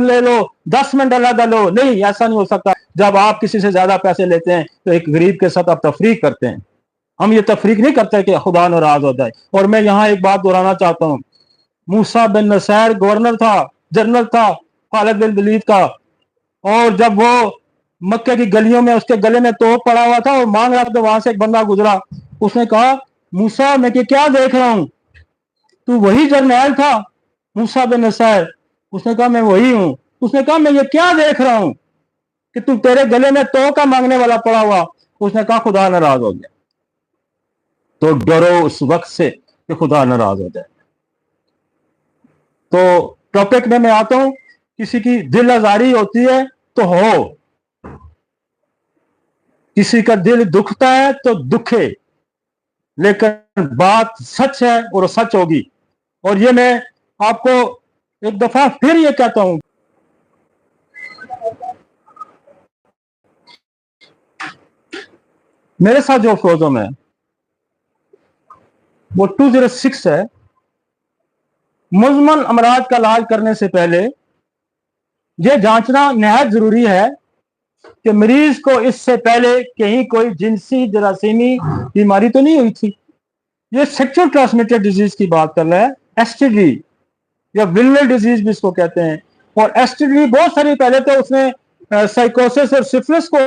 ले लो, 10 मिनट अलग लो, नहीं, ऐसा नहीं हो सकता। जब आप किसी से ज्यादा पैसे लेते हैं तो एक गरीब के साथ आप तफरीक करते हैं। हम ये तफरीक नहीं करते कि खुदा नाराज हो जाए। और मैं यहाँ एक बात दोहराना चाहता हूँ, मूसा बिन नसैर गवर्नर था, जनरल था खालिद बिन वलीद का, और जब वो मक्के की गलियों में उसके गले में तोप पड़ा हुआ था और मांग रहा था, तो वहां से एक बंदा गुजरा, उसने कहा, मूसा मैं क्या देख रहा हूं, तू वही जर्नैल था मूसा बिन नसैर? उसने कहा मैं वही हूं। उसने कहा मैं ये क्या देख रहा हूं कि तू, तेरे गले में तो का मांगने वाला पड़ा हुआ। उसने कहा खुदा नाराज हो गया। तो डरो उस वक्त से कि खुदा नाराज हो जाए। तो टॉपिक में मैं आता हूं, किसी की दिल आजारी होती है तो हो, किसी का दिल दुखता है तो दुखे, लेकिन बात सच है और सच होगी। और ये मैं आपको एक दफा फिर ये कहता हूं, मेरे साथ जो फ्रोजम है वो 206 है। मुजमन अमराज का इलाज करने से पहले यह जांचना निहायत जरूरी है कि मरीज को इससे पहले कहीं कोई जिनसी जरासीमी बीमारी तो नहीं हुई थी। ये सेक्सुअल ट्रांसमिटेड डिजीज की बात कर रहा है, एसटीडी या विलनल डिजीज भी इसको कहते हैं। और एसटीडी बहुत सारी, पहले तो उसने साइकोसिस और सिफिलिस को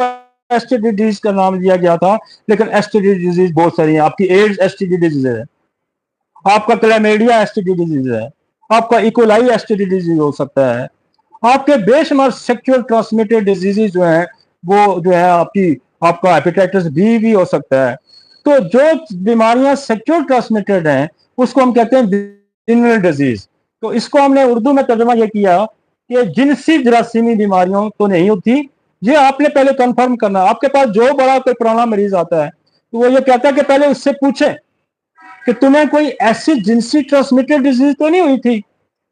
एसटीडी डिजीज का नाम दिया गया था, लेकिन एसटीडी डिजीज बहुत सारी है। आपकी एड्स एसटीडी डिजीज है, आपका क्लैमिडिया एसटीडी डिजीज है, आपका इकोलाई एसटीडी डिजीज हो सकता है, आपके बेशुमार सेक्सुअल ट्रांसमिटेड डिजीजेज जो है वो जो है आपका हेपेटाइटिस बी भी हो सकता है। तो जो बीमारियां सेक्सुअल ट्रांसमिटेड हैं उसको हम कहते हैं विनल डिजीज। तो इसको हमने उर्दू में तर्जुमा यह किया कि जिनसी जरासीमी बीमारियों तो नहीं होती। ये आपने पहले कंफर्म करना। आपके पास जो बड़ा कोई पुराना मरीज आता है तो वो ये कहता है कि पहले उससे पूछे कि तुम्हें कोई ऐसी जिनसी ट्रांसमिटेड डिजीज तो नहीं हुई थी,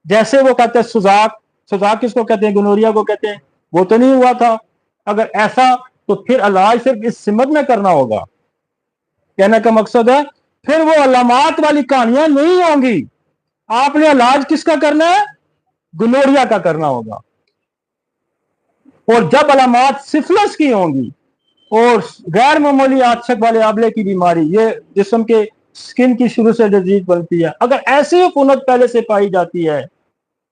जैसे वो कहते हैं सुजाक, सुजाक किसको कहते हैं, गोनोरिया को कहते हैं, वो तो नहीं हुआ था। अगर ऐसा तो फिर इलाज सिर्फ इस सिमत में करना होगा। कहने का मकसद है फिर वो अलामात वाली कहानियां नहीं होंगी। आपने इलाज किसका करना है, गोनोरिया का करना होगा। और जब अलामात सिफिलिस की होंगी और गैर मामूली आच्छक वाले आबले की बीमारी, ये जिस्म के स्किन की शुरू से डिजीज बनती है, अगर ऐसी हुकूमत पहले से पाई जाती है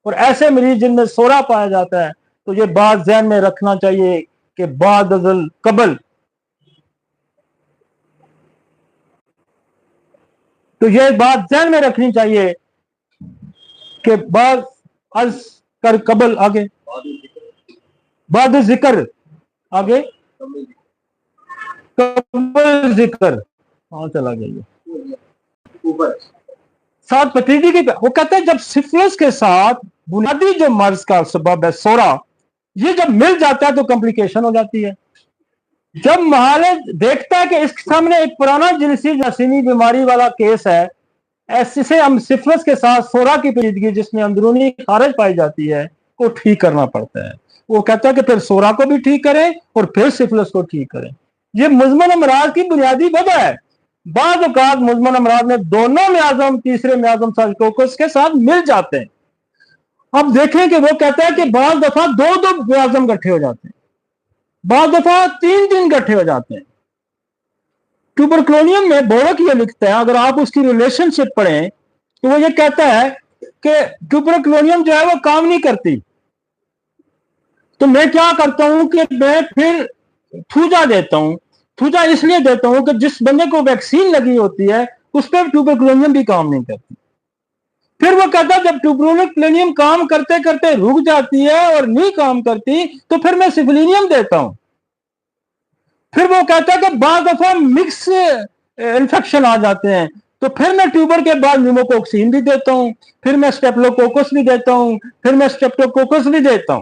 और ऐसे मरीज जिनमें सोरा पाया जाता है, तो ये बात ध्यान में रखना चाहिए कि बाद अज़ल कबल, तो ये बात ध्यान में रखनी चाहिए कि बाद अज कर कबल, आगे बाद जिक्र, आगे कबल जिक्र, हाँ चला गया साथ पतीजी की। वो कहते हैं जब सिफिलिस के साथ बुनियादी जो मर्ज का सबब है सोरा, ये जब मिल जाता है तो कॉम्प्लिकेशन हो जाती है। जब महालज देखता है कि इसके सामने एक पुराना जिनसी जरासीमी बीमारी वाला केस है, ऐसे हम सिफिलिस के साथ सोरा की पेचीदगी जिसमें अंदरूनी खारिज पाई जाती है को ठीक करना पड़ता है। वो कहता है कि फिर सोरा को भी ठीक करें और फिर सिफिलिस को ठीक करें। ये मुजमन अमराज की बुनियादी वजह है। बाद औकात मुजमन अमराज में दोनों मियाज़म, तीसरे मियाज़म साजिकोस के साथ मिल जाते हैं। अब देखें कि वो कहता है कि बाद दफा दो दो मियाज़म इकट्ठे हो जाते हैं, बाद दफा तीन तीन इकट्ठे हो जाते हैं। ट्यूबरक्लोनियम में बोरक ये लिखता है, अगर आप उसकी रिलेशनशिप पढ़ें तो वो ये कहता है कि ट्यूबरक्लोनियम जो है वो काम नहीं करती। तो मैं क्या करता हूं कि मैं फिर थूजा देता हूं। थूजा इसलिए देता हूं कि जिस बंदे को वैक्सीन लगी होती है उस पर ट्यूबरक्लोनियम भी काम नहीं करती। फिर वो कहता है जब ट्यूबरक्लोनियम काम करते करते रुक जाती है और नहीं काम करती तो फिर मैं सिफिलिनियम देता हूं। फिर वो कहता है कि बाद दफा मिक्स इन्फेक्शन आ जाते हैं तो फिर मैं ट्यूबर के बाद न्यूमोकोक्सिन भी देता हूं, फिर मैं स्टेप्लोकोकस भी देता हूं, फिर मैं स्ट्रेप्टोकोकस भी देता हूं।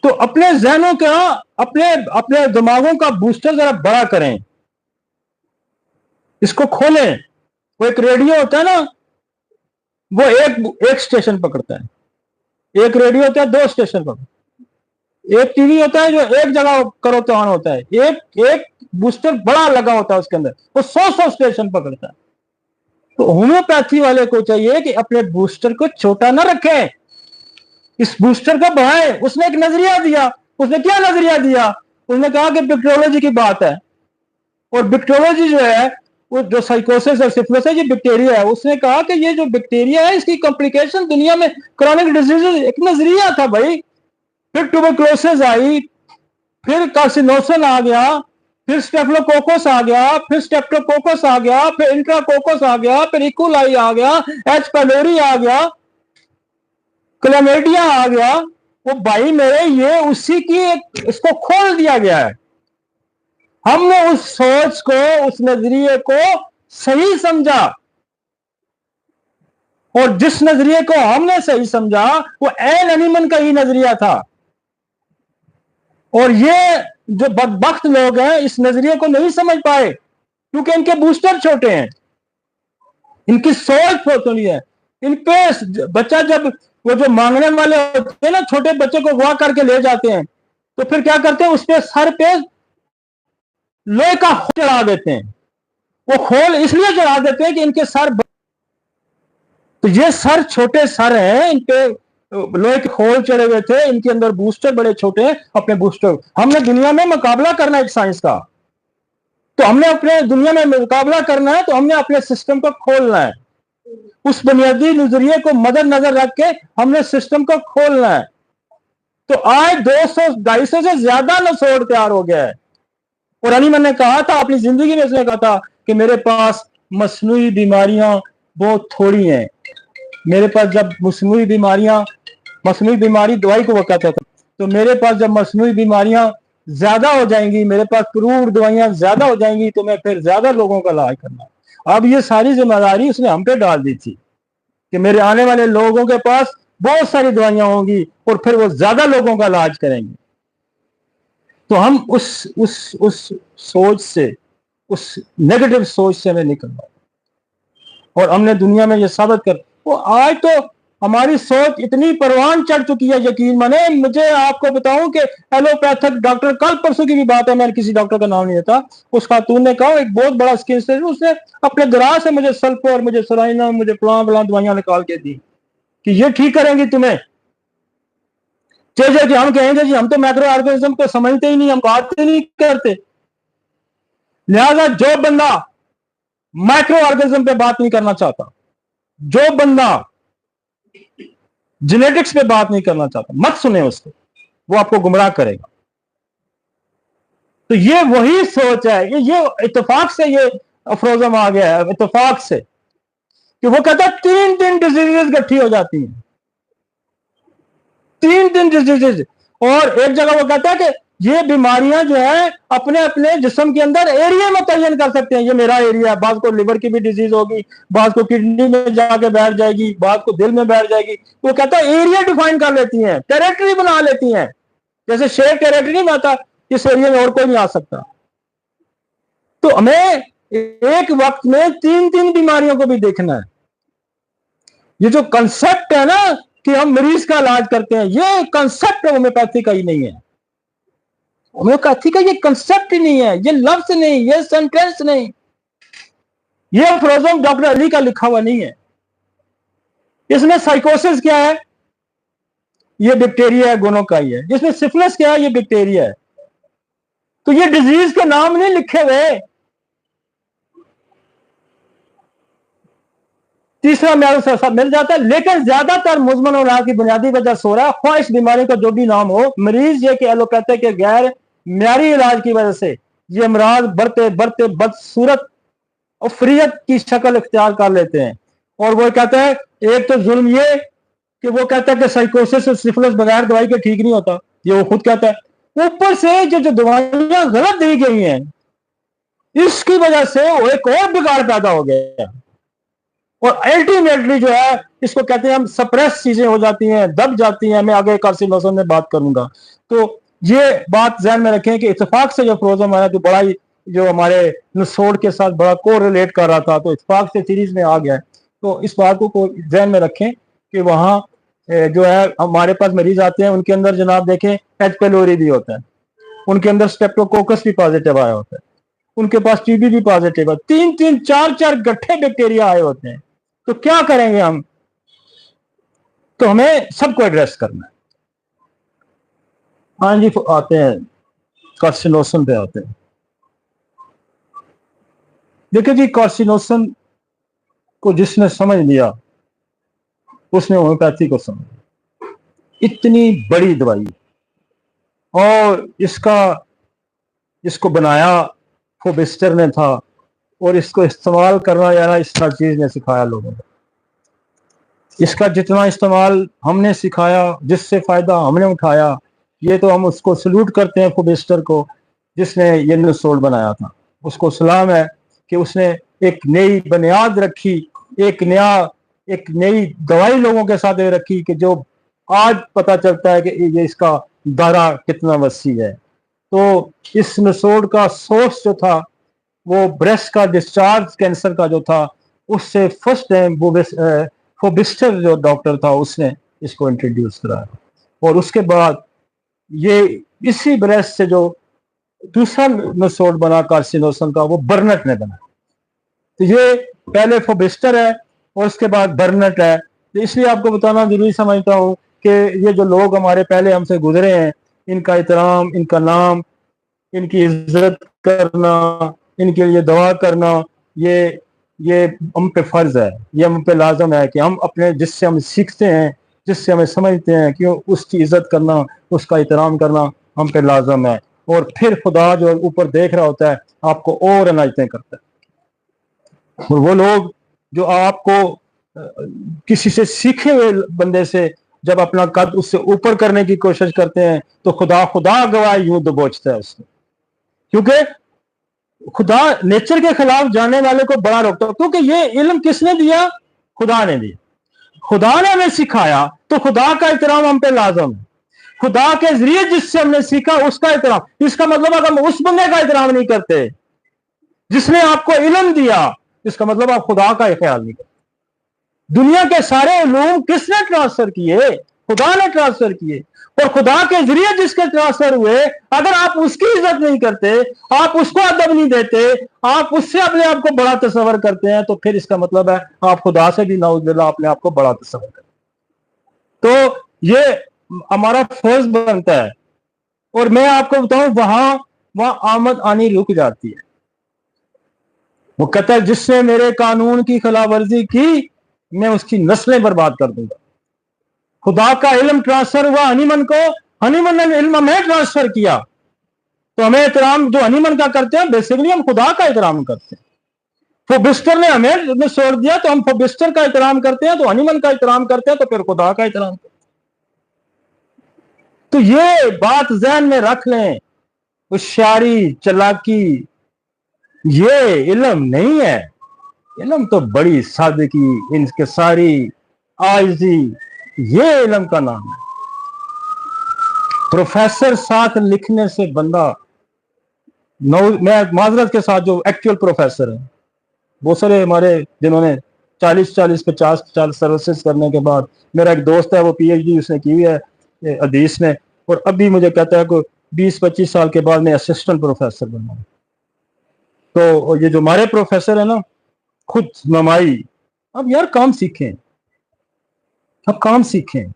तो अपने जहनों का, अपने अपने दिमागों का बूस्टर जरा बड़ा करें, इसको खोलें। वो एक रेडियो होता है ना, वो एक स्टेशन पकड़ता है, एक रेडियो होता है दो स्टेशन पकड़ता है, एक टीवी होता है जो एक जगह करो तो ऑन होता है, एक बूस्टर बड़ा लगा होता है उसके अंदर, वो 100 स्टेशन पकड़ता है। तो होम्योपैथी वाले को चाहिए कि अपने बूस्टर को छोटा ना रखें, इस बूस्टर को बढ़ाए। उसने एक नजरिया दिया। उसने क्या नजरिया दिया? उसने कहा कि बैक्टीरियोलॉजी की बात है, और बैक्टीरियोलॉजी जो है, वो जो साइकोसिस और सिफिलिस है, ये बैक्टीरिया है। उसने कहा कि ये जो बैक्टीरिया है, इसकी कॉम्प्लिकेशन दुनिया में क्रॉनिक डिजीज, एक नजरिया था भाई। फिर ट्यूबरक्लोसिस आई, फिर कार्सिनोसन आ गया, फिर स्टेफिलोकोकस आ गया, फिर स्टेप्टोकोकस आ गया, फिर इंट्राकोकस आ गया, फिर इकोलाई आ गया, एच पाइलोरी आ गया, क्लेमेडिया आ गया। वो भाई मेरे, ये उसी की इसको खोल दिया गया है। हमने उस सोच को, उस नजरिए को सही समझा, और जिस नजरिए को हमने सही समझा वो एन एनिमन का ही नजरिया था। और ये जो बदबख्त लोग हैं इस नजरिए को नहीं समझ पाए, क्योंकि इनके बूस्टर छोटे हैं, इनकी सोच छोटी है। इन पे बच्चा, जब वो जो मांगने वाले होते हैं ना, छोटे बच्चे को अगवा करके ले जाते हैं, तो फिर क्या करते हैं, उस पे सर पे लोहे का चढ़ा देते हैं। वो खोल इसलिए चढ़ा देते हैं कि इनके सर, तो ये सर छोटे सर हैं, इन पे लोहे के खोल चढ़े हुए थे, इनके अंदर बूस्टर बड़े छोटे हैं। अपने बूस्टर, हमने दुनिया में मुकाबला करना है एक साइंस का, तो हमने अपने दुनिया में मुकाबला करना है, तो हमने अपने सिस्टम को खोलना है। उस बुनियादी नजरिए को मद्देनजर रख के हमने सिस्टम को खोलना है। तो आज 200-250 से ज्यादा नसोड़ तैयार हो गया है। और अली ने कहा था अपनी जिंदगी में, उसने कहा था कि मेरे पास मसनूई बीमारियां बहुत थोड़ी हैं। मेरे पास जब मसनूई बीमारी दवाई को वो कहता था, तो मेरे पास जब मसनूई बीमारियां ज्यादा हो जाएंगी, मेरे पास क्रूर दवाइयां ज्यादा हो जाएंगी, तो मैं फिर ज्यादा लोगों का इलाज करना। अब ये सारी जिम्मेदारी उसने हम पे डाल दी थी कि मेरे आने वाले लोगों के पास बहुत सारी दवाइयां होंगी और फिर वो ज्यादा लोगों का इलाज करेंगे। तो हम उस सोच से, उस नेगेटिव सोच से हमें निकलना, और हमने दुनिया में ये साबित कर, वो आज तो हमारी सोच इतनी परवान चढ़ चुकी है, यकीन माने। मुझे आपको बताऊं कि एलोपैथिक डॉक्टर, कल परसों की भी बात है, मैंने किसी डॉक्टर का नाम नहीं लेता, उस खातून ने कहा, एक बहुत बड़ा स्किन से, उसने अपने ग्रास से मुझे सल्फर, मुझे सलाइना, मुझे फलां दवाइयां निकाल के दी कि ये ठीक करेंगी तुम्हें। जैसे कि हम कहेंगे जी हम तो मैक्रो ऑर्गेनिज्म को समझते ही नहीं, हम बात ही नहीं करते। लिहाजा जो बंदा माइक्रो ऑर्गेनिज्म पे बात नहीं करना चाहता, जो बंदा जेनेटिक्स पे बात नहीं करना चाहता, मत सुने उसको, वो आपको गुमराह करेगा। तो ये वही सोच है, ये इत्तेफाक से ये अफरोजम आ गया है, इत्तेफाक से, कि वो कहता है 3 डिजीजेस इकट्ठी हो जाती हैं, 3 डिजीजेस। और एक जगह वो कहता है कि ये बीमारियां जो है अपने अपने जिस्म के अंदर एरिया में तयन कर सकते हैं, ये मेरा एरिया है। बाद को लिवर की भी डिजीज होगी, बाद को किडनी में जाके बैठ जाएगी, बाद को दिल में बैठ जाएगी। वो कहता है एरिया डिफाइन कर लेती हैं, टेरिटरी बना लेती हैं। जैसे शेर टेरिटरी नहीं आता, इस एरिया में और कोई नहीं आ सकता। तो हमें एक वक्त में 3 बीमारियों को भी देखना है। ये जो कंसेप्ट है ना कि हम मरीज का इलाज करते हैं, ये कंसेप्ट होम्योपैथी का ही नहीं है। होम्योपैथी का ये कंसेप्ट ही नहीं है, ये लफ्ज नहीं, ये सेंटेंस नहीं, ये अफरोजम डॉक्टर अली का लिखा हुआ नहीं है। इसमें साइकोसिस क्या है? ये बैक्टीरिया है, गोनोकाई है। इसमें सिफिलिस क्या है? ये बैक्टीरिया है। तो ये डिजीज के नाम नहीं लिखे हुए। तीसरा म्यार सब मिल जाता है, लेकिन ज्यादातर मुजमन और की बुनियादी वजह सो रहा है, ख्वाहिश बीमारी का जो भी नाम हो, मरीज ये कि एलोपैथिक के गैर म्यारी इलाज की वजह से ये अमराज बढ़ते बढ़ते बदसूरत और फ्रियत की शक्ल इख्तियार कर लेते हैं। और वो कहता है, एक तो जुल्म ये कि वो कहता है कि साइकोसिस और सिफिलिस बगैर दवाई के ठीक नहीं होता, ये वो खुद कहता है। ऊपर से जो दवाइयां गलत दी गई हैं, इसकी वजह से वो एक और बिगाड़ पैदा हो गया, और अल्टीमेटली जो है इसको कहते हैं हम सप्रेस चीजें हो जाती हैं, दब जाती हैं। मैं आगे कार्सिनोसन में बात करूंगा। तो ये बात ध्यान में रखें कि इत्तेफाक से जो अफरोजम आया, तो बड़ा ही जो हमारे नसोड़ के साथ बड़ा को रिलेट कर रहा था, तो इत्तेफाक से सीरीज में आ गया। तो इस बात को ध्यान में रखें कि वहाँ जो है हमारे पास मरीज आते हैं, उनके अंदर जनाब देखें एच पेलोरी भी होता है, उनके अंदर स्टेप्टोकोकस भी पॉजिटिव आया होता है, उनके पास टीबी भी पॉजिटिव है, 3-3, 4-4 गट्ठे बैक्टीरिया आए होते हैं। तो क्या करेंगे हम? तो हमें सबको एड्रेस करना है। हाँ जी, आते हैं कार्सिनोसन पे आते हैं। देखिए जी, कार्सिनोसन को जिसने समझ लिया उसने होम्योपैथी को समझ, इतनी बड़ी दवाई, और इसको बनाया फोबिस्टर ने था, और इसको इस्तेमाल करना यार इस चीज ने सिखाया लोगों को। इसका जितना इस्तेमाल हमने सिखाया, जिससे फायदा हमने उठाया, ये तो हम उसको सल्यूट करते हैं फोबिस्टर को, जिसने ये नसोड़ बनाया था। उसको सलाम है कि उसने एक नई बुनियाद रखी, एक नई दवाई लोगों के साथ रखी कि जो आज पता चलता है कि ये इसका दायरा कितना वसी है। तो इस नसोड़ का सोर्स जो था वो ब्रेस्ट का डिस्चार्ज कैंसर का जो था, उससे फर्स्ट टाइम वो फोबिस्टर जो डॉक्टर था उसने इसको इंट्रोड्यूस कराया, और उसके बाद ये इसी ब्रेस्ट से जो दूसरा नसोड़ बना कार्सिनोसन का, वो बर्नट ने बना। तो ये पहले फोबिस्टर है और उसके बाद बर्नट है। तो इसलिए आपको बताना जरूरी समझता हूँ कि ये जो लोग हमारे पहले हमसे गुजरे हैं, इनका एहतराम, इनका नाम, इनकी इज्जत करना, इनके लिए दुआ करना, ये हम पे फर्ज है, ये हम पे लाजम है कि हम अपने जिससे हम सीखते हैं, जिससे हमें समझते हैं कि उसकी इज्जत करना, उसका एहतराम करना हम पे लाजम है। और फिर खुदा जो ऊपर देख रहा होता है आपको और इनायतें करता है। और वो लोग जो आपको किसी से सीखे हुए बंदे से जब अपना कद उससे ऊपर करने की कोशिश करते हैं तो खुदा गवाह यूं दबोचता है उसको, क्योंकि खुदा नेचर के खिलाफ जाने वाले को बड़ा रोकता है। क्योंकि ये इल्म किसने दिया? खुदा ने दिया। खुदा ने हमें सिखाया तो खुदा का एहतराम हम पे लाजम है। खुदा के जरिए जिससे हमने सीखा उसका एहतराम। इसका मतलब अगर हम उस बंदे का एहतराम नहीं करते जिसने आपको इल्म दिया, इसका मतलब आप खुदा का ख्याल नहीं करते। दुनिया के सारे उलूम किसने ट्रांसफर किए? खुदा ने ट्रांसफर किए। और खुदा के जरिए जिसके ट्रांसफर हुए, अगर आप उसकी इज्जत नहीं करते, आप उसको अदब नहीं देते, आप उससे अपने आप को बड़ा तस्वर करते हैं, तो फिर इसका मतलब है आप खुदा से भी नाउजुबिल्लाह अपने आप को बड़ा तस्वर करते। तो ये हमारा फर्ज बनता है। और मैं आपको बताऊं, वहां आमद आनी रुक जाती है। वो कहता है जिसने मेरे कानून की खिलाफवर्जी की, मैं उसकी नस्लें बर्बाद कर दूंगा। खुदा का इल्म ट्रांसफर हुआ हनीमन को, हनीमन ने इल्म में ट्रांसफर किया। तो हमें एहतराम जो हनीमन का करते हैं, बेसिकली हम खुदा का एहतराम करते हैं। फोबिस्टर ने हमें छोड़ दिया तो हम फोबिस्टर का एहतराम करते हैं, तो हनीमन का एहतराम करते हैं, तो फिर खुदा का एहतराम करते हैं। तो ये बात जहन में रख लें, होशियारी, चालाकी ये इल्म नहीं है। इल्म तो बड़ी सादगी, इनके सारी आजी, ये इल्म का नाम है। प्रोफेसर साथ लिखने से बंदा, मैं माजरत के साथ जो एक्चुअल प्रोफेसर है, बहुत सारे हमारे जिन्होंने 40-50 सर्विसेज करने के बाद, मेरा एक दोस्त है वो पीएचडी उसने की हुई है हदीस में, और अभी मुझे कहता है कि 20-25 साल के बाद मैं असिस्टेंट प्रोफेसर बनना। तो ये जो हमारे प्रोफेसर है ना, खुद नमाई, अब यार काम सीखें, अब काम सीखें।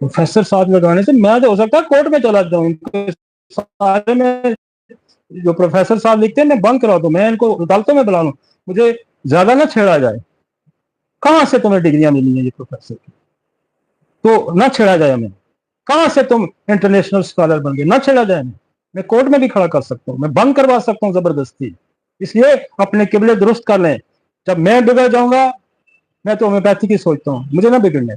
प्रोफेसर साथ लगाने से मैं तो हो सकता है कोर्ट में चला जाऊं, सारे में जो प्रोफेसर साहब लिखते हैं मैं बंद करा दूं, मैं इनको अदालतों में बुला लूं, मुझे ज्यादा ना छेड़ा जाए। कहां से तुम्हें डिग्रियां मिली हैं ये प्रोफेसर की? तो ना छेड़ा जाए हमें। कहां से तुम इंटरनेशनल स्कॉलर बन गए? ना छेड़ा जाए। मैं कोर्ट में भी खड़ा कर सकता हूं, मैं बंद करवा सकता हूं जबरदस्ती। इसलिए अपने किबले दुरुस्त कर लें। जब मैं बिगड़ जाऊंगा, मैं तो होम्योपैथी की सोचता हूं, मुझे ना बिगड़ने,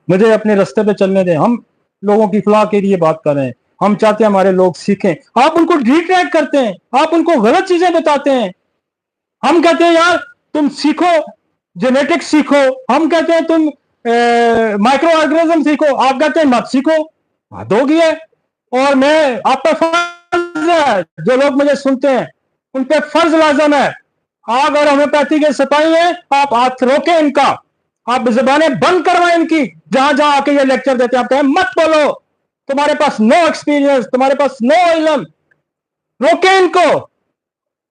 मुझे अपने रास्ते पे चलने दें। हम लोगों की फलाह के लिए बात कर रहे हैं, हम चाहते हैं हमारे लोग सीखें। आप उनको रिट्रैक्ट करते हैं, आप उनको गलत चीजें बताते हैं। हम कहते हैं यार तुम सीखो, जेनेटिक्स सीखो। हम कहते हैं तुम माइक्रो ऑर्गेनिज्म सीखो, आप कहते हैं मत सीखो। बात होगी है। और मैं आप पर फर्ज है, जो लोग मुझे सुनते हैं उन पर फर्ज लाजम है, आग और होम्योपैथी के सिपाही हैं, आप हाथ रोके इनका, आप जबानें बंद करवाएं इनकी। जहां जहां आके ये लेक्चर देते हैं आप कहें मत बोलो, तुम्हारे पास नो एक्सपीरियंस, तुम्हारे पास नो इल्म। रोके इनको।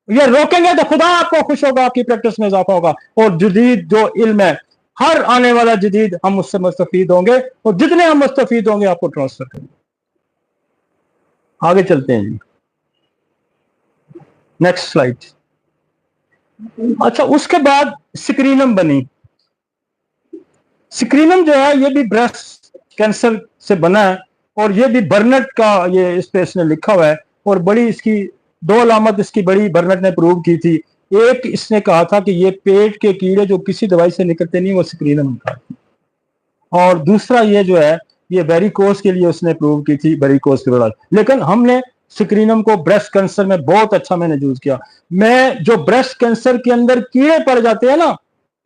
ये रोकेंगे तो खुदा आपको खुश होगा, आपकी प्रैक्टिस में इजाफा होगा। और जदीद जो इल्म है हर आने वाला जदीद हम उससे मुस्तफीद होंगे, और जितने हम मुस्तफीद होंगे आपको ट्रांसफर करेंगे। आगे चलते हैं जी, नेक्स्ट स्लाइड। अच्छा, उसके बाद स्क्रीनम बनी। स्क्रीनम जो है ये भी ब्रेस्ट कैंसर से बना है, और ये भी बर्नेट का, ये इस पे इसने लिखा हुआ है, और बड़ी इसकी दो अलामत इसकी बड़ी बर्नेट ने प्रूव की थी। एक, इसने कहा था कि ये पेट के कीड़े जो किसी दवाई से निकलते नहीं, वो स्क्रीनम निकालते, और दूसरा ये जो है ये वेरिकोस के लिए उसने प्रूव की थी, वेरिकोस के इलाज। लेकिन हमने स्क्रीनम को ब्रेस्ट कैंसर में बहुत अच्छा मैंने यूज किया। मैं जो ब्रेस्ट कैंसर के अंदर कीड़े पड़ जाते हैं ना,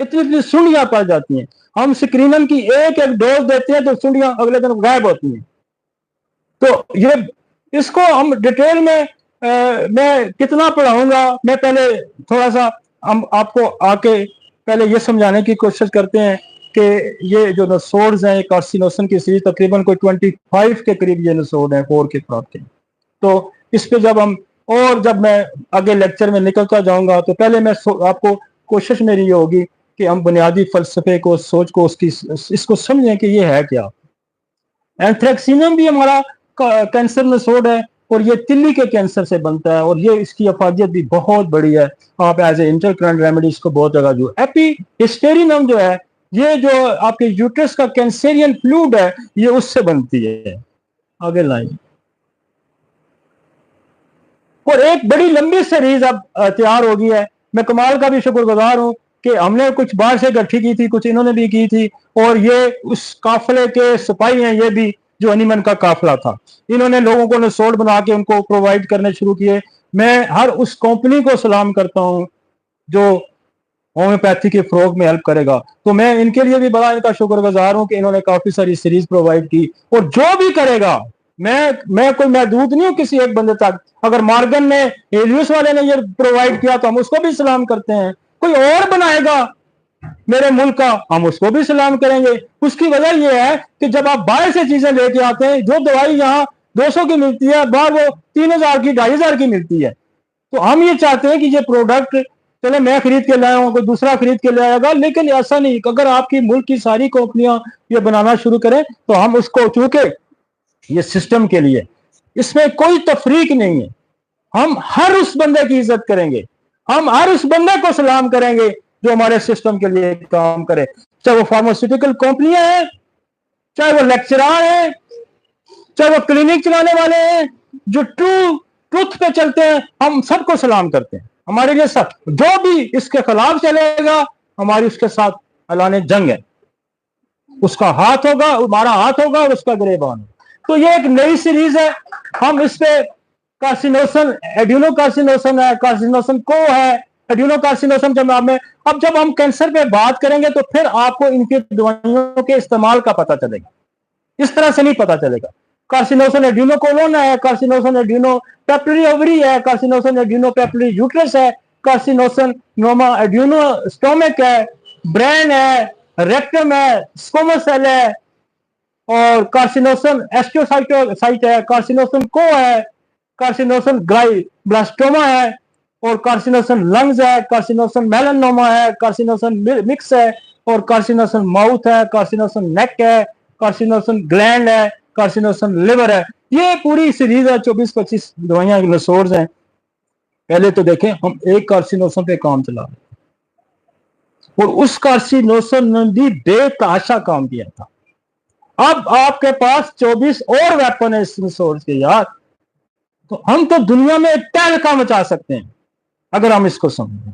इतनी इतनी सुंडियां पड़ जाती हैं, हम स्क्रीनम की एक एक डोज देते हैं तो सुंडियां अगले दिन गायब होती हैं। तो ये इसको हम डिटेल में मैं कितना पढ़ाऊंगा, मैं पहले थोड़ा सा हम आपको आके पहले ये समझाने की कोशिश करते हैं कि ये जो नसोड्स हैं, कार्सिनोसन की सीरीज तकरीबन कोई 25 के करीब ये नसोड हैं 4 के क्रॉप के। तो इस पे जब हम, और जब मैं आगे लेक्चर में निकलता जाऊंगा, तो पहले मैं आपको कोशिश मेरी ये होगी कि हम बुनियादी फलसफे को, सोच को, उसकी इसको समझें कि ये है क्या। एंथ्रेक्सिनम भी हमारा कैंसर नसोड है, और ये तिल्ली के कैंसर से बनता है, और ये इसकी अफादियत भी बहुत बड़ी है। आप एज ए इंटरकरेंट रेमेडी इसको बहुत जगह जो एपीहिस्टेरिनम जो है, ये जो आपके यूट्रस का कैंसेरियन फ्लूइड है, ये उससे बनती है। आगे लाइन, और एक बड़ी लंबी सीरीज अब तैयार हो गई है। मैं कमाल का भी शुक्रगुजार हूं कि हमने कुछ बाहर से इकट्ठी की थी, कुछ इन्होंने भी की थी, और ये उस काफिले के सिपाही हैं, ये भी जो हनीमन का काफिला था। इन्होंने लोगों को नसोड बना के उनको प्रोवाइड करने शुरू किए। मैं हर उस कंपनी को सलाम करता हूं जो होम्योपैथी के फरोग में हेल्प करेगा। तो मैं इनके लिए भी बड़ा इनका शुक्रगुजार हूं कि इन्होंने काफी सारी सीरीज प्रोवाइड की, और जो भी करेगा, मैं कोई महदूद नहीं हूं किसी एक बंदे तक। अगर मॉर्गन ने, हेलियस वाले ने ये प्रोवाइड किया तो हम उसको भी सलाम करते हैं। कोई और बनाएगा मेरे मुल्क का, हम उसको भी सलाम करेंगे। उसकी वजह यह है कि जब आप बाहर से चीजें लेके आते हैं, जो दवाई यहाँ 200 की मिलती है, बाहर वो 3000 की, 2500 की मिलती है। तो हम ये चाहते हैं कि ये प्रोडक्ट, चले मैं खरीद के लाया हूँ, कोई दूसरा खरीद के लाएगा, लेकिन ऐसा नहीं। अगर आपकी मुल्क की सारी कंपनियां ये बनाना शुरू करें तो हम उसको, चूंकि ये सिस्टम के लिए, इसमें कोई तफरीक नहीं है, हम हर उस बंदे की इज्जत करेंगे, हम हर उस बंदे को सलाम करेंगे जो हमारे सिस्टम के लिए काम करे, चाहे वो फार्मास्यूटिकल कंपनियां हैं, चाहे वो लेक्चरार हैं, चाहे वो क्लिनिक चलाने वाले हैं, जो ट्रूथ पे चलते हैं, हम सबको सलाम करते हैं। हमारे लिए सब, जो भी इसके खिलाफ चलेगा, हमारी उसके साथ ऐलान जंग है। उसका हाथ होगा, हमारा हाथ होगा, और उसका गिरेबान। तो ये एक नई सीरीज है। हम इस पे कार्सिनोसन, एड्यूनोकार्सिनोसन है, कार्सिनोसन को है, एड्यूनोकार्सिनोसन जब हम कैंसर पे बात करेंगे तो फिर आपको इनकी दवाइयों के इस्तेमाल का पता चलेगा, इस तरह से नहीं पता चलेगा। कार्सिनोसन एड्यूनोकोलोन है, कार्सिनोसन एड्यूनोपेपिलरी ओवरी है, कार्सिनोसन एड्यूनोपेपिलरी यूट्रस है, कार्सिनोसन नोमा एड्यूनोस्टोमिक है, ब्रेन है, रेक्टम है, स्कोमस सेल है, और कार्सिनोसन एस्ट्रोसाइट है, कार्सिनोसन को है, कार्सिनोसन ग्लाइब्लास्टोमा है, और कार्सिनोसन लंग्स है, कार्सिनोसन मेलानोमा है, कार्सिनोसन मिक्स है, और कार्सिनोसन माउथ है, कार्सिनोसन नेक है, कार्सिनोसन ग्लैंड है, कार्सिनोसन लिवर है। ये पूरी सीरीज है, 24-25 दवाइयां नसोड्स हैं। पहले तो देखें, हम एक कार्सिनोसन पे काम चला रहे, और उस कार्सिनोसन ने भी बेतहाशा काम किया था। अब आपके पास 24 और वेपन है इस नसोड्स के यार। तो हम तो दुनिया में एक तहलका मचा सकते हैं अगर हम इसको समझें।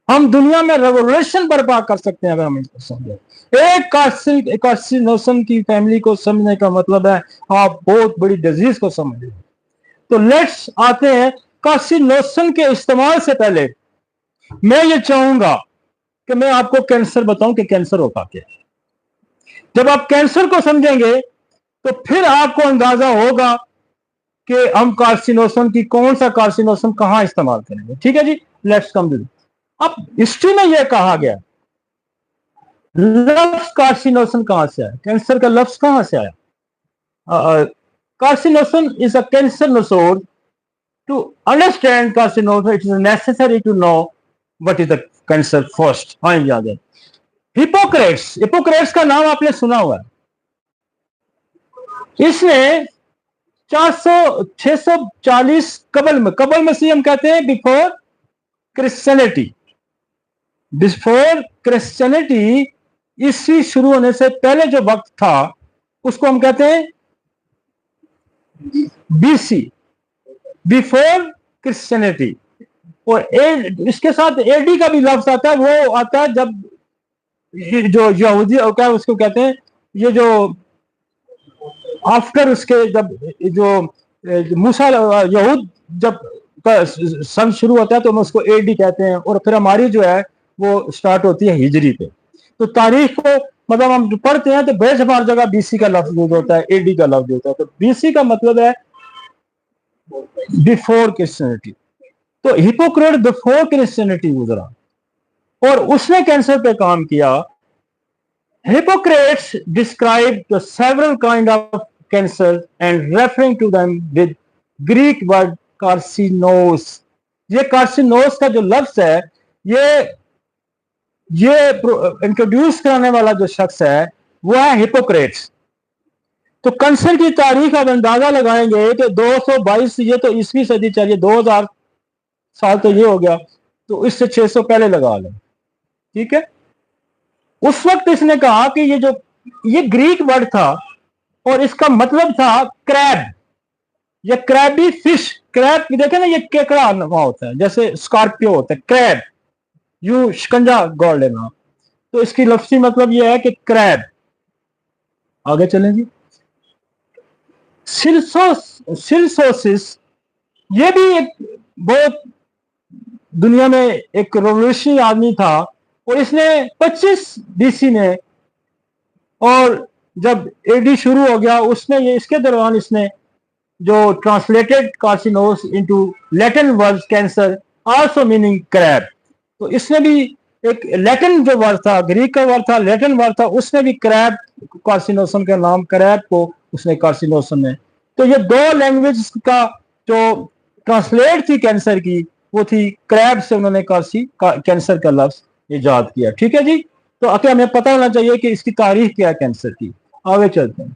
हम दुनिया में रेवोल्यूशन बर्पा कर सकते हैं अगर हम इसको समझें। एक कार्सिनोसन की फैमिली को समझने का मतलब है आप बहुत बड़ी डिजीज को समझ रहे हैं। तो लेट्स आते हैं कार्सिनोसन के इस्तेमाल से पहले मैं ये चाहूंगा कि मैं आपको कैंसर बताऊं कि कैंसर होता क्या। जब आप कैंसर को समझेंगे तो फिर आपको अंदाजा होगा कि हम कार्सिनोसन की, कौन सा कार्सिनोसन कहां इस्तेमाल करेंगे। ठीक है जी, लेट्स कम टू। अब हिस्ट्री में यह कहा गया, लफ्ज कार्सिनोसन कहां से आया, कैंसर का लफ्ज कहां से आया। Carcinosin is a cancer nosode. To understand carcinosin it is necessary to know what is the cancer first. हाँ याद है, हिपोक्रेट्स का नाम आपने सुना हुआ है। इसने 640 कबल मसीह हम कहते हैं, बिफोर क्रिश्चियनिटी ईस्वी शुरू होने से पहले जो वक्त था उसको हम कहते हैं बीसी, बिफोर क्रिश्चियनिटी। और इसके साथ एडी का भी लफ्ज आता है, वो आता है जब जो यहूदी क्या उसको कहते हैं, ये जो आफ्टर उसके जब जो मूसा यहूद जब सन शुरू होता है तो हम उसको एडी कहते हैं, और फिर हमारी जो है वो स्टार्ट होती है हिजरी पे। तो तारीख को मतलब हम जो पढ़ते हैं तो बेशुमार जगह बीसी का लफ्ज यूज होता है, एडी का लफ्ज होता है। तो बीसी का मतलब है बिफोर क्रिश्चियनिटी। तो हिपोक्रेट बिफोर क्रिश्चियनिटी गुजरा और उसने कैंसर पे काम किया। Hippocrates described the several kind of cancers and referring to them with Greek word carcinos। ये कार्सिनोस का जो लफ्ज है ये इंट्रोड्यूस कराने वाला जो शख्स है वो है हिपोक्रेट्स। तो कैंसर की तारीख आप अंदाजा लगाएंगे कि 222, ये तो ईसवी सदी चलिए 2000 साल तो ये हो गया, तो इससे 600 पहले लगा लें, ठीक है। उस वक्त इसने कहा कि ये ग्रीक वर्ड था और इसका मतलब था क्रैब या क्रैबी फिश। क्रैब देखे ना, ये केकड़ा वहां होता है, जैसे स्कॉर्पियो होता है, क्रैब यू शिकंजा गॉड लेना। तो इसकी लफ्जी मतलब ये है कि क्रैब। आगे चलें जी। सिलसोसिस ये भी एक बहुत दुनिया में एक रेवोल्यूशनरी आदमी था और इसने 25 बीसी में, और जब एडी शुरू हो गया उसने ये इसके दौरान इसने जो translated carcinos into Latin word cancer also meaning crab. तो इसने भी एक लैटिन जो वर्ड था, ग्रीक का वर्ड था, लैटिन वर्ड था, उसने भी क्रैब कार्सिनोसम का नाम क्रैब को उसने कार्सिनोसम में। तो ये दो लैंग्वेज का जो ट्रांसलेट थी कैंसर की वो थी क्रैब से उन्होंने कैंसर का लफ्ज इजाद किया, ठीक है जी। तो आगे हमें पता होना चाहिए कि इसकी तारीख क्या है कैंसर की। आगे चलते हैं।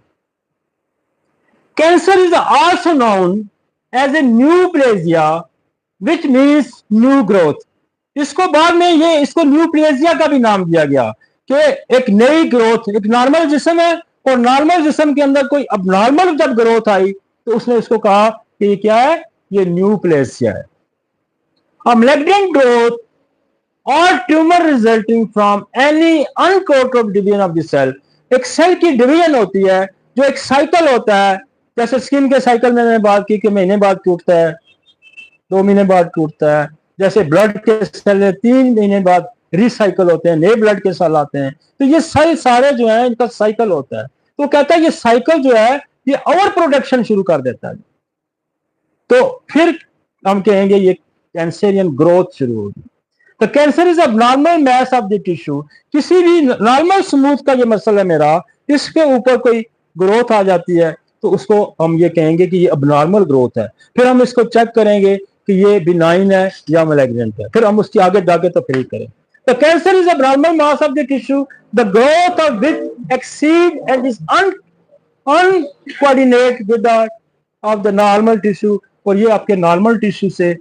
Cancer is also known as a neoplasia which means new growth. इसको बाद में इसको न्यूप्लेजिया का भी नाम दिया गया कि एक नई ग्रोथ। एक नॉर्मल जिस्म है और नॉर्मल जिस्म के अंदर कोई अब नॉर्मल जब ग्रोथ आई तो उसने इसको कहा कि ये क्या है, ये न्यूप्लेजिया है। A malignant growth or tumor resulting from any uncontrolled division of the cell। एक सेल की डिवीजन होती है जो एक साइकिल होता है, जैसे स्किन के साइकिल में मैंने बात की कि महीने बाद टूटता है, 2 महीने बाद टूटता है। जैसे ब्लड के सेल 3 महीने बाद रिसाइकल होते हैं, नए ब्लड के सेल आते हैं। तो ये सेल सारे जो है इनका साइकिल होता है। तो कहता है ये साइकिल जो है ये ओवर प्रोडक्शन शुरू कर देता है, तो फिर हम कहेंगे ये कैंसरियन ग्रोथ शुरू होगी। तो cancer is abnormal mass of the tissue. किसी भी नॉर्मल स्मूथ का ये मसला है मेरा, इसके ऊपर कोई ग्रोथ आ जाती है तो उसको हम ये कहेंगे कि ये अबनॉर्मल ग्रोथ है। फिर हम इसको चेक करेंगे कि ये बिनाइन है या मैलिग्नेंट है, फिर हम उसकी आगे जाके तफरीक करें। तो cancer is abnormal mass of the tissue the growth of which exceed and is uncoordinate with the of the normal tissue. और ये आपके नॉर्मल टिश्यू से।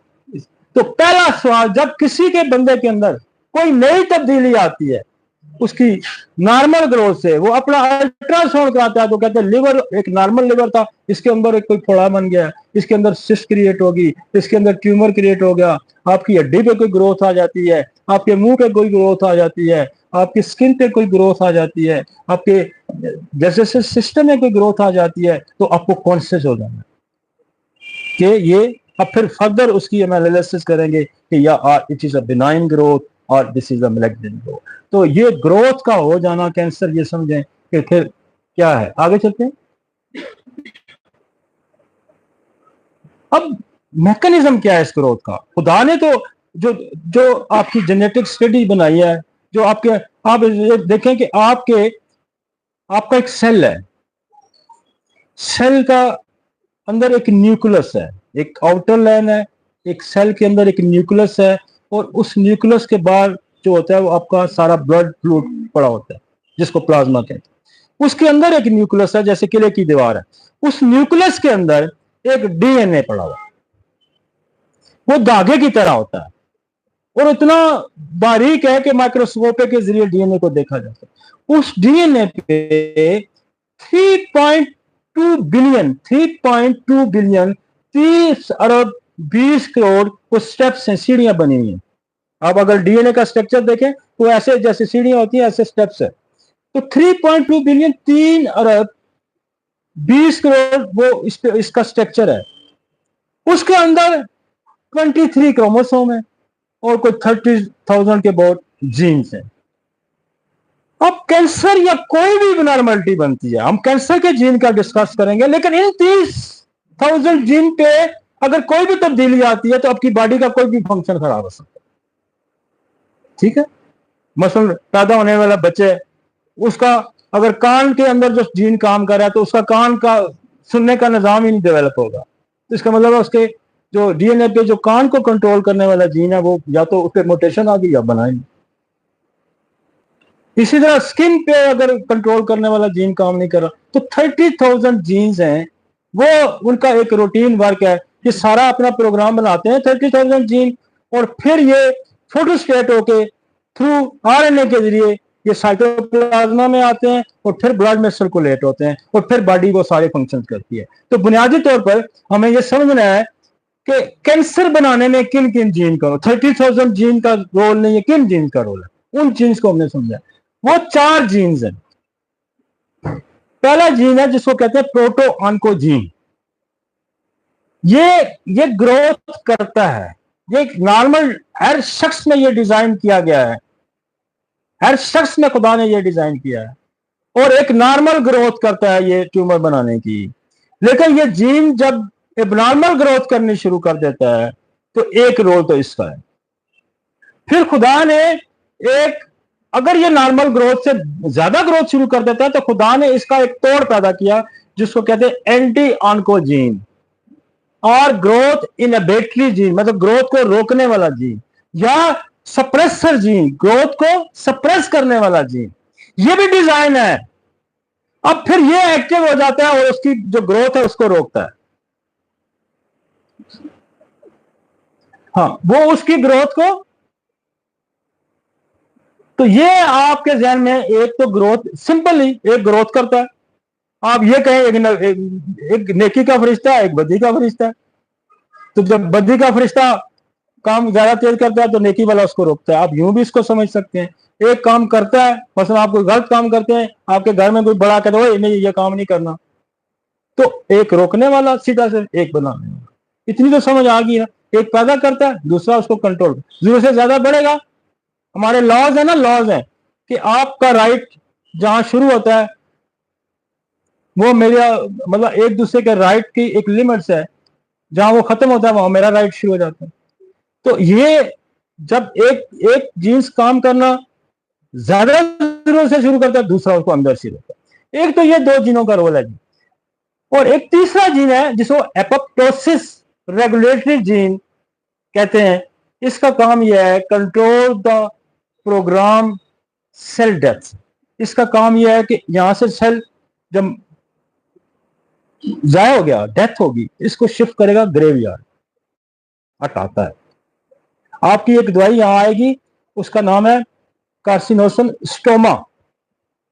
तो पहला सवाल, जब किसी के बंदे के अंदर कोई नई तब्दीली आती है उसकी नॉर्मल ग्रोथ से, वो अपना अल्ट्रासाउंड कराता है तो कहते हैं लिवर, एक नॉर्मल लिवर था, इसके अंदर एक कोई फोड़ा बन गया, इसके अंदर सिस्ट क्रिएट होगी, इसके अंदर ट्यूमर क्रिएट हो गया, आपकी हड्डी पे कोई ग्रोथ आ जाती है, आपके मुंह पे कोई ग्रोथ आ जाती है, आपकी स्किन पे कोई ग्रोथ आ जाती है, आपके जैसे सिस्टम में कोई ग्रोथ आ जाती है, तो आपको कॉन्शियस हो जाना कि ये, अब फिर फर्दर उसकी एनालिसिस करेंगे कि या it is a benign growth और this is a malignant growth. तो ये ग्रोथ का हो जाना कैंसर, ये समझें कि फिर क्या है। आगे चलते हैं। अब मैकेनिज्म क्या है इस ग्रोथ का। खुदा ने तो जो आपकी जेनेटिक स्टडी बनाई है, जो आपके, आप देखें कि आपका एक सेल है, सेल का अंदर एक न्यूक्लियस है, एक आउटर लाइन है, एक सेल के अंदर एक न्यूक्लियस है, और उस न्यूक्लियस के बाद जो होता है वो आपका सारा ब्लड फ्लूइड पड़ा होता है, जिसको प्लाज्मा कहते हैं। उसके अंदर एक न्यूक्लियस है, जैसे किले की दीवार है, उस न्यूक्लियस के अंदर एक डीएनए पड़ा हुआ, वो धागे की तरह होता है और इतना बारीक है कि माइक्रोस्कोप के जरिए डीएनए को देखा जाता है। उस डीएनए पे 3.2 बिलियन 30 अरब 20 करोड़ कुछ स्टेप्स हैं, सीढ़ियां बनी हुई हैं। आप अगर डीएनए का स्ट्रक्चर देखें तो ऐसे जैसे सीढ़ियां होती हैं ऐसे स्टेप्स है। तो 3.2 बिलियन 3 अरब 20 करोड़ वो इसका स्ट्रक्चर है। उसके अंदर 23 क्रोमोसोम है और कोई 30,000 के बहुत जीन्स हैं। अब कैंसर या कोई भी नॉर्मलिटी बनती है, हम कैंसर के जीन का डिस्कस करेंगे, लेकिन इन 30,000 जीन पे अगर कोई भी तब्दीली आती है तो आपकी बॉडी का कोई भी फंक्शन खराब हो सकता है। ठीक है, मसलन पैदा होने वाला बच्चे, उसका अगर कान के अंदर जो जीन काम कर रहा है तो उसका कान का सुनने का निजाम ही नहीं डेवलप होगा। तो इसका मतलब है उसके जो डीएनए पे जो कान को कंट्रोल करने वाला जीन है वो या तो उस पर मोटेशन आ गई या बनाएंगे। इसी तरह स्किन पे अगर कंट्रोल करने वाला जीन काम नहीं कर रहा तो 30,000 जीन्स हैं, वो उनका एक रूटीन वर्क है कि सारा अपना प्रोग्राम बनाते हैं 30,000 जीन, और फिर ये फोटोस्टेट होके थ्रू आरएनए के जरिए ये साइटोप्लाज्मा में आते हैं और फिर ब्लड में सर्कुलेट होते हैं और फिर बॉडी वो सारे फंक्शन करती है। तो बुनियादी तौर पर हमें ये समझना है कि कैंसर बनाने में किन किन जीन का, 30,000 जीन का रोल नहीं है, किन जीन का रोल है, उन जीन्स को हमने समझा। वो 4 जीन्स हैं। पहला जीन है जिसको कहते हैं प्रोटो ऑन्कोजीन। ये ग्रोथ करता है, ये नॉर्मल हर शख्स में ये डिजाइन किया गया है, हर शख्स में खुदा ने ये डिजाइन किया है और एक नॉर्मल ग्रोथ करता है ये ट्यूमर बनाने की। लेकिन ये जीन जब एबनॉर्मल ग्रोथ करनी शुरू कर देता है तो एक रोल तो इसका है। फिर खुदा ने एक, अगर ये नॉर्मल ग्रोथ से ज्यादा ग्रोथ शुरू कर देता है तो खुदा ने इसका एक तोड़ पैदा किया जिसको कहते हैं एंटी ऑन्कोजीन और ग्रोथ इनहिबिटरी जीन, मतलब ग्रोथ को रोकने वाला जीन, या सप्रेसर जीन, ग्रोथ को सप्रेस करने वाला जीन। ये भी डिजाइन है। अब फिर ये एक्टिव हो जाता है और उसकी जो ग्रोथ है उसको रोकता है। हाँ, वो उसकी ग्रोथ को, तो ये आपके ध्यान में एक तो ग्रोथ, सिंपली एक ग्रोथ करता है। आप ये कहें एक नेकी का फरिश्ता है, एक बदी का फरिश्ता है। तो जब बदी का फरिश्ता काम ज्यादा तेज करता है तो नेकी वाला उसको रोकता है। आप यूं भी इसको समझ सकते हैं। एक काम करता है, मसलन आप कोई गलत काम करते हैं, आपके घर में कोई बड़ा कहता है नहीं ये काम नहीं करना, तो एक रोकने वाला सीधा से एक बनाने वाला। इतनी तो समझ आ गई ना। एक पैदा करता है, दूसरा उसको कंट्रोल, जरूरत से ज्यादा बढ़ेगा। हमारे लॉज है ना, लॉज है कि आपका राइट जहां शुरू होता है वो मेरा, मतलब एक दूसरे के राइट की एक लिमिट्स है, जहां वो खत्म होता है वहां मेरा राइट शुरू हो जाता है। तो ये जब एक जीन्स काम करना ज्यादा जरूरत से शुरू करता है, दूसरा उसको अंदर से रोकता है। एक तो ये 2 जीनों का रोल है जी। और एक तीसरा जीन है जिसको एपोप्टोसिस रेगुलेटरी जीन कहते हैं। इसका काम यह है control the program cell death. इसका काम यह है कि यहां से सेल जब जाया हो गया, डेथ होगी, इसको शिफ्ट करेगा ग्रेवयार्ड, हटाता है। आपकी एक दवाई यहां आएगी, उसका नाम है कार्सिनोसम स्टोमा।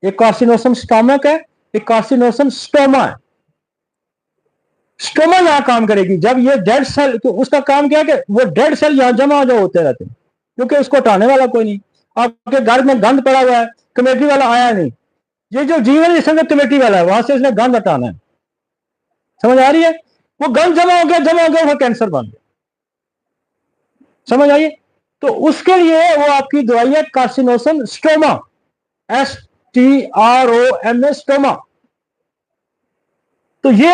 एक कार्सिनोसम स्टोमक है, एक कार्सिनोसम स्टोमा है। स्टोमा यहां काम करेगी जब ये डेड सेल, तो उसका काम क्या है कि वो डेड सेल यहां जमा जो होते रहते हैं, क्योंकि उसको हटाने वाला कोई नहीं। आपके घर में गंद पड़ा हुआ है, कमेटी वाला आया नहीं, ये जो जीवन इसमें कमेटी वाला है, वहां से इसने गंद हटाना है। समझ आ रही है? वो गंद जमा हो गया, वो कैंसर बन गया। समझ आइए? तो उसके लिए वो आपकी दवाई है कार्सिनोसम स्टोमा, STROMA, स्टोमा। तो ये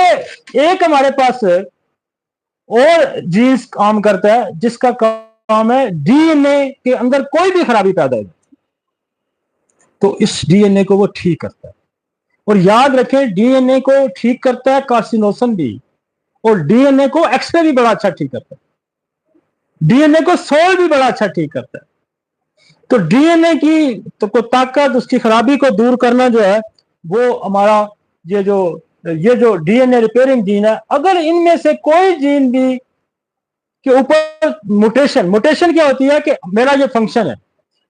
एक हमारे पास और जीन्स काम करता है जिसका काम है डीएनए के अंदर कोई भी खराबी पैदा हो तो इस डीएनए को वो ठीक करता है। और याद रखें, डीएनए को ठीक करता है कार्सिनोसम भी, और डीएनए को एक्सरे भी बड़ा अच्छा ठीक करता है, डीएनए को सोल भी बड़ा अच्छा ठीक करता है। तो डीएनए की तो को ताकत, उसकी खराबी को दूर करना जो है वो हमारा ये जो डीएनए रिपेयरिंग जीन है, अगर इनमें से कोई जीन भी के ऊपर मुटेशन क्या होती है कि मेरा ये फंक्शन है,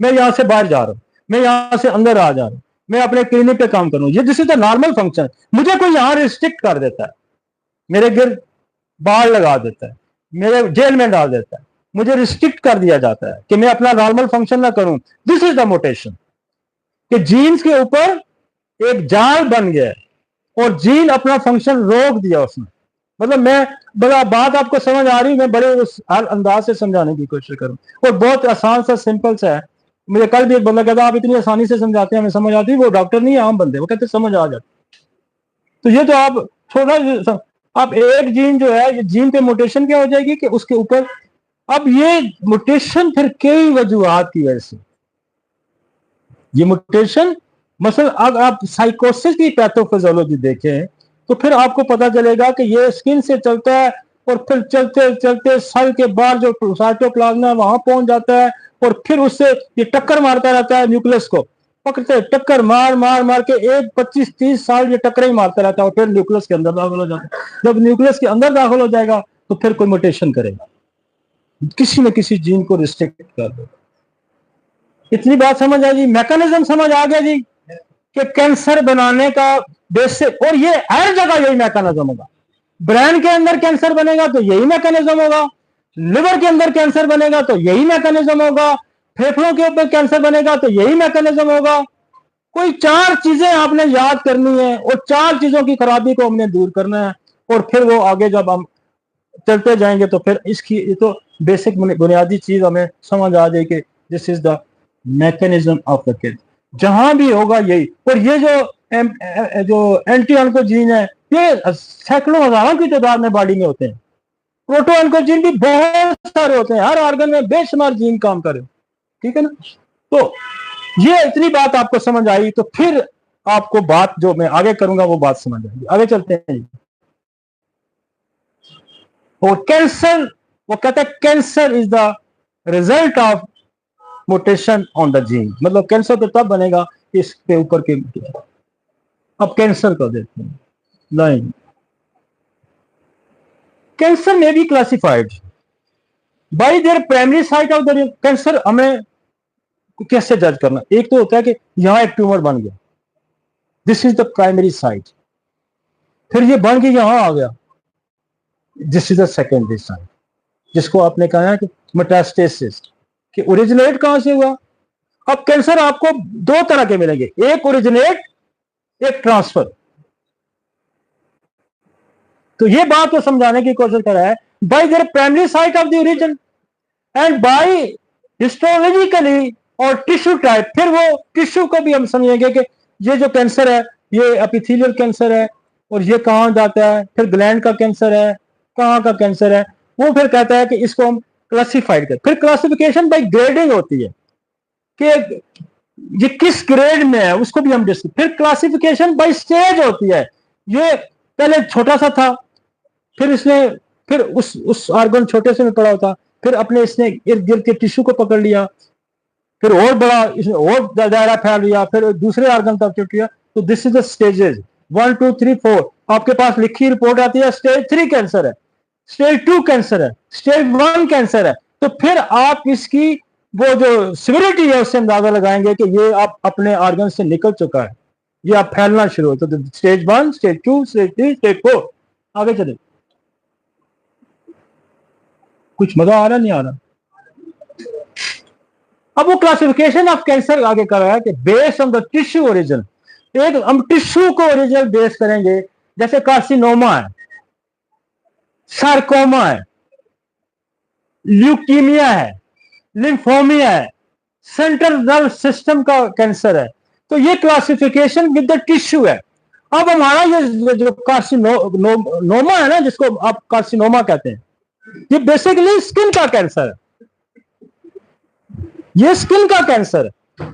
मैं यहां से बाहर जा रहा हूं, मैं यहां से अंदर आ जा रहा हूं, मैं अपने क्लिनिक पे काम करूं, ये this is the normal function, मुझे कोई यहां रिस्ट्रिक्ट कर देता है, मेरे गिर बाहर लगा देता है, मेरे जेल में डाल देता है, मुझे रिस्ट्रिक्ट कर दिया जाता है कि मैं अपना नॉर्मल फंक्शन ना करूं, दिस इज द मोटेशन। कि जीन्स के ऊपर एक जाल बन गया और जीन अपना फंक्शन रोक दिया उसने। मतलब मैं बड़ा बात आपको समझ आ रही, मैं बड़े उस हर अंदाज से समझाने की कोशिश करूं, और बहुत आसान सा सिंपल सा है। मुझे कल भी एक बंदा कहता आप इतनी आसानी से समझाते हैं, हमें समझ आती है, वो डॉक्टर नहीं है, आम बंदे, वो कहते समझ आ जाती। तो ये तो आप थोड़ा आप एक जीन जो है, ये जीन पे मोटेशन क्या हो जाएगी कि उसके ऊपर, अब ये मोटेशन फिर कई वजूहत की वजह से, ये मोटेशन मसल अगर आप साइकोसिस की पैथोफिजियोलॉजी देखें तो फिर आपको पता चलेगा कि ये स्किन से चलता है और फिर चलते चलते सेल के बाहर जो साइटोप्लाज्म है वहां पहुंच जाता है, और फिर उससे ये टक्कर मारता रहता है न्यूक्लियस को, पकड़ते टक्कर मार मार मार के एक 25-30 साल ये टक्कर ही मारता रहता है, और फिर न्यूक्लियस के अंदर दाखिल हो जाता है। जब न्यूक्लियस के अंदर दाखिल हो जाएगा तो फिर कोई मोटेशन करेगा, किसी न किसी जीन को रिस्ट्रिक्ट कर देगा। इतनी बात समझ आ गई, मैकेनिज्म समझ आ गया जी कि कैंसर बनाने का बेसिक, और ये हर जगह यही मैकेनिज्म होगा। ब्रेन के अंदर कैंसर बनेगा तो यही मैकेनिज्म होगा, लिवर के अंदर कैंसर बनेगा तो यही मैकेनिज्म होगा, फेफड़ों के ऊपर कैंसर बनेगा तो यही मैकेनिज्म होगा। कोई 4 चीजें आपने याद करनी है और 4 चीजों की खराबी को हमने दूर करना है, और फिर वो आगे जब हम चलते जाएंगे तो फिर इसकी ये तो बेसिक बुनियादी चीज हमें समझ आ जाएगी, this is the mechanism of the kid, जहां भी होगा यही। और ये जो एंटी ऑन्कोजीन है ये सैकड़ों हजारों की तादाद में बॉडी में होते हैं, प्रोटो ऑन्कोजीन भी बहुत सारे होते हैं, हर ऑर्गन में बेशुमार जीन काम करे, ठीक है ना। तो ये इतनी बात आपको समझ आई तो फिर आपको बात जो मैं आगे करूंगा वो बात समझ आएगी। आगे चलते हैं। और कैंसर, वो कहता है cancer is the result of mutation on the gene, मतलब कैंसर तो तब बनेगा इसके ऊपर के। अब कैंसर को देखते हैं, लाइन कैंसर में be classified bye their primary site of the cancer. हमें कैसे जज करना, एक तो होता है कि यहां एक ट्यूमर बन गया, this is the primary site, फिर ये बन के यहां आ गया, this is the secondary site, जिसको आपने कहा है कि मेटास्टेसिस, कि ओरिजिनेट कहां से हुआ। अब कैंसर आपको 2 तरह के मिलेंगे, एक ओरिजिनेट, एक ट्रांसफर। तो ये बात को समझाने की कोशिश कर रहा है, by their primary site of the origin and by histologically और टिश्यू टाइप। फिर वो टिश्यू को भी हम समझेंगे कि ये जो कैंसर है ये एपिथेलियल कैंसर है, और ये कहां जाता है, फिर ग्लैंड का कैंसर है, कहां का कैंसर है, वो फिर कहता है कि इसको हम क्लासिफाइड कर। फिर क्लासिफिकेशन बाय ग्रेडिंग होती है कि ये किस ग्रेड में है, उसको भी हम डिस्कस। फिर क्लासिफिकेशन बाय स्टेज होती है, ये पहले छोटा सा था, फिर इसने फिर उस ऑर्गन छोटे से में पड़ा होता, फिर अपने इसने इर्द गिर्द के टिश्यू को पकड़ लिया, फिर और बड़ा इसने और दायरा फैल लिया, फिर दूसरे ऑर्गन तक चुट गया। तो दिस इज द स्टेजेस 1 2 3 4। आपके पास लिखी रिपोर्ट आती है स्टेज 3 कैंसर है, स्टेज 2 कैंसर है, स्टेज 1 कैंसर है। तो फिर आप इसकी वो जो सिविरिटी है उससे अंदाजा लगाएंगे कि ये आप अपने ऑर्गन से निकल चुका है, ये आप फैलना शुरू हो। तो स्टेज 1, स्टेज 2, स्टेज 3, स्टेज 4। आगे चले, कुछ मजा आ रहा नहीं आ रहा। अब वो क्लासिफिकेशन ऑफ कैंसर आगे कर रहा है कि based on the tissue origin, एक हम टिश्यू को ओरिजिनल बेस करेंगे, जैसे कार्सिनोमा है, सार्कोमा है, ल्यूकीमिया है, लिम्फोमिया है, सेंट्रल नर्व सिस्टम का कैंसर है। तो ये क्लासिफिकेशन विद द टिश्यू है। अब हमारा ये जो कार्सिनोमा है ना, जिसको आप कार्सिनोमा कहते हैं, ये बेसिकली स्किन का कैंसर है, ये स्किन का कैंसर है।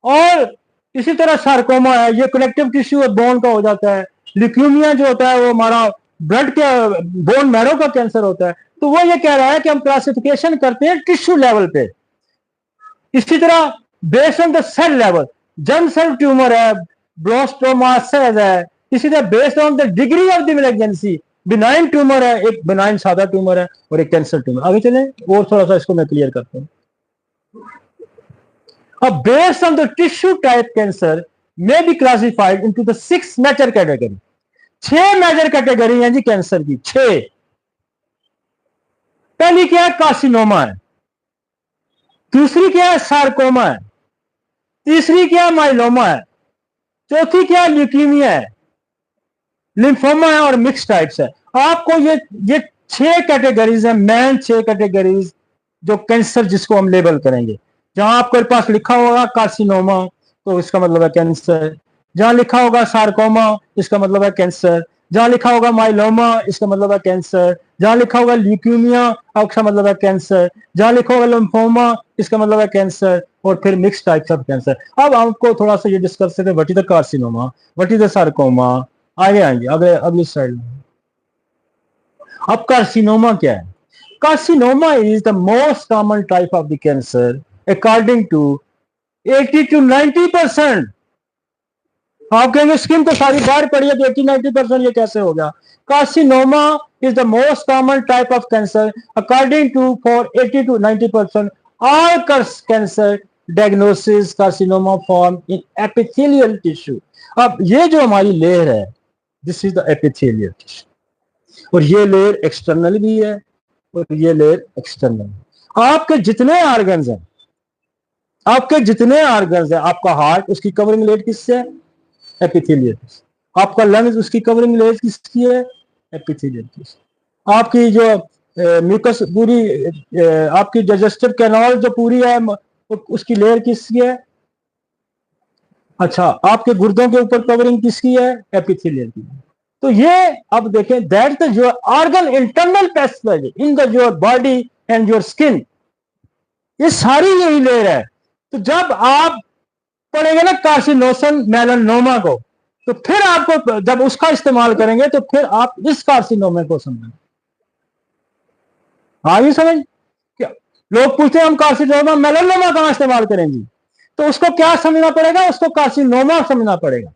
और इसी तरह सार्कोमा है, ये कनेक्टिव टिश्यू और बोन का हो जाता है। ल्यूकीमिया जो होता है वो हमारा ब्लड के बोन मैरो का कैंसर होता है। तो वो ये कह रहा है कि हम क्लासिफिकेशन करते हैं टिश्यू लेवल पे। इसी तरह based on the cell level, germ cell tumour है, ब्लोस्टोमा सेल है, इसी तरह based on the degree of the malignancy, benign tumour है, एक बिनाइन सादा ट्यूमर है और एक कैंसर ट्यूमर। आगे चलें और थोड़ा सा इसको मैं क्लियर करता हूं। अब based on the tissue type cancer may be classified into the 6 major category. 6 major category हैं जी कैंसर की, 6। पहली क्या है? कार्सिनोमा है। दूसरी क्या है? सार्कोमा है। तीसरी क्या है? माइलोमा है। चौथी क्या है? ल्यूकीमिया है, लिम्फोमा है और मिक्स टाइप्स है। आपको ये 6 कैटेगरीज है, मेन 6 कैटेगरीज जो कैंसर जिसको हम लेबल करेंगे। जहां आपके पास लिखा होगा कार्सिनोमा तो इसका मतलब है कैंसर, जहां लिखा होगा सार्कोमा इसका मतलब है कैंसर, जहां लिखा होगा माइलोमा इसका मतलब है कैंसर, जहां लिखा होगा ल्यूकीमिया इसका मतलब है कैंसर, जहां लिखा होगा लिम्फोमा इसका मतलब है कैंसर, और फिर मिक्स टाइप्स ऑफ कैंसर। अब आपको थोड़ा सा ये डिस्कस करते हैं what is the carcinoma, what is the sarcoma. आगे आएंगे अगली स्लाइड में। अब कार्सिनोमा क्या है? Carcinoma is the most common type of the cancer according to 80 to 90%। आप कहेंगे स्किन तो सारी बाहर पड़ी है तो 80-90% ये कैसे हो गया? Carcinoma is the most common type of cancer according to for 80 to 90% all cancer diagnosis carcinoma form in epithelial tissue. अब ये जो हमारी लेयर है this is the epithelial tissue, और ये लेयर एक्सटर्नल भी है और ये लेयर एक्सटर्नल। आपके जितने ऑर्गन्स हैं, आपका हार्ट उसकी कवरिंग लेयर किससे है? एपिथेलियल। आपका लंग्स उसकी कवरिंग लेयर किसकी है? एपिथेलियल की। आपकी जो म्यूकस पूरी आपकी डाइजेस्टिव कैनाल जो पूरी है उसकी लेयर किसकी है? अच्छा, आपके गुर्दों के ऊपर कवरिंग किसकी है? एपिथेलियल की। तो ये अब देखें that the your organ internal passage in the your body and your skin, ये सारी यही लेयर है। तो जब आप पढ़ेंगे ना कार्सिनोसन मेलानोमा को, तो फिर आपको जब उसका इस्तेमाल करेंगे तो फिर आप इस कार्सिनोमा को समझेंगे। आगे समझ? क्या लोग पूछते हैं हम कार्सिनोमा मेलानोमा कहां इस्तेमाल करेंगे, तो उसको क्या समझना पड़ेगा? उसको कार्सिनोमा समझना पड़ेगा।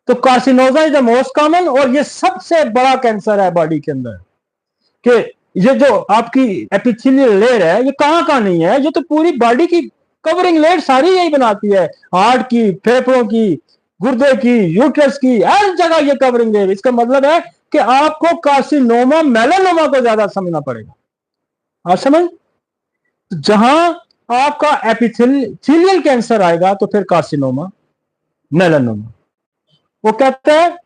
तो carcinoma is the most common, और ये सबसे बड़ा कैंसर है बॉडी के अंदर। कि ये जो आपकी एपिथेलियल लेयर है ये कहां नहीं है, ये तो पूरी बॉडी की कवरिंग लेयर सारी यही बनाती है, हार्ट की, फेफड़ों की, गुर्दे की, यूट्रस की, हर जगह ये कवरिंग लेयर। इसका मतलब है कि आपको कार्सिनोमा मेलानोमा को ज्यादा समझना पड़ेगा। आप समझ? जहां आपका एपिथेलियल कैंसर आएगा तो फिर कार्सिनोमा मेलानोमा। वो कहते हैं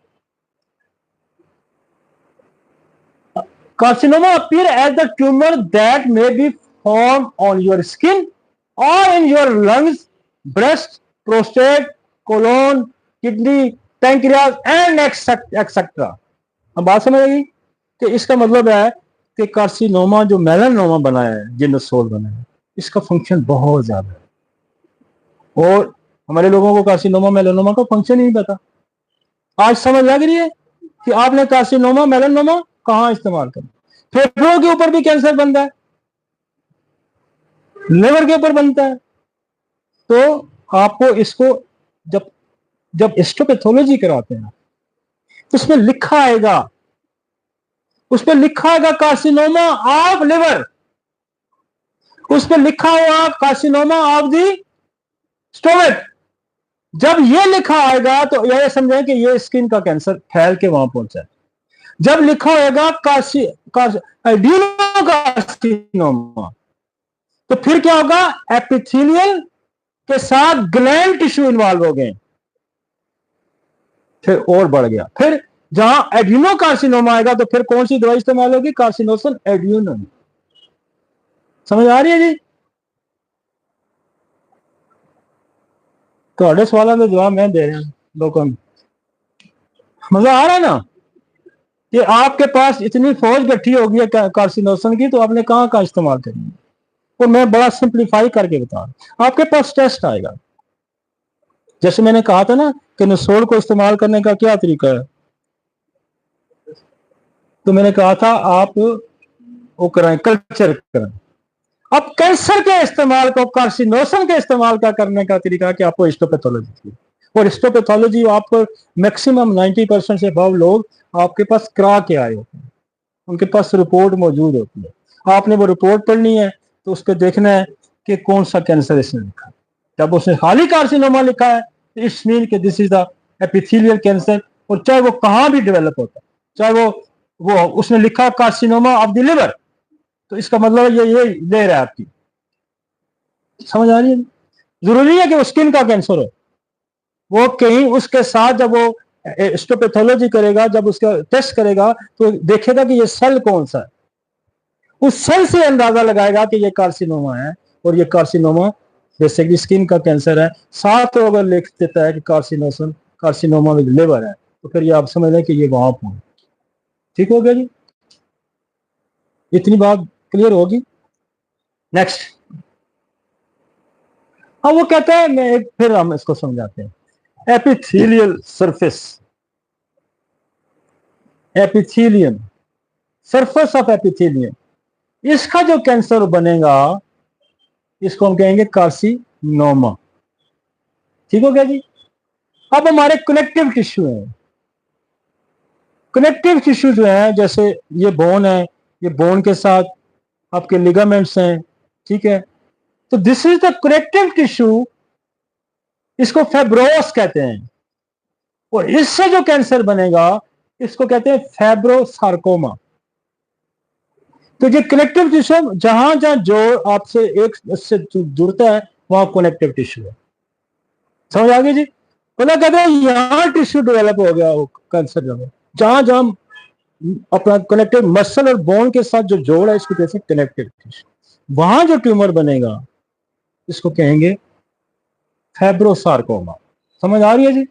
carcinoma appear as the tumor that may be formed on your skin or in your lungs, breast, prostate, colon, kidney, pancreas and etc. अब बात समझ आएगी कि इसका मतलब है कि कार्सिनोमा जो मेलानोमा बना है, जिनोसोल बना है, इसका फंक्शन बहुत ज्यादा है, और हमारे लोगों को कार्सिनोमा मेलानोमा का फंक्शन ही नहीं पता। आज समझ लग रही है कि आपने कार्सिनोमा मेलानोमा कहां इस्तेमाल करना। फेफड़ों के ऊपर भी कैंसर बनता है, लिवर के ऊपर बनता है। तो आपको इसको जब हिस्टोपैथोलॉजी कराते हैं तो उसमें लिखा आएगा, कार्सिनोमा ऑफ लिवर, उस पर लिखा हुआ कार्सिनोमा ऑफ दी स्टोमक। जब ये लिखा आएगा तो यह समझें कि ये स्किन का कैंसर फैल के वहां पहुंचा है। जब लिखा होगा एडिनोकार्सिनोमा तो फिर क्या होगा? एपिथेलियल के साथ ग्लैंड टिश्यू इन्वॉल्व हो गए, फिर और बढ़ गया। फिर जहां एडिनोकार्सिनोमा आएगा तो फिर कौन सी दवाई इस्तेमाल होगी? कार्सिनोसन एड्यूनम। समझ आ रही है जी? तो सवालों का जवाब मैं दे रहा हूं लोगों में। मजा आ रहा है ना? कि आपके पास इतनी फौज इकट्ठी होगी है कार्सिनोसन की, तो आपने कहां इस्तेमाल करनी है। और मैं बड़ा सिंप्लीफाई करके बता रहा हूं। आपके पास टेस्ट आएगा, जैसे मैंने कहा था ना कि नसोल को इस्तेमाल करने का क्या तरीका है, तो मैंने कहा था आप वो कराएं, कल्चर कराएं। अब कैंसर के इस्तेमाल को कार्सिनोसन के इस्तेमाल का करने का तरीका कि आपको हिस्टोपैथोलॉजी की, और हिस्टोपैथोलॉजी आपको मैक्सिमम 90% से अबव लोग आपके पास करा के आए होते हैं, उनके पास रिपोर्ट मौजूद होती है। आपने वो रिपोर्ट पढ़नी है तो उस पर देखना है कि कौन सा कैंसर इसने लिखा है। जब उसने खाली कार्सिनोमा लिखा है तो इट्स मीन कि this is the epithelial cancer, और चाहे वो कहाँ भी डेवलप होता है, चाहे वो उसने लिखा कार्सिनोमा ऑफ द लिवर, तो इसका मतलब ये ले रहा है आपकी, समझ आ रही है। जरूरी है कि वो स्किन का कैंसर हो, वो कहीं उसके साथ जब वो हिस्टोपैथोलॉजी करेगा, जब उसका टेस्ट करेगा तो देखेगा कि ये सेल कौन सा है, उस सेल से अंदाजा लगाएगा कि ये कार्सिनोमा है, और ये कार्सिनोमा जैसे कि स्किन का कैंसर है। साथ तो अगर लिख देता है कि कार्सिनोमा विद लिवर है, तो फिर ये आप समझ लें कि ये वहां पर। ठीक हो गया जी, इतनी बात क्लियर होगी। नेक्स्ट, अब वो कहता है, मैं एक फिर हम इसको समझाते हैं। Epithelial surface, epithelium, surface of epithelium, इसका जो कैंसर बनेगा इसको हम कहेंगे कार्सिनोमा। ठीक हो गया जी। अब हमारे कनेक्टिव टिश्यू है, कनेक्टिव टिश्यू जो है, जैसे ये बोन है, ये बोन के साथ आपके लिगामेंट्स हैं, ठीक है, तो this is the connective tissue, इसको फेब्रोस कहते हैं, और इससे जो कैंसर बनेगा इसको कहते हैं फेब्रोसार्कोमा। तो ये कनेक्टिव टिश्यू जहां जहां जोड़ आपसे एक से जुड़ता है वहां कनेक्टिव टिश्यू है, समझ आ गई जी। पता कहते हैं यहां टिश्यू डेवलप हो गया हो कैंसर, जहां जहां अपना कनेक्टिव मसल और बोन के साथ जो जोड़ है इसको कहते हैं कनेक्टिव टिश्यू, वहां जो ट्यूमर बनेगा इसको कहेंगे फेब्रोसार्कोमा। समझ आ रही है जी।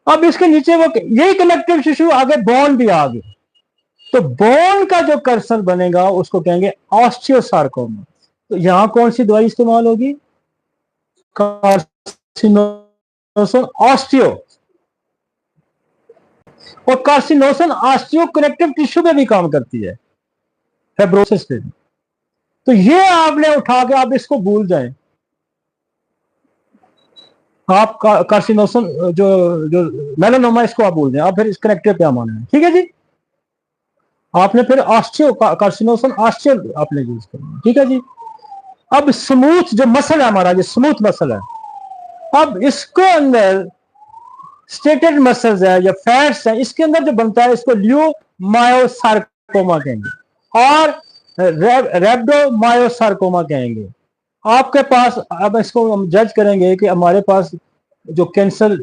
अब इसके नीचे वो यही कनेक्टिव टिश्यू आगे बोन भी आ गई, तो बोन का जो कर्सर बनेगा उसको कहेंगे ऑस्टियोसार्कोमा। तो यहां कौन सी दवाई इस्तेमाल होगी? कार्सिनोसन ऑस्टियो, और कार्सिनोसन ऑस्टियो कनेक्टिव टिश्यू पे भी काम करती है, फेब्रोसिस पे भी। तो ये आपने उठा के आप इसको भूल जाएं, आप कार्सिनोसन जो जो मेलानोमा इसको आप भूल जाएं, आप फिर इस कनेक्टिव पे आना है, ठीक है जी। आपने फिर ऑस्टियो कार्सिनोसन ऑस्टियो आपने यूज करना, ठीक है जी। अब स्मूथ जो मसल है हमारा, ये स्मूथ मसल है, अब इसके अंदर स्टेटेड मसल्स है या फैट्स है, इसके अंदर जो बनता है इसको ल्यूमायोसार्कोमा कहेंगे, और रेब्डोमायोसार्कोमा कहेंगे। आपके पास, अब इसको हम जज करेंगे कि हमारे पास जो कैंसर,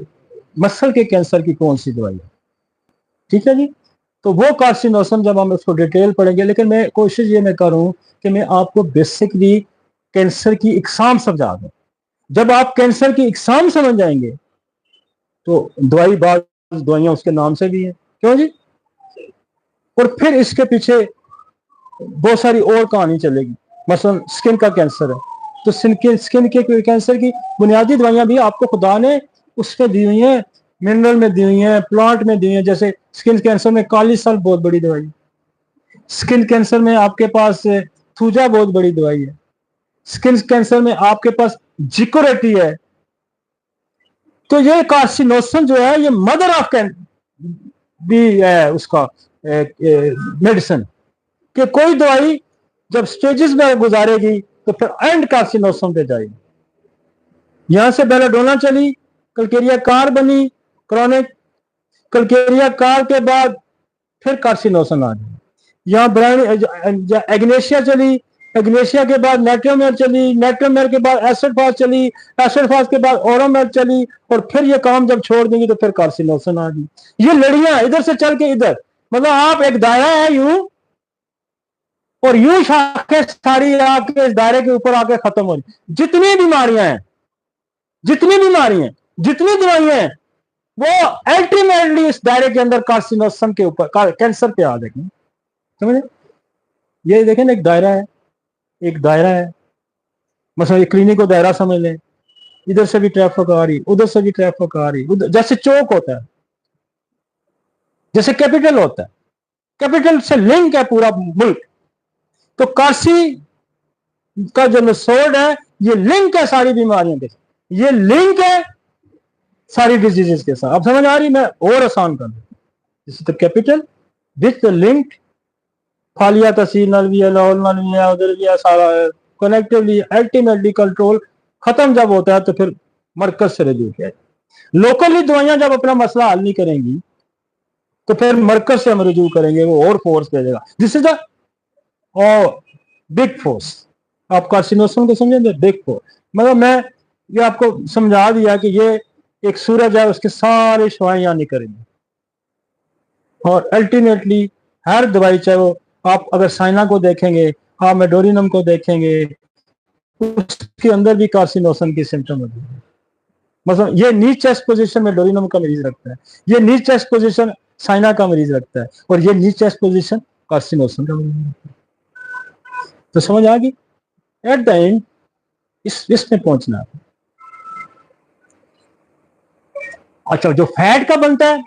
मसल के कैंसर की कौन सी दवाई है, ठीक है जी। तो वो कार्सिनोसन जब हम इसको डिटेल पढ़ेंगे, लेकिन मैं कोशिश ये मैं करूं कि मैं आपको बेसिकली कैंसर की इकसाम समझा दूं। जब आप कैंसर की इकसाम समझ जाएंगे तो दवाई, बाद दवाइयां उसके नाम से भी है, क्यों जी। और फिर इसके पीछे बहुत सारी और कहानी चलेगी। मसलन स्किन का कैंसर है, तो स्किन के कैंसर की बुनियादी दवाइयां भी आपको खुदा ने उसमें दी हुई हैं, मिनरल में दी हुई हैं, प्लांट में दी हुई हैं। जैसे स्किन कैंसर में काली साल बहुत बड़ी दवाई है, स्किन कैंसर में आपके पास थूजा बहुत बड़ी दवाई है, स्किन कैंसर में आपके पास जिकोरेटी है। तो ये कार्सिनोसन जो है ये मदर ऑफ भी है उसका मेडिसिन, कि कोई दवाई जब स्टेजेस में गुजारेगी तो फिर एंड कार्सिनोसन पे जाएगी। यहां से बेलाडोना चली, कल्केरिया कार बनी क्रॉनिक, कल्केरिया कार के बाद फिर कार्सिनोसन आ गई। यहाँ ब्रांड एग्नेशिया चली, एग्नेशिया के बाद नेट्रोमेर चली, नेट्रोमेर के बाद एसिड फास चली, एसिड फास के बाद ओरोमेर चली, और फिर ये काम जब छोड़ देंगी तो फिर कार्सिनोसन आ गई। ये लड़ियां इधर से चल के इधर, मतलब आप एक दायरा है यूं, और यूं शाखें सारी आके इस दायरे के ऊपर आके खत्म हो रही। जितनी बीमारियां हैं, जितनी बीमारियां, जितनी दवाइयां हैं, वो अल्टीमेटली इस दायरे के अंदर कार्सिनोसन के ऊपर, कैंसर पे आ जाएगी, समझे। ये देखें ना, एक दायरा है, एक दायरा है, मतलब ये क्लिनिक को दायरा समझ लें, इधर से भी ट्रैफिक आ रही, उधर से भी ट्रैफिक आ रही, उधर जैसे चौक होता है, जैसे कैपिटल होता है, कैपिटल से लिंक है पूरा मुल्क। तो का जो नसोड है, ये लिंक है सारी बीमारियों के साथ, ये लिंक है सारी डिजीजेस के साथ। अब समझ आ रही? मैं और आसान कर दूं, this is the capital with the link, Phalia tehsil नल भी है, लाहौल नल भी है, उधर भी है, सारा कनेक्टिवली अल्टीमेटली कंट्रोल खत्म जब होता है तो फिर मरकज से रजू किया। लोकली दवाइयां जब अपना मसला हल नहीं करेंगी तो फिर मरकज से हम रजू करेंगे, वो और फोर्स भेजेगा। This is the big force. आप कार्सिनोसम को समझेंगे, बिग फोर्स। मतलब मैं ये आपको समझा दिया कि ये एक सूरज है, उसके सारे शुआएं यहाँ नहीं करेंगे, और अल्टीमेटली हर दवाई, चाहे वो आप अगर साइना को देखेंगे, आप मेडोरिनम को देखेंगे, उसके अंदर भी कार्सिनोसम की सिम्टम होती है। मतलब ये नीच चेस्ट पोजीशन में डोरिनम का मरीज रखता है, ये नीच चेस्ट पोजीशन साइना का मरीज रखता है, और ये नीच चेस्ट पोजीशन कार्सिनोसम का मरीज रखता है। तो समझ आ गई? एट द एंड इसमें पहुंचना है। अच्छा, जो फैट का बनता है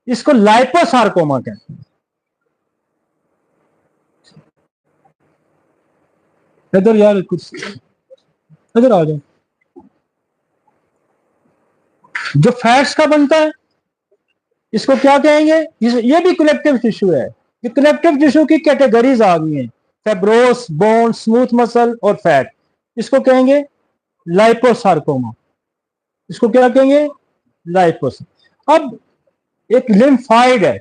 इसको लाइपोसार्कोमा कहते हैं। इधर यार कुछ इधर आ जाओ। जो फैट्स का बनता है इसको क्या कहेंगे? ये भी कलेक्टिव टिश्यू है। ये कलेक्टिव टिश्यू की कैटेगरीज आ गई हैं, फेब्रोस, बोन, स्मूथ मसल और फैट। इसको कहेंगे लाइपोसार्कोमा। इसको क्या कहेंगे? लाइपोस। अब एक लिम्फाइड है,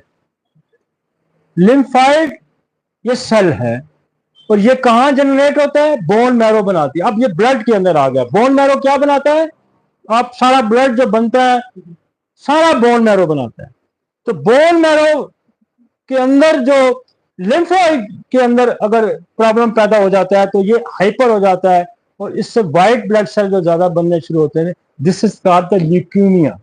लिम्फाइड ये सेल है, और ये कहां जनरेट होता है? बोन मैरो बनाती है। अब ये ब्लड के अंदर आ गया। बोन मैरो क्या बनाता है? आप सारा ब्लड जो बनता है सारा बोन मैरो बनाता है। तो बोन मैरो के अंदर जो लिम्फोइड के अंदर अगर प्रॉब्लम पैदा हो जाता है तो ये हाइपर हो जाता है, और इससे व्हाइट ब्लड सेल जो ज्यादा बनने शुरू होते हैं, this is called the leukaemia.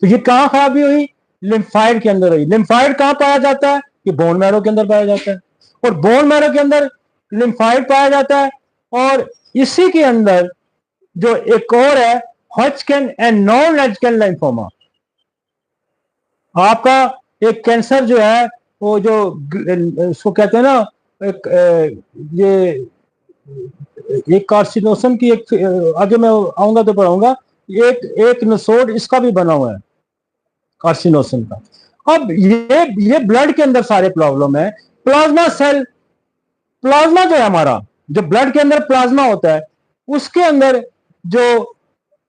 तो ये कहां खराबी हुई? लिम्फाइड के अंदर हुई। लिम्फाइड कहां पाया जाता है? ये बोन मैरो के अंदर पाया जाता है, और बोन मैरो के अंदर लिम्फाइड पाया जाता है। और इसी के अंदर जो एक और है, Hodgkin and non Hodgkin lymphoma. आपका एक कैंसर जो है, वो जो उसको कहते हैं ना, एक ये एक कार्सिनोसम की एक, आगे मैं आऊंगा तो पढ़ाऊंगा, एक एक नसोड इसका भी बना हुआ है कार्सिनोसम का। अब ये ब्लड के अंदर सारे प्रॉब्लम है। प्लाज्मा सेल, प्लाज्मा जो है हमारा, जो ब्लड के अंदर प्लाज्मा होता है, उसके अंदर जो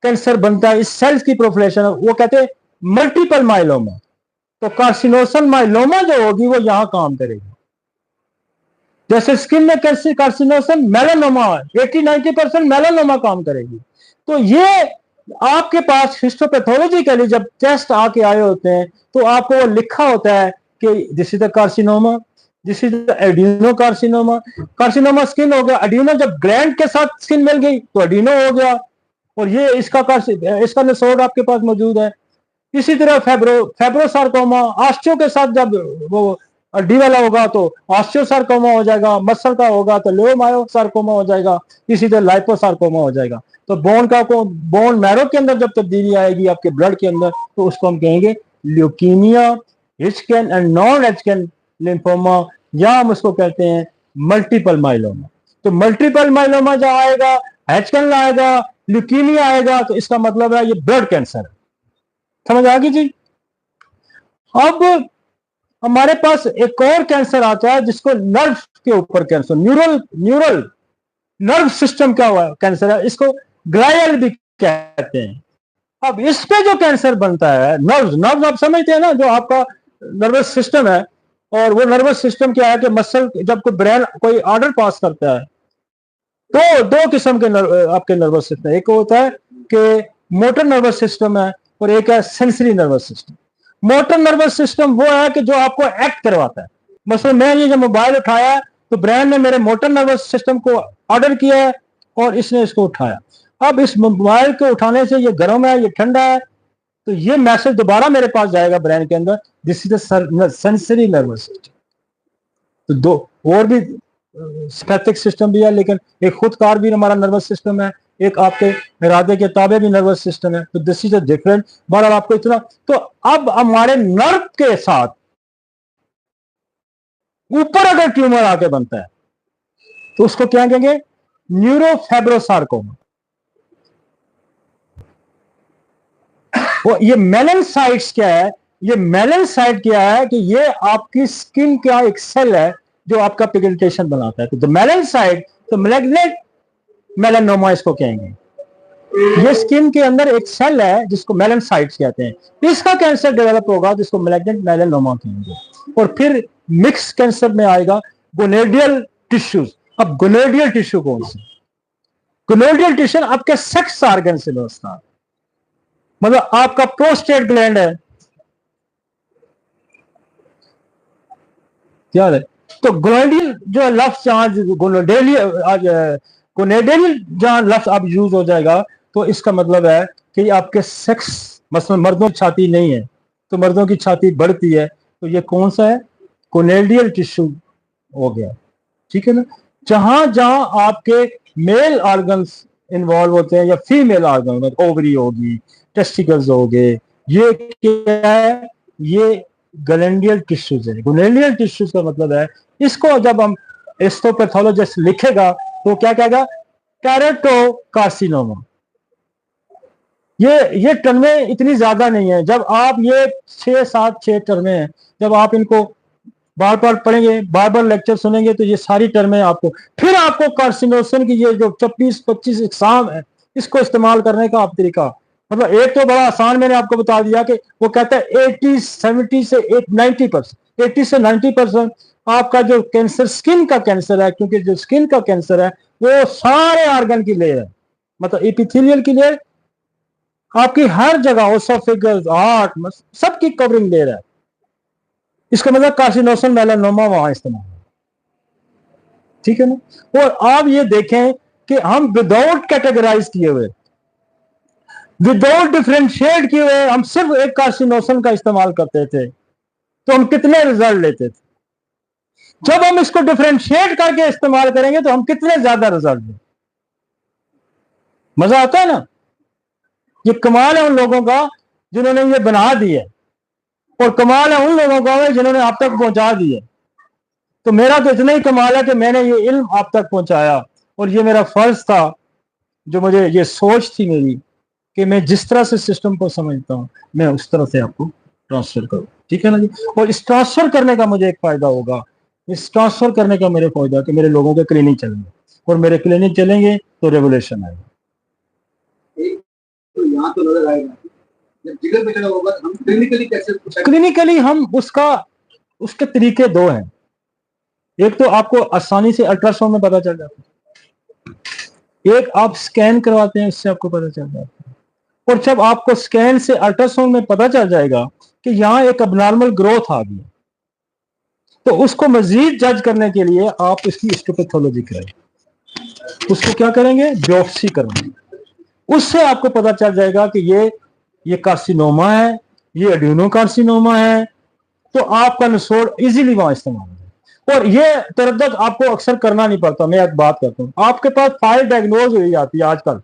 कैंसर बनता है, इस सेल्स की प्रोफिलेशन, वो कहते हैं मल्टीपल माइलोमा। तो कार्सिनोसम माइलोमा जो होगी वो यहां काम करेगी। जैसे स्किन में कैसे कार्सिनोसम मेलानोमा, 80-90% मेलानोमा काम करेगी। तो ये आपके पास हिस्टोपैथोलॉजिकली जब टेस्ट आके आए होते हैं तो आपको वो लिखा होता है कि this is the carcinoma, this is the adeno carcinoma. Carcinoma skin हो गया, एडिनो जब ग्लैंड के साथ स्किन मिल गई तो एडिनो हो गया, और ये इसका नसोड आपके पास मौजूद है। इसी तरह फेब्रोसार्कोमा ऑस्टियो के साथ जब वो हड्डी वाला होगा तो ऑस्टियोसार्कोमा हो जाएगा, मसल का होगा तो लियोमायोसार्कोमा हो जाएगा, इसी तरह लाइपोसार्कोमा हो जाएगा। तो बोन मैरो के अंदर जब तब्दीली आएगी आपके ब्लड के अंदर तो उसको हम कहेंगे ल्यूकीमिया, हिचकन एंड नॉन हिचकन लिम्फोमा, या हम उसको कहते हैं मल्टीपल माइलोमा। तो मल्टीपल माइलोमा जब आएगा, हिचकन आएगा, ल्यूकीमिया आएगा, तो इसका मतलब है ये ब्लड कैंसर है। समझ आ गई जी? अब हमारे पास एक और कैंसर आता है जिसको नर्व के ऊपर कैंसर, न्यूरल नर्व सिस्टम का हुआ कैंसर है, इसको ग्लाइल भी कहते हैं। अब इस पे जो कैंसर बनता है, नर्व आप समझते हैं ना, जो आपका नर्वस सिस्टम है, और वो नर्वस सिस्टम क्या है कि मसल, जब कोई ब्रेन कोई ऑर्डर पास करता है तो दो किस्म के आपके नर्वस सिस्टम, एक होता है कि मोटर नर्वस सिस्टम है, और एक है sensory nervous system. Motor nervous system वो है कि जो आपको एक्ट करवाता है। मतलब मैं ये जब मोबाइल उठाया तो ब्रेन ने मेरे मोटर नर्वस सिस्टम को ऑर्डर किया है और इसने इसको उठाया। अब इस मोबाइल को उठाने से ये गर्म है, ये ठंडा है, तो ये मैसेज दोबारा मेरे पास जाएगा ब्रेन के अंदर, this is the sensory nervous system. तो दो और भी सिंपैथिक सिस्टम भी है, लेकिन एक खुदकार भी हमारा नर्वस सिस्टम है, एक आपके इरादे के ताबे भी नर्वस सिस्टम है। तो दिस इज अ डिफरेंट। बहरहाल आपको इतना, तो अब हमारे नर्व के साथ ऊपर अगर ट्यूमर आके बनता है तो उसको क्या कहेंगे? न्यूरोफाइब्रोसार्कोमा। वो ये मेलेनसाइट्स क्या है? ये मेलेनसाइट क्या है कि ये आपकी स्किन का एक सेल है जो आपका पिगमेंटेशन बनाता है। तो मेलेनसाइट, तो मैलिग्नेंट मेलानोमा इसको कहेंगे। ये स्किन के अंदर एक सेल है जिसको मेलेनसाइट्स कहते हैं। इसका कैंसर डेवलप होगा जिसको मैलिग्नेंट मेलानोमा कहेंगे। और फिर मिक्स कैंसर में आएगा गोनेडियल टिश्यूज। अब गोनेडियल टिश्यू कौन सी? गोनेडियल टिश्यू आपके सेक्स ऑर्गन से दोस्ता, मतलब आपका प्रोस्टेट ग्लैंड है, याद है? तो गोनेडियल जो लफ्ज गोनेडियल जहां लफ्ज आप यूज हो जाएगा तो इसका मतलब है कि आपके सेक्स, मसलन मर्दों की छाती नहीं है तो मर्दों की छाती बढ़ती है, तो ये कौन सा है? गोनेडियल टिश्यू हो गया। ठीक है ना? जहां जहां आपके मेल ऑर्गन्स इन्वॉल्व होते हैं या फीमेल ऑर्गन, ओवरी होगी, टेस्टिकल्स हो गए, ये क्या है? ये गैलेंडियल टिश्यूज है। गैलेंडियल टिश्यूज का मतलब है, इसको जब हम हिस्टोपैथोलॉजिस्ट लिखेगा तो क्या कहेगा? कैरेटोकार्सिनोमा। ये टर्में इतनी ज्यादा नहीं है। जब आप ये 6 टर्में हैं, जब आप इनको बार बार पढ़ेंगे, बार बार लेक्चर सुनेंगे तो ये सारी टर्में आपको, फिर आपको कार्सिनोसन की ये जो 24-25 एग्जाम है इसको इस्तेमाल करने का आप तरीका, मतलब एक तो बड़ा आसान मैंने आपको बता दिया कि वो कहता है 80-70 से 90%, 80 से 90% आपका जो कैंसर स्किन का कैंसर है, क्योंकि जो स्किन का कैंसर है वो सारे ऑर्गन की लेयर है, मतलब एपिथेलियल की लेयर आपकी हर जगह, ओसोफेगस, हार्ट, सबकी कवरिंग लेयर है। इसका मतलब कार्सिनोसन मेलानोमा वहां इस्तेमाल है। ठीक है ना? और आप ये देखें कि हम विदाउट कैटेगराइज किए हुए, विदाउट डिफ्रेंशिएट किए हुए, हम सिर्फ एक कार्सिनोसन का इस्तेमाल करते थे तो हम कितने रिजल्ट लेते थे। जब हम इसको डिफ्रेंशिएट करके इस्तेमाल करेंगे तो हम कितने ज्यादा रिजल्ट लें। मजा आता है ना? ये कमाल है उन लोगों का जिन्होंने ये बना दी है, और कमाल है उन लोगों का जिन्होंने आप तक पहुंचा दी है। तो मेरा तो इतना ही कमाल है कि मैंने ये इल्म आप तक पहुंचाया, और ये मेरा फर्ज था, जो मुझे ये सोच थी मेरी कि मैं जिस तरह से सिस्टम को समझता हूं मैं उस तरह से आपको ट्रांसफर करूं। ठीक है ना जी? और इस ट्रांसफर करने का मुझे एक फायदा होगा, इस ट्रांसफर करने का मेरे फायदा कि मेरे लोगों के क्लिनिक चलेंगे, और मेरे क्लिनिक चलेंगे तो रेवोल्यूशन आएगा। तो यहाँ तो नजर आएगा, जब जिगर पे चढ़ा होगा हम क्लिनिकली कैसे, क्लिनिकली हम उसके तरीके दो हैं। एक तो आपको आसानी से अल्ट्रासाउंड में पता चल जाता है, एक आप स्कैन करवाते हैं उससे आपको पता चल जाता है। और जब आपको स्कैन से अल्ट्रासाउंड में पता चल जाएगा कि यहाँ एक अबनॉर्मल ग्रोथ आ गई, तो उसको मजीद जज करने के लिए आप इसकी हिस्टोपैथोलॉजी करें। उसको क्या करेंगे? बायोप्सी करेंगे। उससे आपको पता चल जाएगा कि ये कार्सिनोमा है, ये एड्यूनोकार्सिनोमा है, तो आपका निचोड़ इजीली वहां इस्तेमाल है। और ये तरद्दुद आपको अक्सर करना नहीं पड़ता। मैं एक बात करता हूँ, आपके पास फाइल डायग्नोज हुई जाती है आजकल।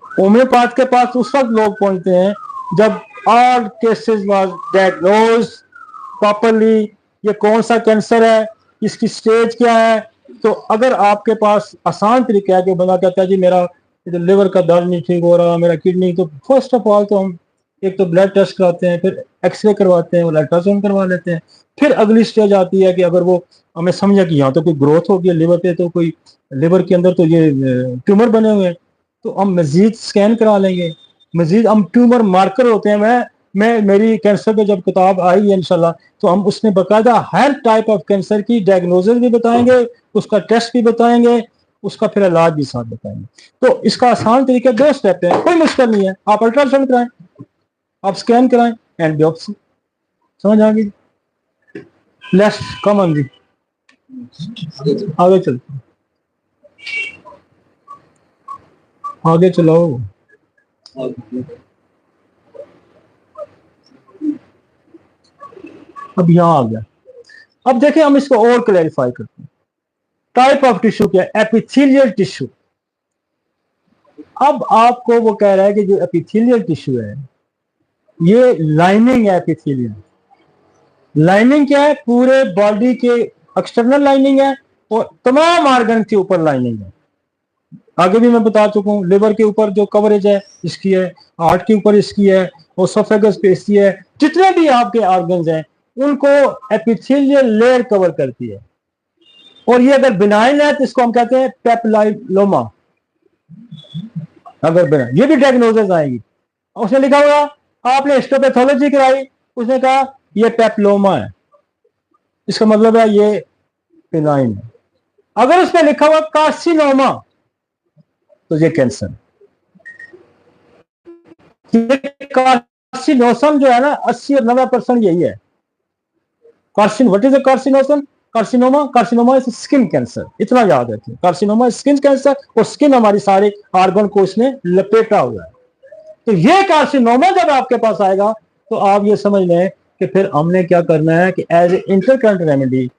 होम्योपैथ के पास उस वक्त लोग पहुंचते हैं जब all cases was diagnose properly, ये कौन सा कैंसर है, इसकी स्टेज क्या है। तो अगर आपके पास आसान तरीका है कि बंदा कहता है जी मेरा लिवर का दर्द नहीं ठीक हो रहा, मेरा किडनी, तो फर्स्ट ऑफ ऑल तो हम एक तो ब्लड टेस्ट कराते हैं, फिर एक्सरे करवाते हैं और अल्ट्रासाउंड करवा लेते हैं। फिर अगली स्टेज आती है कि अगर वो हमें समझा कि यहाँ तो कोई ग्रोथ हो गई लिवर पे, तो कोई लिवर के अंदर तो ये ट्यूमर बने हुए हैं, तो हम मजीद स्कैन करा लेंगे, मजीद हम ट्यूमर मार्कर होते हैं। मैं मेरी कैंसर पे जब किताब आई है इंशाल्लाह, तो हम उसमें बाकायदा हर टाइप ऑफ कैंसर की डायग्नोसिस भी बताएंगे, उसका टेस्ट भी बताएंगे, उसका फिर इलाज भी साथ बताएंगे। तो इसका आसान तरीका 2 स्टेप है, कोई मुश्किल नहीं है। आप अल्ट्रासाउंड कराएं, आप स्कैन कराएं एंड बायोप्सी। समझ आ गई? लेट्स कम ऑन जी, आगे चलते, आगे चलाओ। अब यहां आ गया। अब देखें हम इसको और क्लैरिफाई करते हैं। टाइप ऑफ टिश्यू क्या है? Epithelial tissue. अब आपको वो कह रहा है कि जो एपिथेलियल टिश्यू है ये लाइनिंग है। एपिथेलियल लाइनिंग क्या है? पूरे बॉडी के एक्सटर्नल लाइनिंग है और तमाम ऑर्गन के ऊपर लाइनिंग है। आगे भी मैं बता चुका हूँ, लिवर के ऊपर जो कवरेज है इसकी है, हार्ट के ऊपर इसकी है, ओसोफेगस पे इसकी है। जितने भी आपके ऑर्गन्स हैं उनको एपिथेलियल लेयर कवर करती है। और ये अगर बिनाइन है तो इसको हम कहते हैं पेप्लाइलोमा। अगर बिनाइन, ये भी डायग्नोसिस आएगी। उसने लिखा होगा, आपने हिस्टोपैथोलॉजी कराई, उसने कहा ये पेप्लोमा है, इसका मतलब है ये बिनाइन है। अगर उसमें लिखा हुआ कार्सिनोमा तो ये कैंसर। कार्सिनोसम जो है ना 80 और 90% यही है। कार्सिन, what is the carcinoma? Carcinoma, carcinoma is skin cancer, इतना याद रखिए। कार्सिनोमा स्किन कैंसर, और स्किन हमारी सारे ऑर्गन को इसने लपेटा हुआ है। तो ये कार्सिनोमा जब आपके पास आएगा तो आप ये समझ लें कि फिर हमने क्या करना है कि as a intercurrent remedy,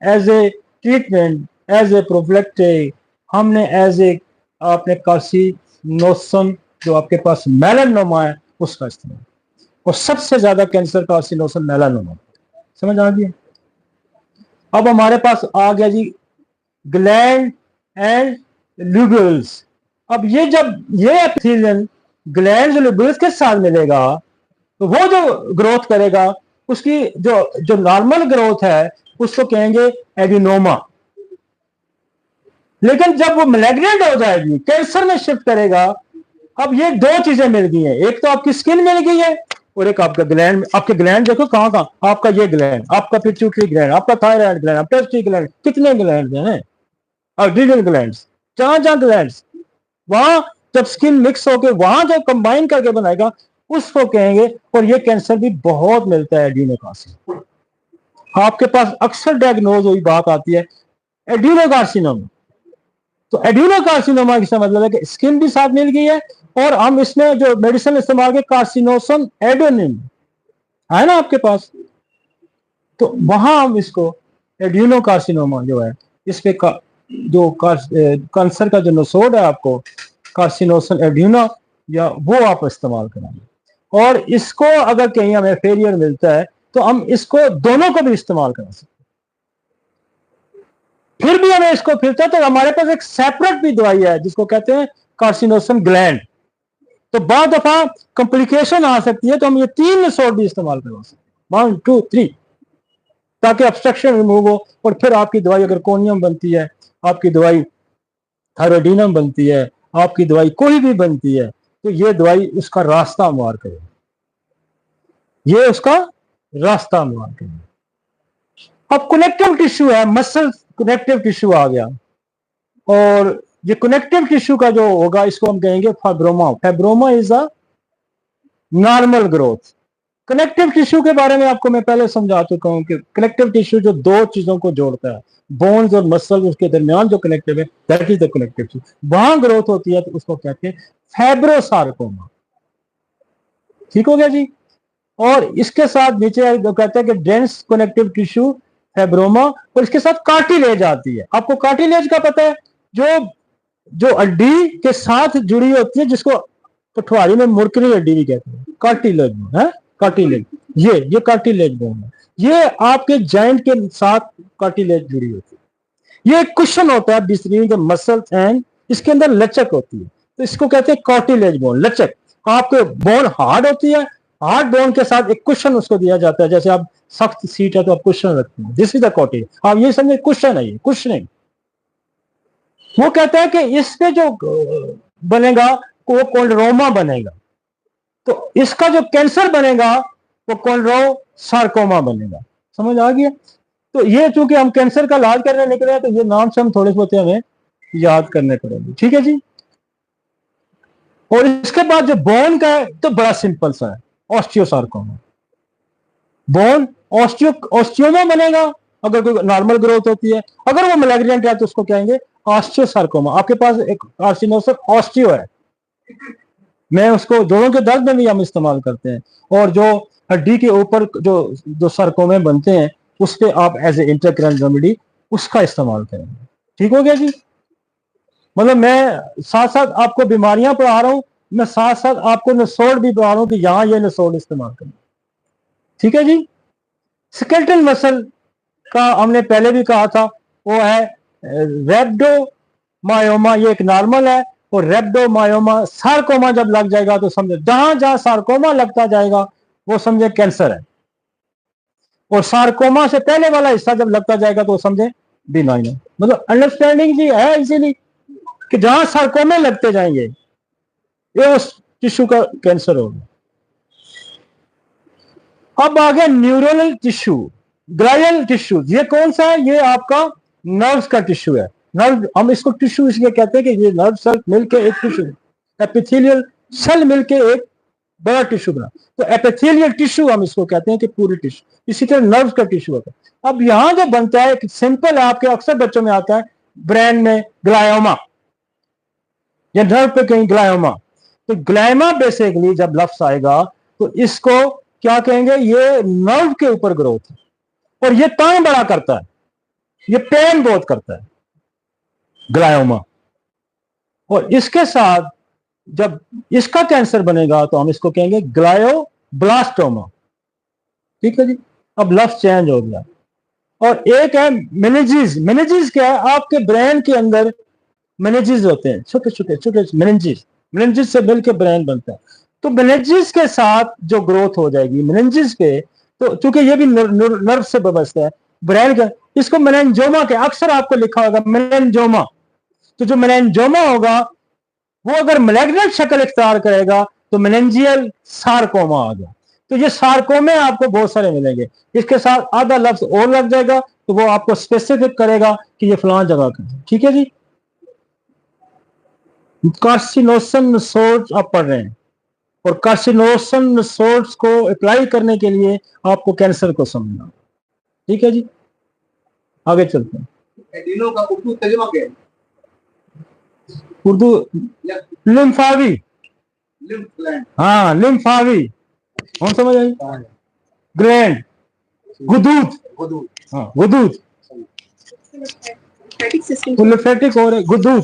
as a treatment, as a prophylactic, हमने एज ए आपने कार्सिनोसम जो आपके पास मेलानोमा है उसका इस्तेमाल। और सबसे ज्यादा कैंसर कार्सिनोसम मेलानोमा। समझ आ गया? अब हमारे पास आ गया जी ग्लैंड एंड ल्यूब्यूल्स। अब ये जब ये एपिथेलियल ग्लैंड ल्यूब्यूल्स के साथ मिलेगा तो वो जो ग्रोथ करेगा उसकी जो नॉर्मल ग्रोथ है उसको कहेंगे एडिनोमा। लेकिन जब वो मैलिग्नेंट हो जाएगी, कैंसर में शिफ्ट करेगा, अब ये दो चीजें मिल गई हैं, एक तो आपकी स्किन मिल गई है और एक आपका ग्लैंड। आपके ग्लैंड देखो कहां कहां, आपका ये ग्लैंड, आपका पिट्यूटरी ग्लैंड, आपका थायराइड ग्लैंड, आपका टेस्टिकल ग्लैंड, कितने ग्लैंड हैं? अड्रीनल ग्लैंड, जहां जहां ग्लैंड, वहां जब स्किन मिक्स होकर वहां जो कंबाइन करके बनाएगा उसको कहेंगे। और ये कैंसर भी बहुत मिलता है एडिनोकार्सिनोमा। आपके पास अक्सर डायग्नोज हुई बात आती है एडिनोकार्सिनोमा। तो एडिनोकार्सिनोमा का मतलब है कि स्किन भी साथ मिल गई है और हम इसमें जो मेडिसिन इस्तेमाल के कार्सिनोसम एडोनिन है ना आपके पास, तो वहां हम इसको एडिनोकार्सिनोमा जो है इस पे जो कैंसर का जो नसोड है आपको कार्सिनोसम एडिनो या वो आप इस्तेमाल कराएंगे। और इसको अगर कहीं हमें फेलियर मिलता है तो हम इसको दोनों को भी इस्तेमाल करा सकते। फिर भी हमें इसको फिरता तो हमारे पास एक सेपरेट भी दवाई है जिसको कहते हैं कार्सिनोसम ग्लैंड। तो बहुत दफा कॉम्प्लिकेशन आ सकती है तो हम ये 3 नसोड भी इस्तेमाल करवा सकते हैं, 1 2 3, ताकि ऑब्स्ट्रक्शन रिमूव हो। और फिर आपकी दवाई अगर कोनियम बनती है, आपकी दवाई थायरोडिनम बनती है, आपकी दवाई कोई भी बनती है, तो ये दवाई उसका रास्ता मुआर करेगी, ये उसका रास्ता मुआर करेगी। अब कनेक्टिव टिश्यू है, मसल कनेक्टिव टिश्यू आ गया। और ये कनेक्टिव टिश्यू का जो होगा इसको हम कहेंगे fibroma. Fibroma is a normal growth. Connective tissue के बारे में आपको मैं पहले समझा चुका हूं कि कनेक्टिव टिश्यू जो दो चीजों को जोड़ता है, बोन्स और मसल, उसके दरमियान जो कनेक्टिव है that is the connective tissue. वहां ग्रोथ होती है तो उसको कहते हैं फाइब्रोसार्कोमा। ठीक हो गया जी। और इसके साथ नीचे कहते हैं कि डेंस कनेक्टिव टिश्यू फाइब्रोमा, और इसके साथ कार्टिलेज आती है। आपको कार्टिलेज का पता है, जो हड्डी के साथ जुड़ी होती है, जिसको पठवारी में मुर्करी हड्डी भी कहते हैं, कार्टिलेज है। कार्टिलेज, ये कार्टिलेज बोन है। ये आपके जॉइंट के साथ कार्टिलेज जुड़ी होती है। ये एक कुशन होता है बिटवीन द मसल्स एंड इसके अंदर लचक होती है, तो इसको कहते हैं कार्टिलेज बोन, लचक। आपके बोन हार्ड होती है, हार्ड बोन के साथ एक कुशन उसको दिया जाता है। जैसे आप सख्त सीट है तो आप कुशन रखते हैं, दिस इज द कार्टिलेज। आप ये समझे कुशन है, ये कुछ नहीं। वो कहता है कि इस पे जो बनेगा वो कोंड्रोमा बनेगा, तो इसका जो कैंसर बनेगा वो कोंड्रोसार्कोमा बनेगा। समझ आ गया? तो ये चूंकि हम कैंसर का इलाज करने निकले हैं तो ये नाम से हम थोड़े बहुत हमें याद करने पड़ेंगे। ठीक है जी। और इसके बाद जो बोन का है तो बड़ा सिंपल सा है, ऑस्टियोसार्कोमा। बोन ऑस्टियोमा बनेगा अगर कोई नॉर्मल ग्रोथ होती है। अगर वो मैलिग्नेंट है तो उसको कहेंगे ऑस्टियोसार्कोमा। आपके पास एक कार्सिनोसम ऑस्टियो है, मैं उसको दोनों के दर्द में भी हम इस्तेमाल करते हैं। और जो हड्डी के ऊपर जो सार्कोमे बनते हैं उस पर आप एज ए इंटरकरेंट रेमेडी उसका इस्तेमाल करेंगे। ठीक हो गया जी। मतलब मैं साथ साथ आपको बीमारियां पढ़ा रहा हूं, मैं साथ साथ आपको नसोड भी पढ़ा रहा हूं कि यहां ये नसोड इस्तेमाल करें। ठीक है जी। स्केलेटल मसल का हमने पहले भी कहा था वो है रेब्डोमायोमा, ये एक नॉर्मल है। और रेब्डोमायोमा, सार्कोमा जब लग जाएगा तो समझे, जहां जहां सार्कोमा लगता जाएगा वो समझे कैंसर है। और सार्कोमा से पहले वाला हिस्सा जब लगता जाएगा तो समझे बिनाइन है। मतलब अंडरस्टैंडिंग जी है इसीलिए कि जहां सार्कोमे लगते जाएंगे ये उस टिश्यू का कैंसर होगा। अब आ गया न्यूरोनल टिश्यू, ग्लाइयल टिश्यू। ये कौन सा है? ये आपका नर्व्स का टिश्यू है। नर्व, हम इसको टिश्यू इसलिए कहते हैं कि ये नर्व सेल मिलकर एक टिश्यू, एपिथेलियल सेल मिलकर एक बड़ा टिश्यू बना, तो एपिथेलियल टिश्यू हम इसको कहते हैं कि पूरी टिश्यू। इसी तरह नर्व का टिश्यू होता है। अब यहां जो बनता है सिंपल है, आपके अक्सर बच्चों में आता है ब्रेन में ग्लायोमा या नर्व पे कहीं ग्लायोमा। तो ग्लायोमा बेसिकली जब लफ्ज आएगा तो इसको क्या कहेंगे? ये नर्व के ऊपर ग्रोथ है और ये टांग बड़ा करता है, ये पेन बहुत करता है ग्लायोमा। और इसके साथ जब इसका कैंसर बनेगा तो हम इसको कहेंगे ग्लायोब्लास्टोमा। ठीक है जी, अब लफ्ज चेंज हो गया। और एक है मेनिंजेस। मेनिंजेस क्या है? आपके ब्रेन के अंदर मेनिंजेस होते हैं, छोटे छोटे छोटे मेनिंजेस। मेनिंजेस से मिलकर ब्रेन बनता है। तो मेनिंजेस के साथ जो ग्रोथ हो जाएगी मेनिंजेस पे, तो चूंकि ये भी नर्व से व्यवस्था है ब्रेन का, इसको मेनिंजोमा के, अक्सर आपको लिखा होगा मेनिंजोमा। तो जो मेनिंजोमा होगा वो अगर मैलिग्नेंट शक्ल इख्तियार करेगा तो मेनिंजियल सार्कोमा आ गया। तो ये सार्कोमे आपको बहुत सारे मिलेंगे। इसके साथ आधा लफ्ज और लग जाएगा तो वो आपको स्पेसिफिक करेगा कि ये फलां जगह का। ठीक है जी। कार्सिनोसन सोर्स आप पढ़ रहे हैं और कार्सिनोसन सोर्स को अप्लाई करने के लिए आपको कैंसर को समझना। ठीक है जी, आगे चलते हैं। एडिनो का उर्दू तर्जुमा क्या है? उर्दू लिम्फावी। Lymph gland. हाँ, लिम्फावी। कौन समझ आई? ग्लैंड, गुदूद। गुदूद। हाँ, गुदूद। लिम्फेटिक और गुदूद।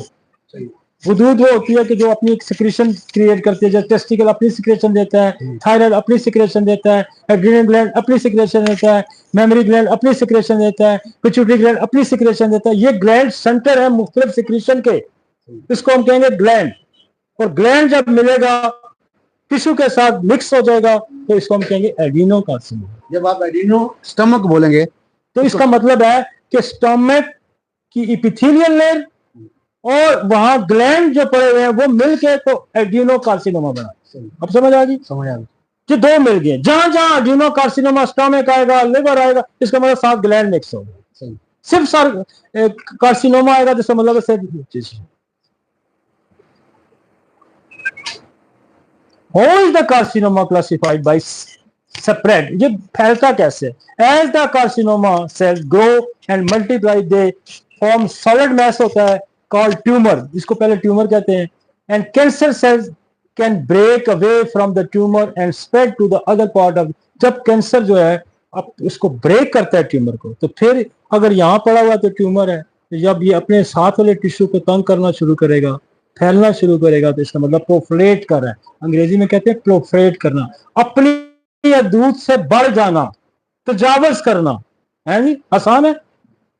गुदूद वो होती है कि जो अपनी एक सिक्रेशन क्रिएट करती है। जैसे टेस्टिकल अपनी सिक्रेशन देता है, थायराइड अपनी सिक्रेशन देता है, एड्रिनल ग्लैंड अपनी सिक्रेशन देता है, मेमोरी ग्लैंड अपनी सिक्रेशन देता है, पिट्यूटरी ग्लैंड अपनी सिक्रेशन देता है। ये ग्लैंड सेंटर है मुख्तलिफ सिक्रेशन के, इसको हम कहेंगे ग्लैंड। और ग्लैंड जब मिलेगा टिश्यू के साथ मिक्स हो जाएगा तो इसको हम कहेंगे एडिनो कार्सिनोमा। जब आप एडिनो स्टमक बोलेंगे तो इसका मतलब है कि स्टमक की एपिथेलियल लेयर और वहां ग्लैंड जो पड़े हुए हैं वो मिलके तो एडिनो कार्सिनोमा बना। अब समझ आ गई? समझ आ गई। जो दो मिल गए, जहां जहां एडिनो कार्सिनोमा, स्टमक आएगा, लिवर आएगा, इसका मतलब साथ ग्लैंड मिक्स हो गया। सिर्फ सर कार्सिनोमा आएगा जिसका मतलब सिर्फ How is the carcinoma classified by spread? ये फैलता कैसे? As the carcinoma cells grow and multiply, they form solid mass होता है called tumor, इसको पहले ट्यूमर कहते हैं। And cancer cells can break away from the tumor and spread to the other part of, जब कैंसर जो है अब इसको ब्रेक करता है ट्यूमर को, तो फिर अगर यहाँ पड़ा हुआ तो ट्यूमर है, तो जब ये अपने साथ वाले टिश्यू को तंग करना शुरू करेगा, फैलना शुरू करेगा, तो इसका मतलब प्रोफलेट कर रहा है। अंग्रेजी में कहते हैं प्रोफलेट करना, अपनी या दूध से बढ़ जाना, तजावज करना है जी। आसान है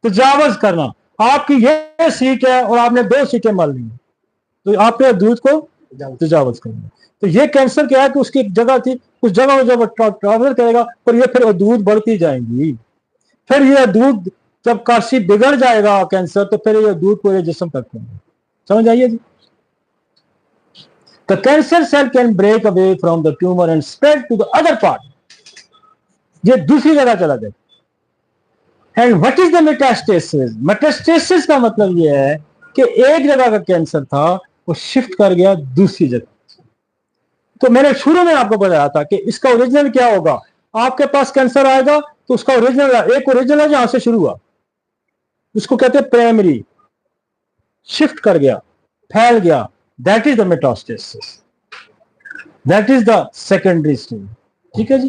तजावज करना। आपकी ये सीट है और आपने 2 सीटें मार ली, तो आपने दूध को तजावज करना। तो ये कैंसर क्या है कि उसकी एक जगह थी, उस जगह जब ट्रांसफर करेगा और ये फिर दूध बढ़ती जाएंगी। फिर ये दूध जब काशी बिगड़ जाएगा कैंसर, तो फिर ये दूध पूरे जिस्म तक होंगे। समझ आइए जी। The cancer cell can break away from the tumor and spread to the other part. ये दूसरी जगह चला जाए। And what is the metastasis? Metastasis का मतलब ये है कि एक जगह का कैंसर था वो शिफ्ट कर गया दूसरी जगह। तो मैंने शुरू में आपको बताया था कि इसका ओरिजिनल क्या होगा। आपके पास कैंसर आएगा तो उसका ओरिजिनल, एक ओरिजिनल है जहां से शुरू हुआ, उसको कहते हैं प्राइमरी। शिफ्ट कर गया, फैल गया, that is the metastasis, that is the secondary stage। ठीक है जी।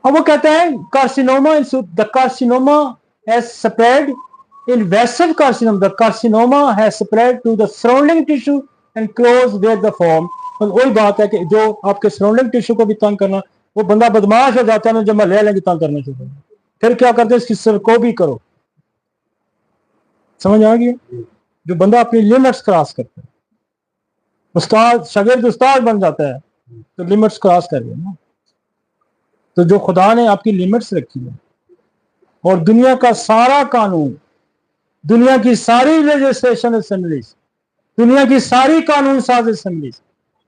अब वो कहते हैं carcinoma, the carcinoma has spread invasive carcinoma, the carcinoma has spread to the surrounding tissue and close where the form। और वही बात है कि जो आपके सराउंडिंग टिश्यू को भी तंग करना, वो बंदा बदमाश हो जाता है ना, जब मलेरिया लेंगे तंग करना शुरू। फिर क्या करते हैं, इसकी सर को भी करो, समझ आ गया? जो बंदा अपनी लिमिट्स क्रॉस करता है, उस्ताद शागिर्द उस्ताद बन जाता है, तो लिमिट्स क्रॉस कर गया ना। तो जो खुदा ने आपकी लिमिट्स रखी है, और दुनिया का सारा कानून, दुनिया की सारी लेजिस्लेशन असेंबलीज, दुनिया की सारी कानून साज असेंबलीज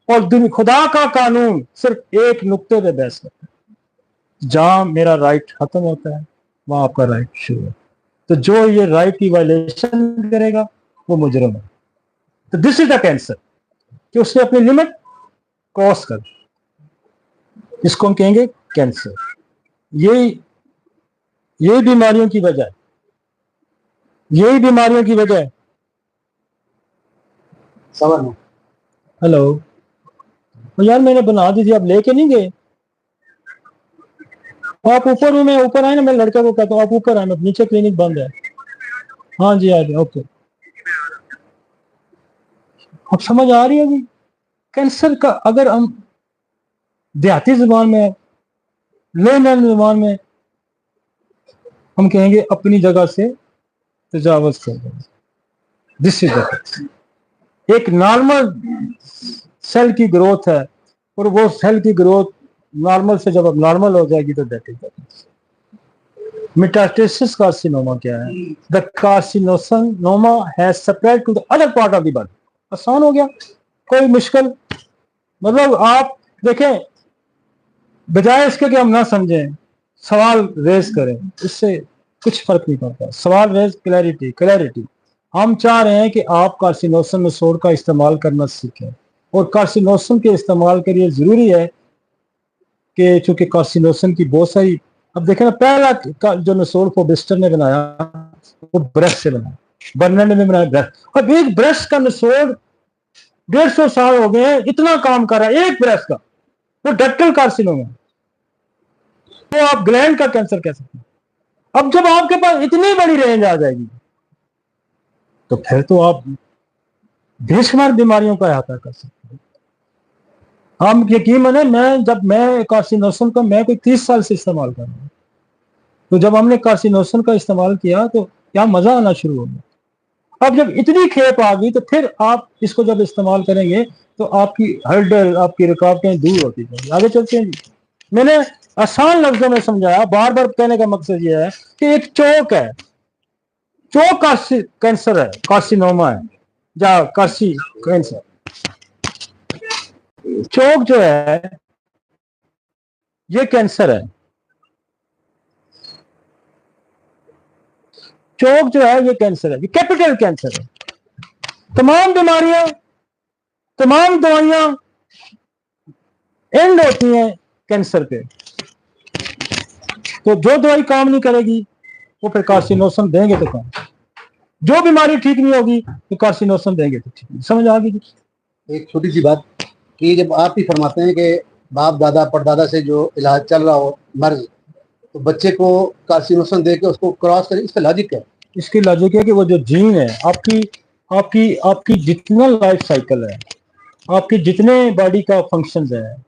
और खुदा का कानून सिर्फ एक नुक्ते पे बहस करता है, जहां मेरा राइट खत्म होता है वहां आपका राइट शुरू है। तो जो ये राइट की वायलेशन करेगा वो मुजरम है। तो दिस इज द कैंसर कि उसने अपनी लिमिट क्रॉस कर, इसको हम कहेंगे कैंसर। यही बीमारियों की वजह है, यही बीमारियों की वजह है। सवाल है। हेलो, तो यार मैंने बना दी थी, आप लेके नहीं गए? आप ऊपर हूँ, मैं ऊपर आए ना, मैं लड़के को कहता हूँ आप ऊपर आए, मैं नीचे क्लिनिक बंद है। हाँ जी, आ जाए, ओके। अब समझ आ रही है जी? कैंसर का अगर हम देहाती जुबान में, लेमैन जुबान में हम कहेंगे अपनी जगह से तजावज कर दें। दिस इज एक नॉर्मल सेल की ग्रोथ है, और वो सेल की ग्रोथ नॉर्मल से जब अब नॉर्मल हो जाएगी तो दैट इज मेटास्टेसिस कार्सिनोमा क्या है? The carcinoma has spread to the other part of the body. आसान हो गया, कोई मुश्किल, मतलब आप देखें, बजाय इसके कि हम ना समझें, सवाल रेज करें, इससे कुछ फर्क नहीं पड़ता। सवाल रेज, क्लैरिटी। हम चाह रहे हैं कि आप कार्सिनोसन मेसोड का इस्तेमाल करना सीखें, और कार्सिनोसन के इस्तेमाल के लिए जरूरी है कि चूंकि कार्सिनोसन की बहुत सारी, अब देखें ना, पहला जो नसोड फोबिस्टर ने बनाया वो ब्रेस्ट से बनाया, बर्नर्ड ने बनाया ब्रेस्ट। अब एक ब्रेस्ट का नसोड 150 साल हो गए हैं, इतना काम कर रहा है एक ब्रेस्ट का, वो डक्टल कार्सिनोमा, तो आप ग्लैंड का कैंसर कह सकते हैं। अब जब आपके पास इतनी बड़ी रेंज आ जाएगी तो फिर तो आप बेशुमार बीमारियों का अहाता कर सकते हैं। हम यकीन माने, मैं कार्सिनोसन का मैं कोई 30 साल से इस्तेमाल कर रहा हूँ, तो जब हमने कार्सिनोसन का इस्तेमाल किया तो क्या मजा आना शुरू हो गया। अब जब इतनी खेप आ गई तो फिर आप इसको जब इस्तेमाल करेंगे तो आपकी हर्डल, आपकी रुकावटें दूर होती जाएंगी। आगे चलते हैं जी। मैंने आसान लफ्जों में समझाया, बार बार कहने का मकसद यह है कि एक चौक है, चौक कैंसर है, कार्सिनोमा है, या कार्सी कैंसर। चौक जो है ये कैंसर है, चौक जो है ये कैंसर है, ये कैपिटल कैंसर है। तमाम बीमारियां, तमाम दवाइयां एंड होती हैं कैंसर पे। तो जो दवाई काम नहीं करेगी वो फिर कार्सिनोसन देंगे तो काम, जो बीमारी ठीक नहीं होगी तो कार्सिनोसन देंगे तो ठीक नहीं। समझ आ गई? एक छोटी सी बात कि जब आप ही फरमाते हैं कि बाप दादा परदादा से जो इलाज चल रहा हो मर्ज, तो बच्चे को कार्सिनोसन दे के उसको क्रॉस करें, इसका लॉजिक क्या है? इसकी लॉजिक है कि वो जो जीन है आपकी आपकी आपकी जितना लाइफ साइकिल है, आपके जितने बॉडी का फंक्शंस है,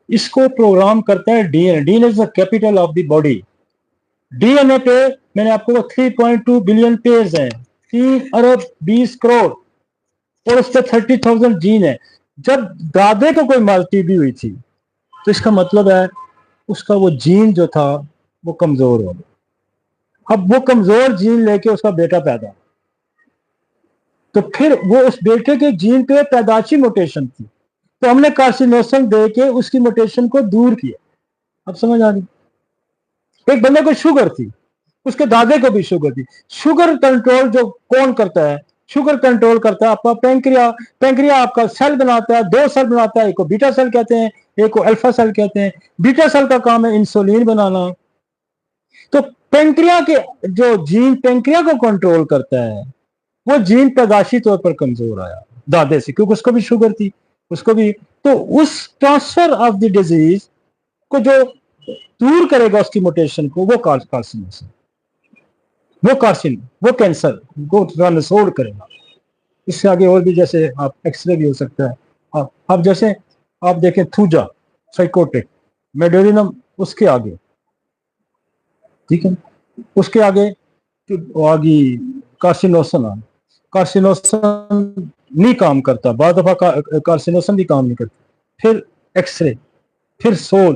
इसको प्रोग्राम करता है DNA. DNA is the capital of the body. DNA पे मैंने आपको 3.2 बिलियन पेयर्स हैं, 3 अरब 20 करोड़, और उस पर 30,000 जीन है। जब दादे को कोई टीबी हुई थी तो इसका मतलब है उसका वो जीन जो था वो कमजोर हो गया। अब वो कमजोर जीन लेके उसका बेटा पैदा, तो फिर वो उस बेटे के जीन पे पैदाशी मोटेशन थी, तो हमने कार्सिनोसन दे के उसकी मोटेशन को दूर किया। अब समझ आ रही? एक बंदे को शुगर थी, उसके दादे को भी शुगर थी। शुगर कंट्रोल जो कौन करता है? शुगर कंट्रोल करता है आपका पेंक्रिया। पेंक्रिया आपका सेल बनाता है, 2 सेल बनाता है, एक को बीटा सेल कहते हैं, एक को अल्फा सेल कहते हैं। बीटा सेल का काम है इंसुलिन बनाना। तो पेंक्रिया के जो जीन पेंक्रिया को कंट्रोल करता है, वो जीन पैदाशी तौर पर कमजोर आया दादे से, क्योंकि उसको भी शुगर थी, उसको भी। तो उस ट्रांसफर ऑफ द डिजीज को जो दूर करेगा उसकी मोटेशन को, वो कार्सिनोसन, वो कैंसर को ट्रांसफर करेगा। इससे आगे और भी, जैसे आप एक्सरे भी हो सकता है। आप जैसे आप देखें थूजा साइकोटिक मेडोरिनम, उसके आगे, ठीक है, उसके आगे आ गई कार्सिनोसन आना, कार्सिनोसन नहीं काम करता, बाद दफा कार्सिनोसन भी काम नहीं करता, फिर एक्सरे, फिर सोल,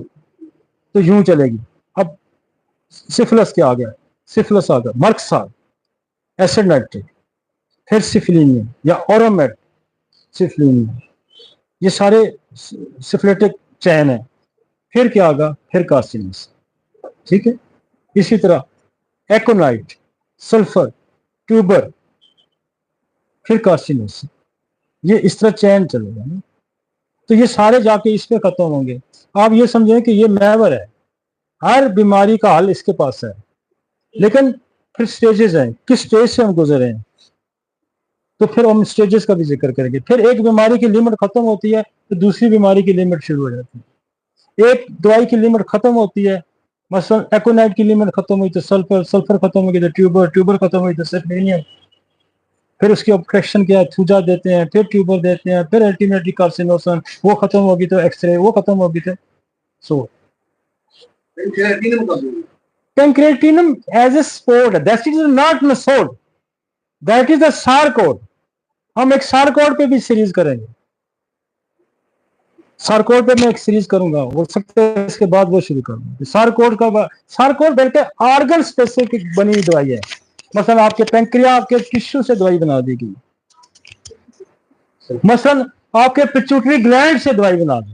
तो यूं चलेगी। अब सिफिलिस क्या आ गया, सिफिलिस आ गया, मर्कसा, एसिड नाइट्रिक, फिर सिफिलीनियम या ओरोमेट सिफिलीनियम, ये सारे सिफिलिटिक चैन है। फिर क्या आ गया, फिर कार्सिनोस, ठीक है। इसी तरह एकोनाइट, सल्फर, ट्यूबर, फिर कार्सिनोस, ये इस तरह चैन चलेगा ना। तो ये सारे जाके इस पे खत्म होंगे। आप ये समझें कि ये महवर है, हर बीमारी का हल इसके पास है, लेकिन फिर स्टेजेस हैं, किस स्टेज से हम गुजरे हैं, तो फिर हम स्टेजेस का भी जिक्र करेंगे। फिर एक बीमारी की लिमिट खत्म होती है तो दूसरी बीमारी की लिमिट शुरू हो जाती है। एक दवाई की लिमिट खत्म होती है, मसलन एकोनाइट की लिमिट खत्म हुई तो सल्फर, सल्फर खत्म हो गई तो ट्यूबर, ट्यूबर खत्म हुई तो सिफिलीनियम, फिर उसकी ऑपरेशन किया, थूजा देते हैं, फिर ट्यूबर देते हैं, फिर अल्टीमेटली कार्सिनोसन, वो खत्म होगी तो एक्सरे, वो खत्म होगी तो सो पेंक्रेटिनम as a sport, that is not नसोड, दैट इज द सारकोड। हम एक सारकोड पे भी सीरीज करेंगे, सारकोड पे मैं एक सीरीज करूंगा, हो सकता है इसके बाद वो शुरू करूंगा। सारकोड का, सारकोड बल्कि ऑर्गन स्पेसिफिक बनी हुई दवाई है। मसलन आपके पेंक्रिया, आपके टिश्यू से दवाई बना दी गई, मसलन आपके पिट्यूटरी ग्लैंड से दवाई बना दी,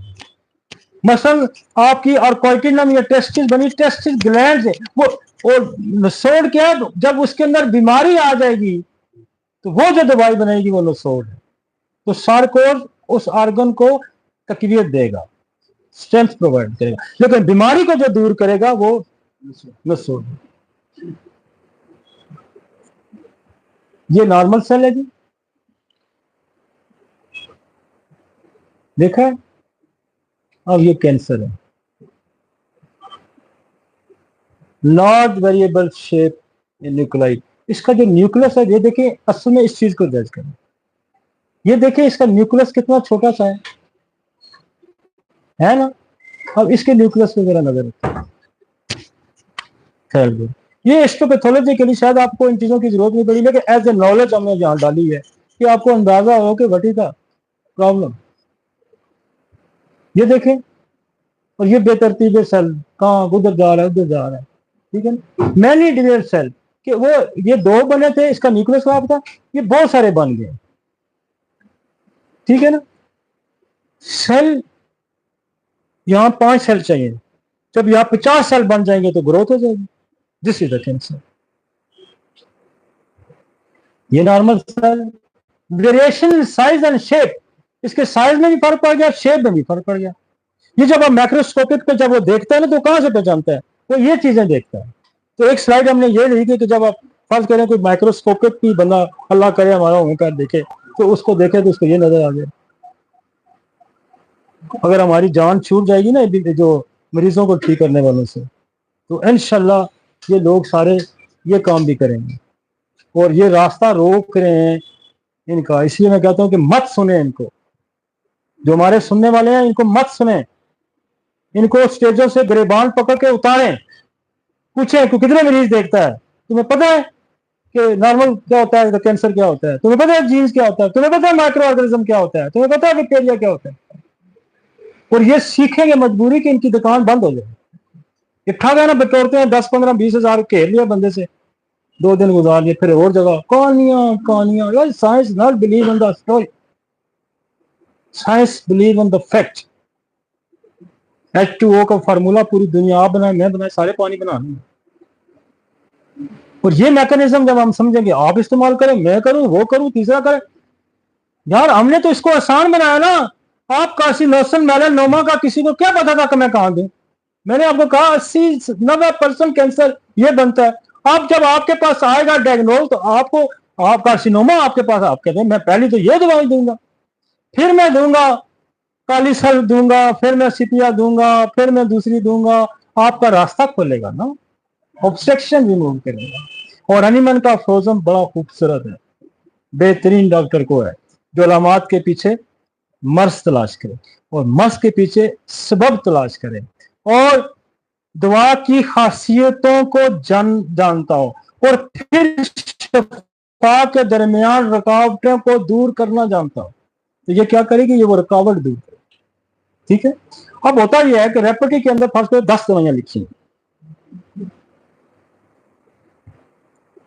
मसलन आपकी ऑर्कोइटिनम या टेस्टिस बनी टेस्टिस ग्लैंड से। वो और नसोड क्या है, जब उसके अंदर बीमारी आ जाएगी तो वो जो दवाई बनेगी वो नसोड है। तो सारकोड उस ऑर्गन को तकवीत देगा, स्ट्रेंथ प्रोवाइड करेगा, लेकिन बीमारी को जो दूर करेगा वो नसोड। ये नॉर्मल सेल है जी, देखा है। अब ये कैंसर है, not variable shape in nuclei. इसका जो न्यूक्लियस है, ये देखिए, असल में इस चीज को जज करें, ये देखिए इसका न्यूक्लियस कितना छोटा सा है ना। अब इसके न्यूक्लियस पे जरा नजर रखें। ये हिस्टोपैथोलॉजी के लिए शायद आपको इन चीजों की जरूरत नहीं पड़ी, लेकिन एज ए नॉलेज हमने यहाँ डाली है कि आपको अंदाजा हो कि वटी का प्रॉब्लम। ये देखें, और ये बेतरतीब सेल कहाँ उधर जा रहा है, उधर जा रहा है, ठीक है ना। मैनी डिविडेड सेल कि वो ये दो बने थे, इसका न्यूक्लियस खराब था, ये बहुत सारे बन गए, ठीक है ना। सेल यहाँ 5 सेल चाहिए, जब यहाँ 50 सेल बन जाएंगे तो ग्रोथ हो जाएगी। This is the cancer. ये normal cell, variation in size and shape, इसके साइज में भी फर्क पड़ गया, शेप में भी फर्क पड़ गया। ये जब आप माइक्रोस्कोपिक पे जब वो देखता है ना, तो कहां से पहचानता है, वो ये चीजें देखता है। तो एक स्लाइड हमने ये लिखी कि जब आप फर्ज करें कोई माइक्रोस्कोपिक भी बंदा, अल्लाह करे हमारा होकर देखे, तो उसको देखे तो उसको ये नजर आ जाए। अगर हमारी जान छूट जाएगी ना जो मरीजों को ठीक करने वालों से, तो इंशाल्लाह ये लोग सारे ये काम भी करेंगे। और ये रास्ता रोक रहे हैं इनका, इसलिए मैं कहता हूं कि मत सुने इनको, जो हमारे सुनने वाले हैं इनको मत सुने, इनको स्टेजों से गिरेबान पकड़ के उतारें। पूछे कि कितने मरीज देखता है, तुम्हें पता है कि नॉर्मल क्या होता है, कैंसर क्या होता है, तुम्हें पता है जीन्स क्या होता है, तुम्हें पता है माइक्रो ऑर्गेनिज्म क्या होता है, तुम्हें पता है बैक्टीरिया क्या होता है। और ये सीखेंगे मजबूरी कि इनकी दुकान बंद हो जाए। इकट्ठा गया ना बतौरते हैं 10, 15, 20 हजार घेर लिया बंदे से, 2 दिन गुजार लिए, फिर और जगह कहानियां कहानियां। यार science not believe in the story, science believe in the fact. H2O का फार्मूला पूरी दुनिया आप बनाए, मैं बनाए, सारे पानी बनाने। और ये मैकेनिज्म जब हम समझेंगे, आप इस्तेमाल करें, मैं करूं, वो करूं, तीसरा करें। यार हमने तो इसको आसान बनाया ना। आप कार्सिनोसन मेलानोमा का किसी को क्या पता था कि मैं कहां दूं? मैंने आपको कहा 80-90% कैंसर ये बनता है। अब जब आपके पास आएगा डायग्नोज, तो आपको, आप कार्सिनोमा आपके पास, आप कहते हैं मैं पहले तो ये दवाई दूंगा, फिर मैं दूंगा काली सल दूंगा, फिर मैं सिपिया दूंगा, फिर मैं दूसरी दूंगा। आपका रास्ता खोलेगा ना, ऑब्स्ट्रक्शन रिमूव करेगा। और हनीमन का फ्रोजन बड़ा खूबसूरत है, बेहतरीन डॉक्टर को है जो अलामात के पीछे मर्ज तलाश करे और मर्ज के पीछे सबब तलाश करे और दवा की खासियतों को जानता हो और फिर पा के दरमियान रुकावटों को दूर करना जानता हो, तो ये क्या करेगी, ये वो रुकावट दूर करेगी। ठीक है। अब होता यह है कि रेपर्टरी के अंदर फर्स्ट 10 दवाइयां लिखी हैं,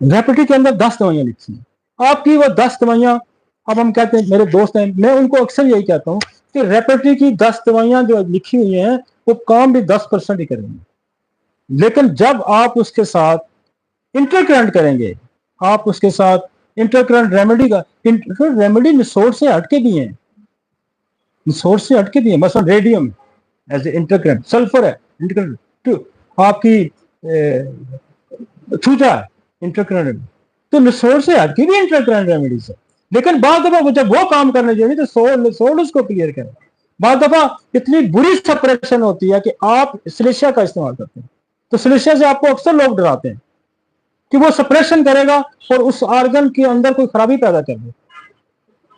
रेपर्टरी के अंदर 10 दवाइयां लिखी हैं, आपकी वो 10 दवाइयां, अब हम कहते हैं, मेरे दोस्त हैं, मैं उनको अक्सर यही कहता हूं कि रेपर्टरी की 10 दवाइयां जो लिखी हुई हैं वो काम भी 10% ही करेंगे, लेकिन जब आप उसके साथ इंटरकरेंट करेंगे, आप उसके साथ इंटरकरेंट रेमेडी का, रेमेडी निसोर्स से हटके भी है, निसोर्स से हटके भी है, मसलन radium as a intercurrent, sulphur है इंटरकरेंट, आपकी छूटा है इंटरकरेंट, तो निसोर्स से हटके भी इंटरकरेंट रेमेडीज है। लेकिन बाद दफा जब वो काम करने चाहिए तो सोल उसको क्लियर करें। बाद दफा इतनी बुरी सेपरेशन होती है कि आप सिलेशिया का इस्तेमाल करते हैं, तो सिलेशिया से आपको अक्सर लोग डराते हैं कि वो सप्रेशन करेगा और उस ऑर्गन के अंदर कोई खराबी पैदा कर दे।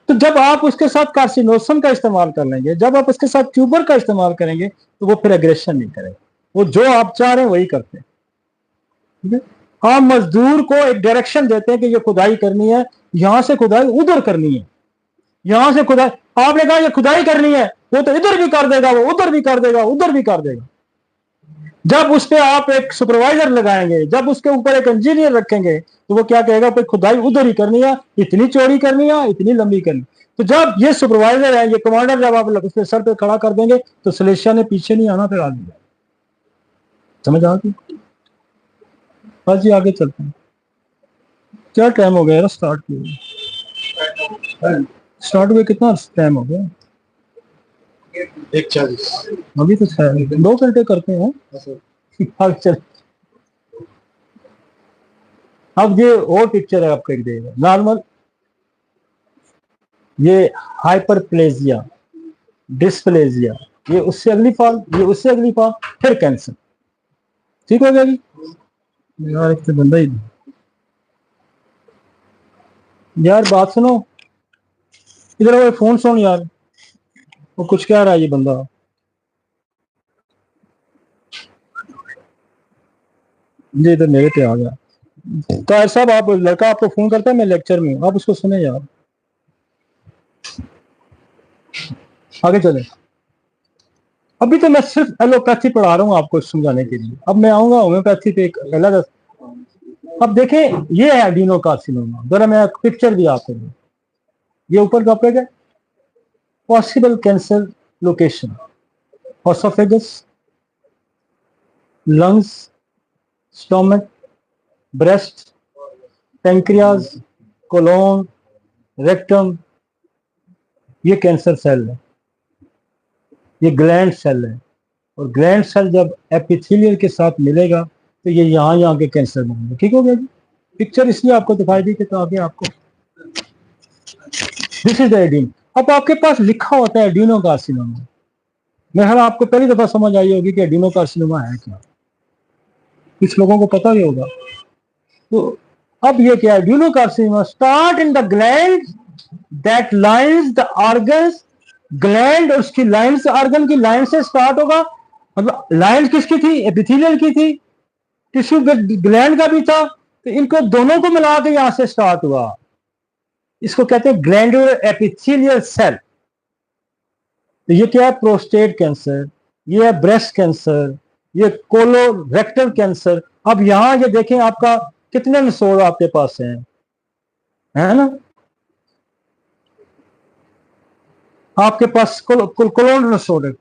तो जब आप उसके साथ कार्सिनोसम का इस्तेमाल कर लेंगे, जब आप उसके साथ ट्यूबर का इस्तेमाल करेंगे, तो वो फिर एग्रेशन नहीं करेगा, वो जो आप चाह रहे हैं वही करते हैं। ठीक है। आप मजदूर को एक डायरेक्शन देते हैं कि ये खुदाई करनी है, यहां से खुदाई उधर करनी है, यहां से खुदाई, आपने कहा ये खुदाई करनी है, वो तो इधर भी कर देगा, वो उधर भी कर देगा, उधर भी कर देगा। जब उस पर आप एक सुपरवाइजर लगाएंगे, जब उसके ऊपर एक इंजीनियर रखेंगे, तो वो क्या कहेगा, भाई खुदाई उधर ही करनी है, इतनी चौड़ी करनी है, इतनी लंबी करनी। तो जब ये सुपरवाइजर है, ये कमांडर, जब आप उसके सर पे खड़ा कर देंगे, तो सिलेशिया ने पीछे नहीं आना, फिर आगे जाए। समझ आ गई? बस जी आगे चलते हैं। क्या टाइम हो गया यार, स्टार्ट हुए कितना टाइम हो गया? 1:40। अभी तो 2 घंटे करते हैं। अब चल, अब ये और पिक्चर है आपको एक देगा नॉर्मल, ये हाइपरप्लेजिया, डिस्प्लेजिया, ये उससे अगली फॉर्म, ये उससे अगली फॉर्म, फिर कैंसर। ठीक हो गया जी? यार एक तो बंदा ही, यार बात सुनो, इधर वो फोन सुन यार, वो कुछ कह रहा है ये बंदा। जी इधर मेरे पे आ गया। तो साहब, आप लड़का आपको फोन करता है, मैं लेक्चर में हूँ, आप उसको सुने यार। आगे चले। अभी तो मैं सिर्फ एलोपैथी पढ़ा रहा हूँ आपको समझाने के लिए, अब मैं आऊंगा होम्योपैथी पे एक अलग। अब देखें, ये है एडिनोकार्सिनोमा, जरा मैं पिक्चर भी आपको दूं। ये ऊपर का पेज है, possible cancer location, oesophagus, lungs, stomach, breast, pancreas, colon, rectum, ये कैंसर सेल है, ये ग्लैंड सेल है, और ग्लैंड सेल जब एपिथेलियल के साथ मिलेगा तो ये यहाँ के कैंसर बनेंगे। ठीक हो गया जी? पिक्चर इसलिए आपको दिखाई दी कि तो आगे आपको, दिस इज द एडिन। अब आपके पास लिखा होता है एडिनोकार्सिनोमा, मेरे ख्याल आपको पहली दफा समझ आई होगी कि एडिनोकार्सिनोमा है क्या, कुछ लोगों को पता भी होगा। तो अब ये क्या है, adenocarcinoma start in the gland that lines the organs, gland और उसकी लाइन से, ऑर्गन की लाइन से स्टार्ट होगा। मतलब लाइन किसकी थी? एपिथेलियल की थी, टिश्यू ग्लैंड का भी था, तो इनको दोनों को मिला के यहां से स्टार्ट हुआ। इसको कहते हैं ग्लैंडुलर एपिथेलियल सेल। तो ये क्या है? प्रोस्टेट कैंसर, ये है ब्रेस्ट कैंसर, ये कोलोरेक्टल कैंसर। अब यहां ये देखें, आपका कितने नसोड़ आपके पास हैं, है ना? आपके पास कोलोन नसोड़ है,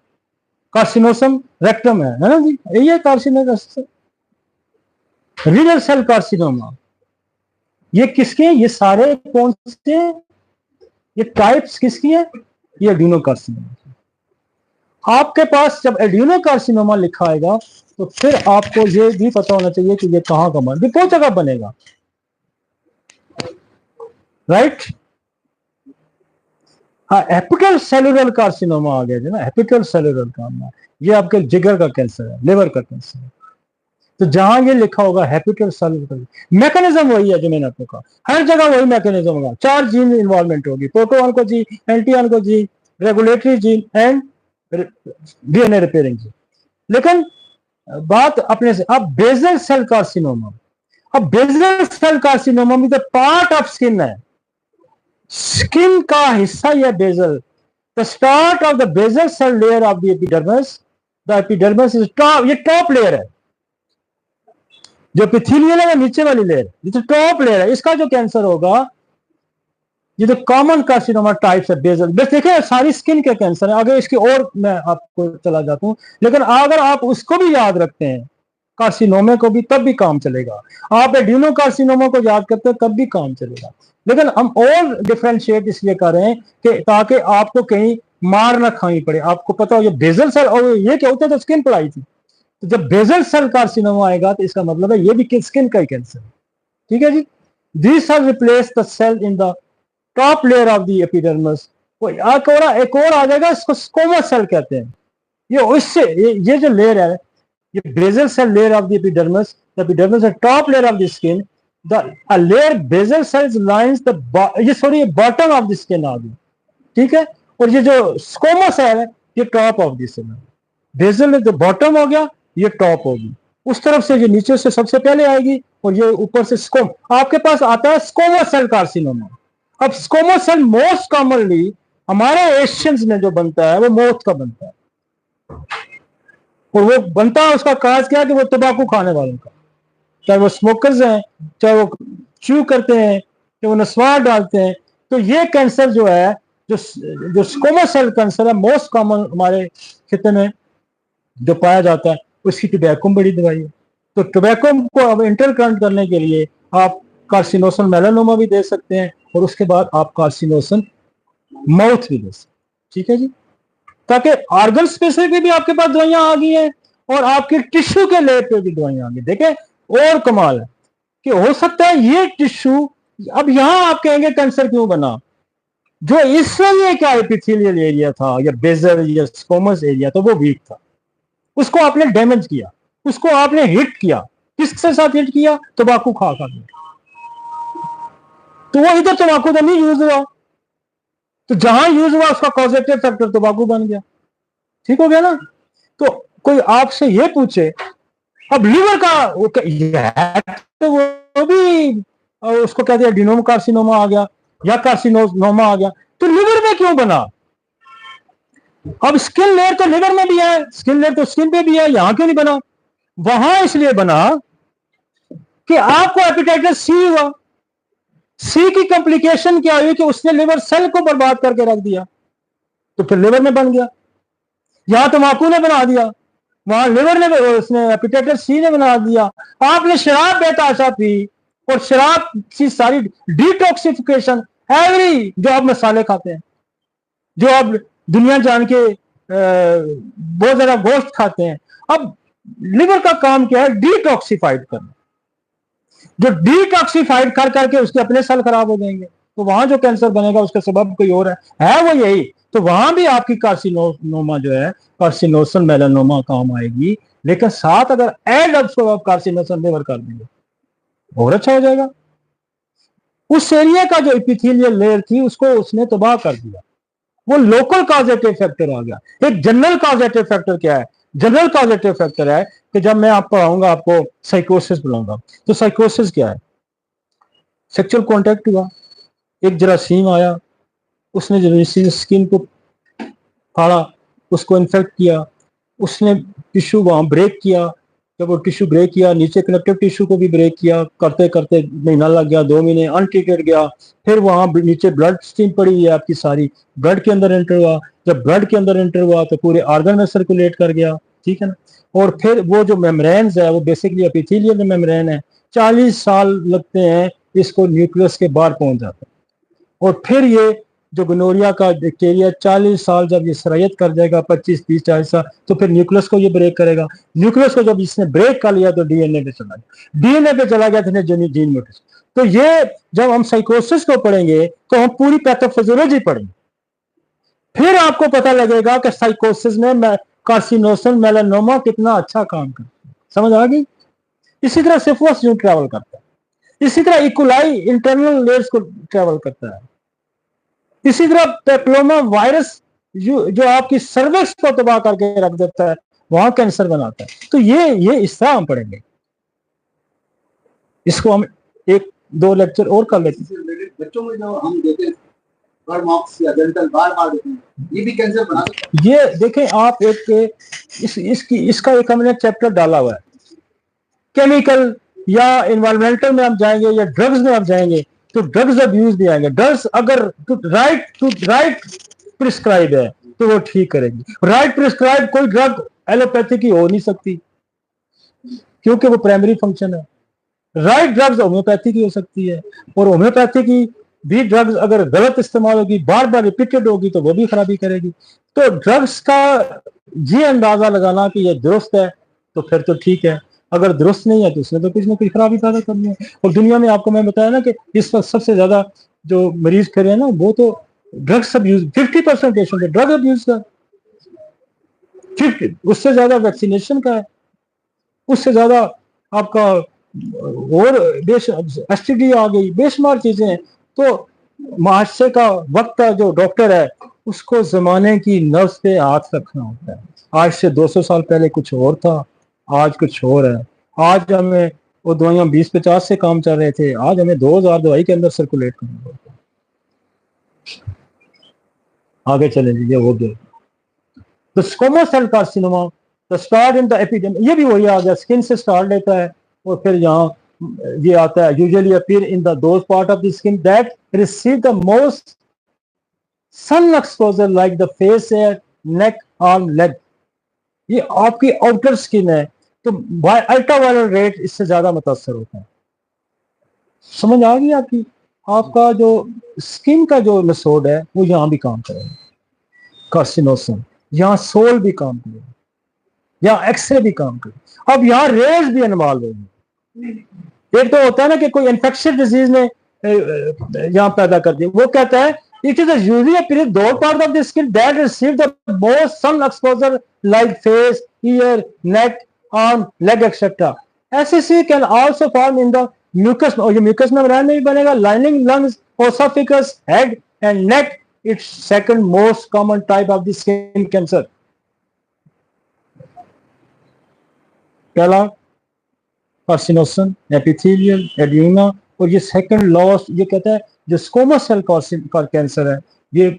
कार्सिनोसम रेक्टम है ना जी? यही है कार्सिनोसम। रीनल सेल कार्सिनोमा, ये किसके? ये सारे कौन से, ये टाइप्स किसकी है? ये एडिनोकार्सिनोमा। आपके पास जब एडिनोकार्सिनोमा लिखा आएगा तो फिर आपको ये भी पता होना चाहिए कि ये कहां का बन, बहुत जगह बनेगा, राइट? हाँ, हेपेटल सेलुलर कार्सिनोमा आ गया ना, हेपेटल सेलुलर कार्सिनोमा, ये आपके जिगर का कैंसर है, लिवर का कैंसर है। तो जहां ये लिखा होगा हेपेटल सेलुलर, मैकेनिज्म वही है जो मैंने आपको कहा, हर जगह वही मैकेनिज्म होगा। 4 जीन इन्वॉल्वमेंट होगी, protooncogene, antioncogene, regulatory gene and DNA repairing gene. लेकिन बात अपने से, अब बेसल सेल कार्सिनोमा, अब बेजल सेल कार्सिनोमा भी तो पार्ट ऑफ स्किन है, स्किन का हिस्सा यह basal. The start of the basal cell layer of the epidermis, the epidermis is top, ये टॉप लेयर है, जो एपिथेलियल है नीचे वाली लेयर, ये तो टॉप लेयर है। इसका जो कैंसर होगा, ये तो कॉमन कार्सिनोमा टाइप्स है बेजल। बस देखिए सारी स्किन के कैंसर है, आगे इसकी और मैं आपको चला जाता हूं, लेकिन अगर आप उसको भी याद रखते हैं कार्सिनोमे को भी, तब भी काम चलेगा। आप एड्यूनो कार्सिनोमा को याद करते हैं तब भी काम चलेगा। लेकिन हम और डिफरेंशिएट इसलिए कर रहे हैं कि ताकि आपको कहीं मार ना खानी पड़े। आपको पता हो ये बेजल सेल, और ये क्या होता है, तो स्किन पढ़ाई थी, तो जब बेजल सेल कार्सिनोमा आएगा तो इसका मतलब है ये भी स्किन का ही कैंसर है। ठीक है जी। This has replace the cell in the top layer of the epidermis. एक और आ जाएगा, इसको स्कोमस सेल कहते हैं। ये उससे ये जो लेयर है, ये basal cell layer of the epidermis, the epidermis is top layer of the skin, the layer basal cells lines the, ये sorry bottom of the skin आ गई। ठीक है। और ये जो स्कोमस सेल है ये top of the skin, basal जो बॉटम हो गया, ये टॉप होगी। उस तरफ से ये नीचे से सबसे पहले आएगी, और ये ऊपर से स्कोम। आपके पास आता है स्कोमस सेल कार्सिनोमा। अब स्कोमस सेल मोस्ट कॉमनली हमारे एशियंस में जो बनता है वो मौत का बनता है, और वो बनता है, उसका काज क्या है कि वो तंबाकू खाने वालों का, चाहे वो स्मोकर्स हैं, चाहे वो च्यू करते हैं, चाहे वो नस्वार डालते हैं। तो ये कैंसर जो है, जो स्कोमस सेल कैंसर है, मोस्ट कॉमन हमारे खिते में जो पाया जाता है, उसकी टोबैको में बड़ी दवाई है। तो टोबैको को अब इंटरकरेंट करने के लिए आप कार्सिनोसन मेलानोमा भी दे सकते हैं, और उसके बाद आप कार्सिनोसन माउथ भी दे सकते हैं। ठीक है जी। ताकि ऑर्गन स्पेसिफिक भी आपके पास दवाइयां आ गई हैं, और आपके टिश्यू के लेवल पे भी दवाइयां आ गई। देखें और कमाल है कि हो सकता है ये टिश्यू, अब यहां आप कहेंगे कैंसर क्यों बना, जो इस ये क्या एपिथेलियल एरिया था या बेजल या स्कोमस एरिया, तो वो वीक था, उसको आपने डैमेज किया, उसको आपने हिट किया। किसके साथ हिट किया? तंबाकू खा खा। तो वो इधर तंबाकू तो नहीं यूज हुआ, तो जहां यूज हुआ उसका कॉजेटिव फैक्टर तंबाकू बन गया। ठीक हो गया ना। तो कोई आपसे ये पूछे अब लीवर का तो वो भी उसको कहते हैं एडिनोम कार्सिनोमा आ गया या कार्सिनोमा आ गया, तो लिवर में क्यों बना? अब स्किन लेयर तो लिवर में भी है, स्किन लेयर तो स्किन पे भी है, यहां क्यों नहीं बना? वहां इसलिए बना कि आपको हेपेटाइटिस सी हुआ, सी की कॉम्प्लिकेशन क्या हुई कि उसने लिवर सेल को बर्बाद करके रख दिया, तो फिर लिवर में बन गया। यहां तंबाकू ने बना दिया, वहां लिवर ने, उसने हेपेटाइटिस सी ने बना दिया। आपने शराब बेतहाशा पी, और शराब की सारी डिटॉक्सिफिकेशन, एवरी जो आप मसाले खाते हैं, जो आप दुनिया जान के बहुत ज्यादा गोश्त खाते हैं, अब लिवर का काम क्या है? डिटॉक्सिफाइड करना। जो डिटॉक्सिफाइड कर करके उसके अपने सेल खराब हो जाएंगे, तो वहां जो कैंसर बनेगा उसका सबब कोई और है वो यही। तो वहां भी आपकी कार्सिनोमा जो है, कार्सिनोसन मेलानोमा काम आएगी, लेकिन साथ अगर एड आप कार्सिनोसन लिवर कर देंगे और अच्छा हो जाएगा। उस एरिया का जो एपिथेलियल लेयर थी उसको उसने तबाह कर दिया, वो लोकल कॉजेटिव फैक्टर आ गया। एक जनरल कॉजेटिव फैक्टर क्या है? जनरल कॉजेटिव फैक्टर है कि जब मैं आप पढ़ाऊंगा, आपको साइकोसिस बुलाऊंगा, तो साइकोसिस क्या है? सेक्सुअल कांटेक्ट हुआ, एक जरासीम आया, उसने जरासीम स्किन को फाड़ा, उसको इन्फेक्ट किया, उसने टिश्यू वहां ब्रेक किया। जब वो टिश्यू ब्रेक किया, नीचे कनेक्टिव टिश्यू को भी ब्रेक किया, करते करते महीना लग गया, 2 महीने अनट्रीटेड गया। फिर वहां नीचे ब्लड स्ट्रीम पड़ी है आपकी सारी, ब्लड के अंदर एंटर हुआ। जब ब्लड के अंदर एंटर हुआ तो पूरे ऑर्गन में सर्कुलेट कर गया। ठीक है ना। और फिर वो जो मेम्ब्रेन्स है वो बेसिकली एपिथेलियल मेम्ब्रेन है, 40 साल लगते हैं इसको न्यूक्लियस के बाहर पहुंच जाता है। और फिर ये जो गोनोरिया का बैक्टीरिया 40 साल जब ये सरायत कर जाएगा, 25, 30, 40 साल, तो फिर न्यूक्लियस को ये ब्रेक करेगा। न्यूक्लियस को जब इसने ब्रेक कर लिया तो डीएनए पे चला गया, डीएनए पे चला गया तो जीन म्यूटेशन। तो ये जब हम साइकोसिस को पढ़ेंगे तो हम पूरी पैथोफिजियोलॉजी पढ़ेंगे, फिर आपको पता लगेगा कि साइकोसिस में कार्सिनोसन मेलानोमा कितना अच्छा काम करता है। समझ आ गई? इसी तरह सिफिलिस जो ट्रैवल करता है, इसी तरह इकोलाई इंटरनल लेयर्स को ट्रैवल करता है, इसी तरह पेप्लोमा वायरस जो आपकी सर्विक्स को तबाह करके रख देता है, वहां कैंसर बनाता है। तो ये इस तरह हम पढ़ेंगे। इसको हम एक दो लेक्चर और कर लेते हैं। बच्चों में जो हम देते हैं बार मॉक्स या डेंटल बार देते हैं, ये भी कैंसर बना सकता है। ये देखें आप, एक इसका एक हमने चैप्टर डाला हुआ है। केमिकल या इन्वायरमेंटल में आप जाएंगे या ड्रग्स में आप जाएंगे तो ड्रग्स अब्यूज भी आएंगे। ड्रग्स अगर राइट प्रिस्क्राइब है तो वो ठीक करेगी। राइट प्रिस्क्राइब कोई ड्रग एलोपैथी की हो नहीं सकती क्योंकि वो प्राइमरी फंक्शन है। राइट ड्रग्स होम्योपैथी की हो सकती है, और होम्योपैथी की भी ड्रग्स अगर गलत इस्तेमाल होगी, बार बार रिपीटेड होगी, तो वो भी खराबी करेगी। तो ड्रग्स का ये अंदाजा लगाना कि ये दुरुस्त है तो फिर तो ठीक है, अगर दुरुस्त नहीं है तो उसने तो कुछ ना कुछ खराबी पैदा करनी है। और दुनिया में आपको मैं बताया ना कि इस वक्त सबसे ज्यादा जो मरीज फिर है ना वो तो ड्रग्स अब्यूज, 50% पेशेंट है ड्रग अब्यूज का, 50, उससे ज्यादा वैक्सीनेशन का है, उससे ज्यादा आपका और एसटीडी आ गई, बेशुमार चीजें हैं। तो मुआशरे का वक्त का जो डॉक्टर है उसको जमाने की नब्ज पे हाथ रखना होता है। आज से 200 साल पहले कुछ और था, आज कुछ और है। आज हमें वो दवाइयां 20-50 से काम चल रहे थे, आज हमें 2000 दवाई के अंदर सर्कुलेट करना होता है। आगे चले ये हो गया। तो squamous cell carcinoma the start in the epidemic, ये भी वही आ गया, स्किन से स्टार्ट लेता है और फिर यहाँ ये आता है। Usually appear in the those part of the skin that receive the most sun exposure like the face, hair, neck, arm, leg. ये आपकी आउटर स्किन है तो अल्ट्रावायलेट रेट इससे ज्यादा मुतासर होता है। समझ आ गई आपकी? आपका जो स्किन का जो मेथड है वो यहाँ भी काम करेगा, कार्सिनोसम, यहाँ सोल भी काम करेगा, यहाँ एक्सरे भी काम करेगा। अब यहाँ रेज भी इन्वॉल्व होगी। एक तो होता है ना कि कोई इन्फेक्शन डिजीज ने यहाँ पैदा कर दी, वो कहता है it is usually appear to part of the skin that receive the most sun exposure like face, ear, neck, arm, leg etcetera. SCC can also form in the mucus, और ये mucus में भी बनेगा, lining lungs, oesophagus, head and neck. It's second most common type of the skin cancer. पहला carcinoma, epithelial, oedema, और ये second lost, ये कहता है जो स्क्वामस सेल का कैंसर है ये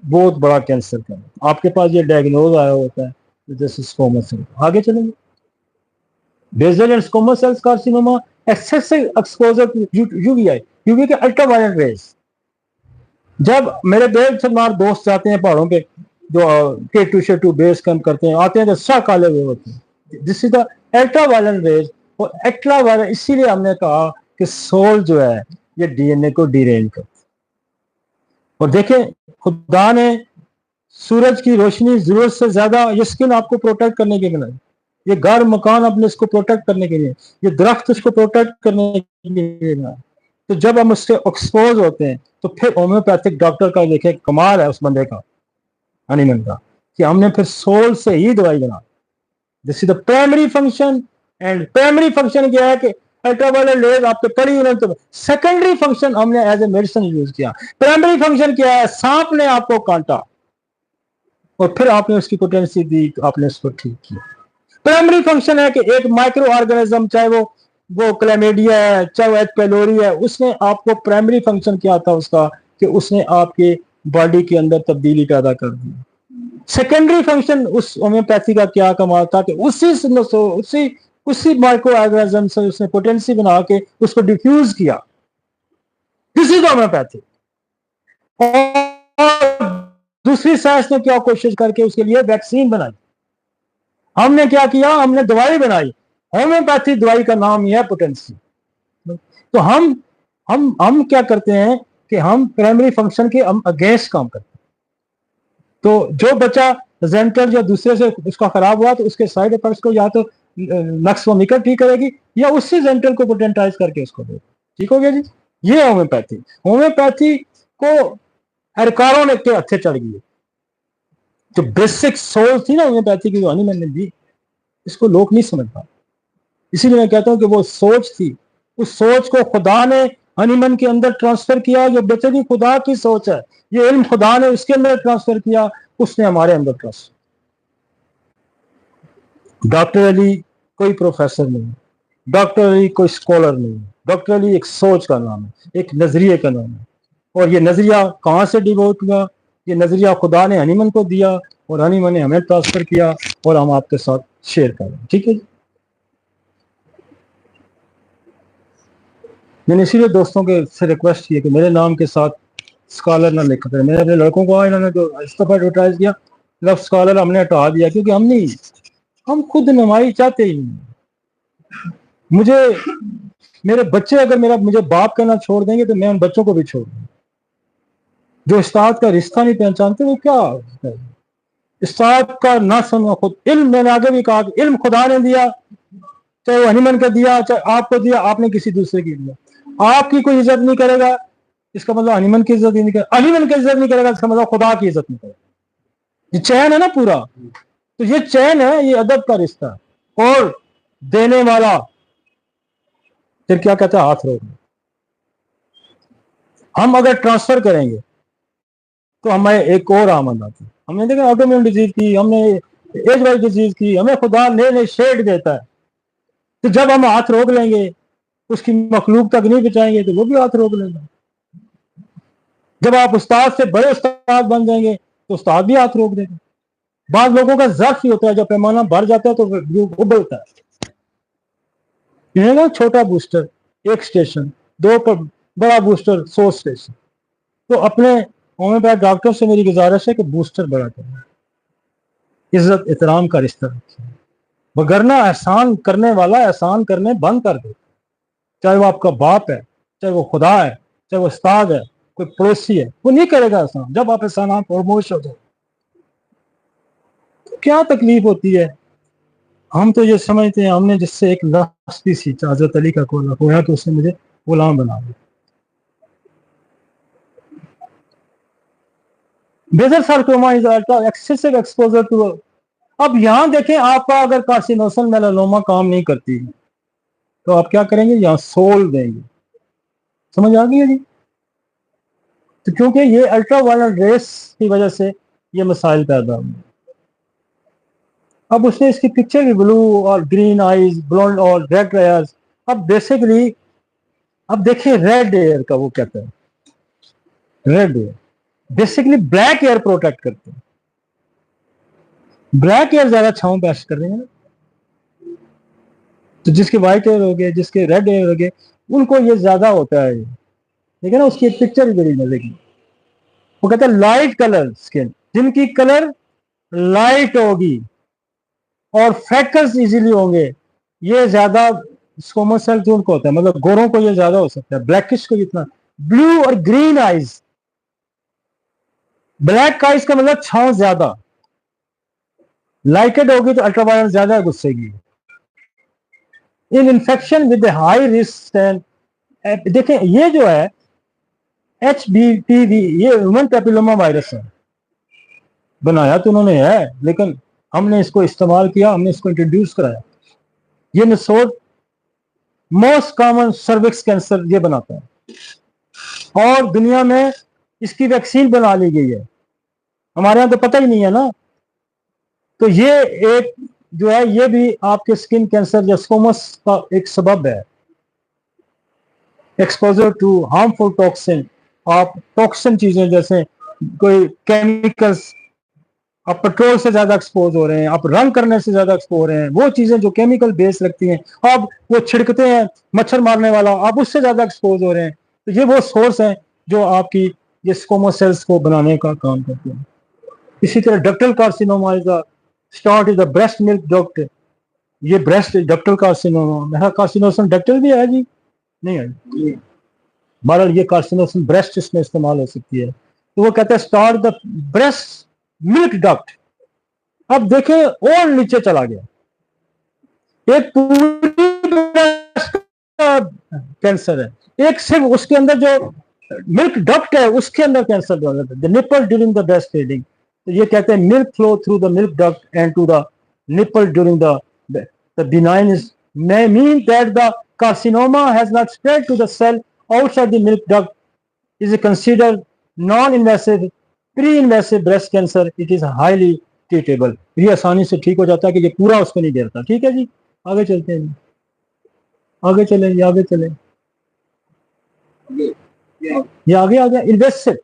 बहुत बड़ा कैंसर है। आपके पास ये डायग्नोज आया होता है जैसे स्क्वामस सेल। आगे चलेंगे। Basal and squamous cell carcinoma excessive exposure to UVI, UV के अल्ट्रावायलेट रेज। जब मेरे बेशुमार दोस्त जाते हैं पहाड़ों पे जो K2 बेस कैंप करते हैं, आते हैं तो सा काले हुए होते हैं, this is the ultraviolet rays. और अल्ट्रावायलेट इसीलिए हमने कहा कि सोल जो है ये डीएनए को डिरेंज करता है। और देखें खुदा ने सूरज की रोशनी जरूरत से ज्यादा, ये स्किन आपको प्रोटेक्ट करने के लिए, ये घर मकान अपने इसको प्रोटेक्ट करने के लिए, ये दरख्त इसको प्रोटेक्ट करने के लिए। तो जब हम उससे एक्सपोज होते हैं तो फिर होम्योपैथिक डॉक्टर का देखे कमाल है उस बंदे का, एनिमल का, कि हमने फिर सोल से ही दवाई बना। This is the primary function. And primary function क्या है कि अल्ट्रावायलेट रेज आपके पड़ी हुई, तो सेकेंडरी फंक्शन हमने एज ए मेडिसिन यूज किया। प्राइमरी फंक्शन क्या है? सांप ने आपको काटा और फिर आपने उसकी पोटेंसी दी तो आपने उसको ठीक किया। प्राइमरी फंक्शन है कि एक माइक्रो ऑर्गेनिज्म, चाहे वो क्लैमिडिया है, चाहे वो एच पेलोरी है, उसने आपको प्राइमरी फंक्शन क्या था उसका कि उसने आपके बॉडी के अंदर तब्दीली पैदा कर दी। सेकेंडरी फंक्शन उस होम्योपैथी का क्या कमाल था कि उसी माइक्रो ऑर्गेनिज्म से उसने पोटेंसी बना के उसको डिफ्यूज किया। This is homeopathy. और दूसरी साइंस ने क्या कोशिश करके उसके लिए वैक्सीन बनाई। हमने क्या किया? हमने दवाई बनाई। होम्योपैथी दवाई का नाम ही है पोटेंसी। तो हम क्या करते हैं कि हम प्राइमरी फंक्शन के हम अगेंस्ट काम करते हैं। तो जो बच्चा जेंटल या दूसरे से उसका खराब हुआ तो उसके साइड इफेक्ट्स को या तो नक्स वो निकल ठीक करेगी या उससे जेंटल को पोटेंटाइज करके उसको दे। ठीक हो गया जी। ये होम्योपैथी। होम्योपैथी को हरकारों ने के हथे चढ़ गई। जो बेसिक सोल थी ना होम्योपैथी की, जो हनीमैन ने दी, इसको लोग नहीं समझ पाते। इसीलिए मैं कहता हूं कि वो सोच थी, उस सोच को खुदा ने हनीमैन के अंदर ट्रांसफर किया। जो बेहतरीन खुदा की सोच है, ये इल्म खुदा ने उसके अंदर ट्रांसफर किया, उसने हमारे अंदर ट्रांसफर। डॉक्टर अली कोई प्रोफेसर नहीं, डॉक्टर अली कोई स्कॉलर नहीं, डॉक्टरली एक सोच का नाम है, एक नजरिए का नाम है। और ये नजरिया कहाँ से डिवोट हुआ? ये नजरिया खुदा ने हनीमन को दिया और हनीमन ने हमें ट्रांसफर किया और हम आपके साथ शेयर कर रहे हैं। ठीक है जी। मैंने इसीलिए दोस्तों के से रिक्वेस्ट की है कि मेरे नाम के साथ स्कॉलर ना लिखा करें। मैंने अपने लड़कों को इन्होंने जो इस्तीफा एडवर्टाइज किया, लफ स्कॉलर हमने हटा दिया, क्योंकि हम खुद नुमाई चाहते ही नहीं। मुझे मेरे बच्चे अगर मुझे बाप कहना छोड़ देंगे तो मैं उन बच्चों को भी छोड़ दूंगा। जो उस्ताद का रिश्ता नहीं पहचानते वो क्या उस्ताद का ना सुनो खुद इल्म। मैंने आगे भी कहा कि इल्म खुदा ने दिया, चाहे वो हनीमन का दिया, चाहे आपको दिया, आपने किसी दूसरे की दिया। आपकी कोई इज्जत नहीं करेगा इसका मतलब हनीमन की इज्जत नहीं करेगा, हनीमन की इज्जत नहीं करेगा इसका मतलब खुदा की इज्जत नहीं करेगा। ये चैन है ना पूरा, तो ये चैन है, ये अदब का रिश्ता है। और देने वाला फिर क्या कहता है? हाथ रोक। हम अगर ट्रांसफर करेंगे तो हमें एक और आमद आती है। हमने देखा ऑटोइम्यून डिजीज की, हमने एज वाइज डिजीज की, हमें खुदा नए नए शेड देता है। तो जब हम हाथ रोक लेंगे, उसकी मखलूक तक नहीं बचाएंगे तो वो भी हाथ रोक लेंगे। जब आप उस्ताद से बड़े उस्ताद बन जाएंगे तो उस्ताद भी हाथ रोक देगा। बाद लोगों का ज़र्फ ही होता है, जब पैमाना बढ़ जाता है तो उबलता है। ये ना छोटा बूस्टर 1 स्टेशन, 2 पर बड़ा बूस्टर 100 स्टेशन। तो अपने होम्योपैथ डॉक्टर से मेरी गुजारिश है कि बूस्टर बड़ा करें, इज्जत एहतराम का रिश्ता रखें, वगरना एहसान करने वाला एहसान करने बंद कर दे। चाहे वो आपका बाप है, चाहे वो खुदा है, चाहे वो उस्ताद है, कोई पड़ोसी है, वो नहीं करेगा एहसान। जब आप एहसान फरमोश हो जाए तो क्या तकलीफ होती है? हम तो ये समझते हैं हमने जिससे एक लफ्ज़ भी सींचा, हजरत अली का कोला खोया तो उसने मुझे गुलाम बना दिया। Basal sarcoma is excessive exposure to. अब यहां देखें, आपका अगर कार्सिनोसल मेलानोमा काम नहीं करती तो आप क्या करेंगे? यहां सोल देंगे। समझ आ गई है जी? तो क्योंकि ये अल्ट्रा वायलेट रेस की वजह से ये मसाइल पैदा हुए। अब उसने इसकी पिक्चर भी ब्लू और ग्रीन आईज, ब्लॉन्ड और रेड एयर्स। अब बेसिकली अब देखिए रेड एयर का वो कहता है, red air basically black air protect करते हैं। ब्लैक एयर ज्यादा छांव पेश कर रहे हैं, तो जिसके व्हाइट एयर हो गए, जिसके रेड एयर हो गए, उनको ये ज्यादा होता है। ठीक है ना? उसकी एक पिक्चर भी बड़ी मजे की। वो कहता है लाइट कलर स्किन, जिनकी कलर लाइट होगी और फ्रैकल्स इजीली होंगे, ये ज्यादा स्क्वैमस सेल जो उनको होता है, मतलब गोरों को ये ज्यादा हो सकता है, ब्लैकिश को जितना। ब्लू और ग्रीन आइज, ब्लैक आइज का मतलब छांव ज्यादा, लाइटेड होगी तो अल्ट्रावायलेट ज्यादा घुसेगी। In infection with high risk and, देखें ये जो है HBPV, ये ह्यूमन पैपिलोमा वायरस है। बनाया तो उन्होंने है, लेकिन हमने इसको इस्तेमाल किया, हमने इसको इंट्रोड्यूस कराया। ये नसोर मोस्ट कॉमन सर्विक्स कैंसर ये बनाता है और दुनिया में इसकी वैक्सीन बना ली गई है। हमारे यहाँ तो पता ही नहीं है ना। तो ये एक जो है ये भी आपके स्किन कैंसर या स्क्वैमस का एक सबब है। एक्सपोजर टू हार्मफुल टॉक्सिन, आप टॉक्सिन चीजें जैसे कोई केमिकल्स, आप पेट्रोल से ज्यादा एक्सपोज हो रहे हैं, आप रंग करने से ज्यादा एक्सपोज हो रहे हैं, वो चीजें जो केमिकल बेस रखती हैं, आप वो छिड़कते हैं मच्छर मारने वाला, आप उससे ज्यादा एक्सपोज हो रहे हैं। तो ये वो सोर्स हैं जो आपकी ये स्क्वैमस सेल्स को बनाने का काम करते हैं। इसी तरह ductal carcinoma is the start is the breast milk duct. ये ब्रेस्ट डक्टल कार्सिनोमा, मेरा कार्सिनोसम डक्टल भी है जी, नहीं है। बहरहाल ये कार्सिनोसम ब्रेस्ट इसमें इस्तेमाल हो सकती है। तो वो कहते हैं start the breast milk duct. अब देखें और नीचे चला गया, एक पूरी कैंसर है, एक सिर्फ उसके अंदर जो मिल्क डक्ट है उसके अंदर cancer the nipple during the breast feeding. तो ये कहते हैं milk flow through the milk duct and to the nipple during the benign is may mean that the carcinoma has not spread to the cell outside the milk duct, is considered non-invasive pre-invasive breast cancer. It is highly treatable. ये आसानी से ठीक हो जाता है कि ये पूरा उसको नहीं घेरता। ठीक है जी, आगे चलते हैं, आगे चलें, आगे चलें। ये आ गया invasive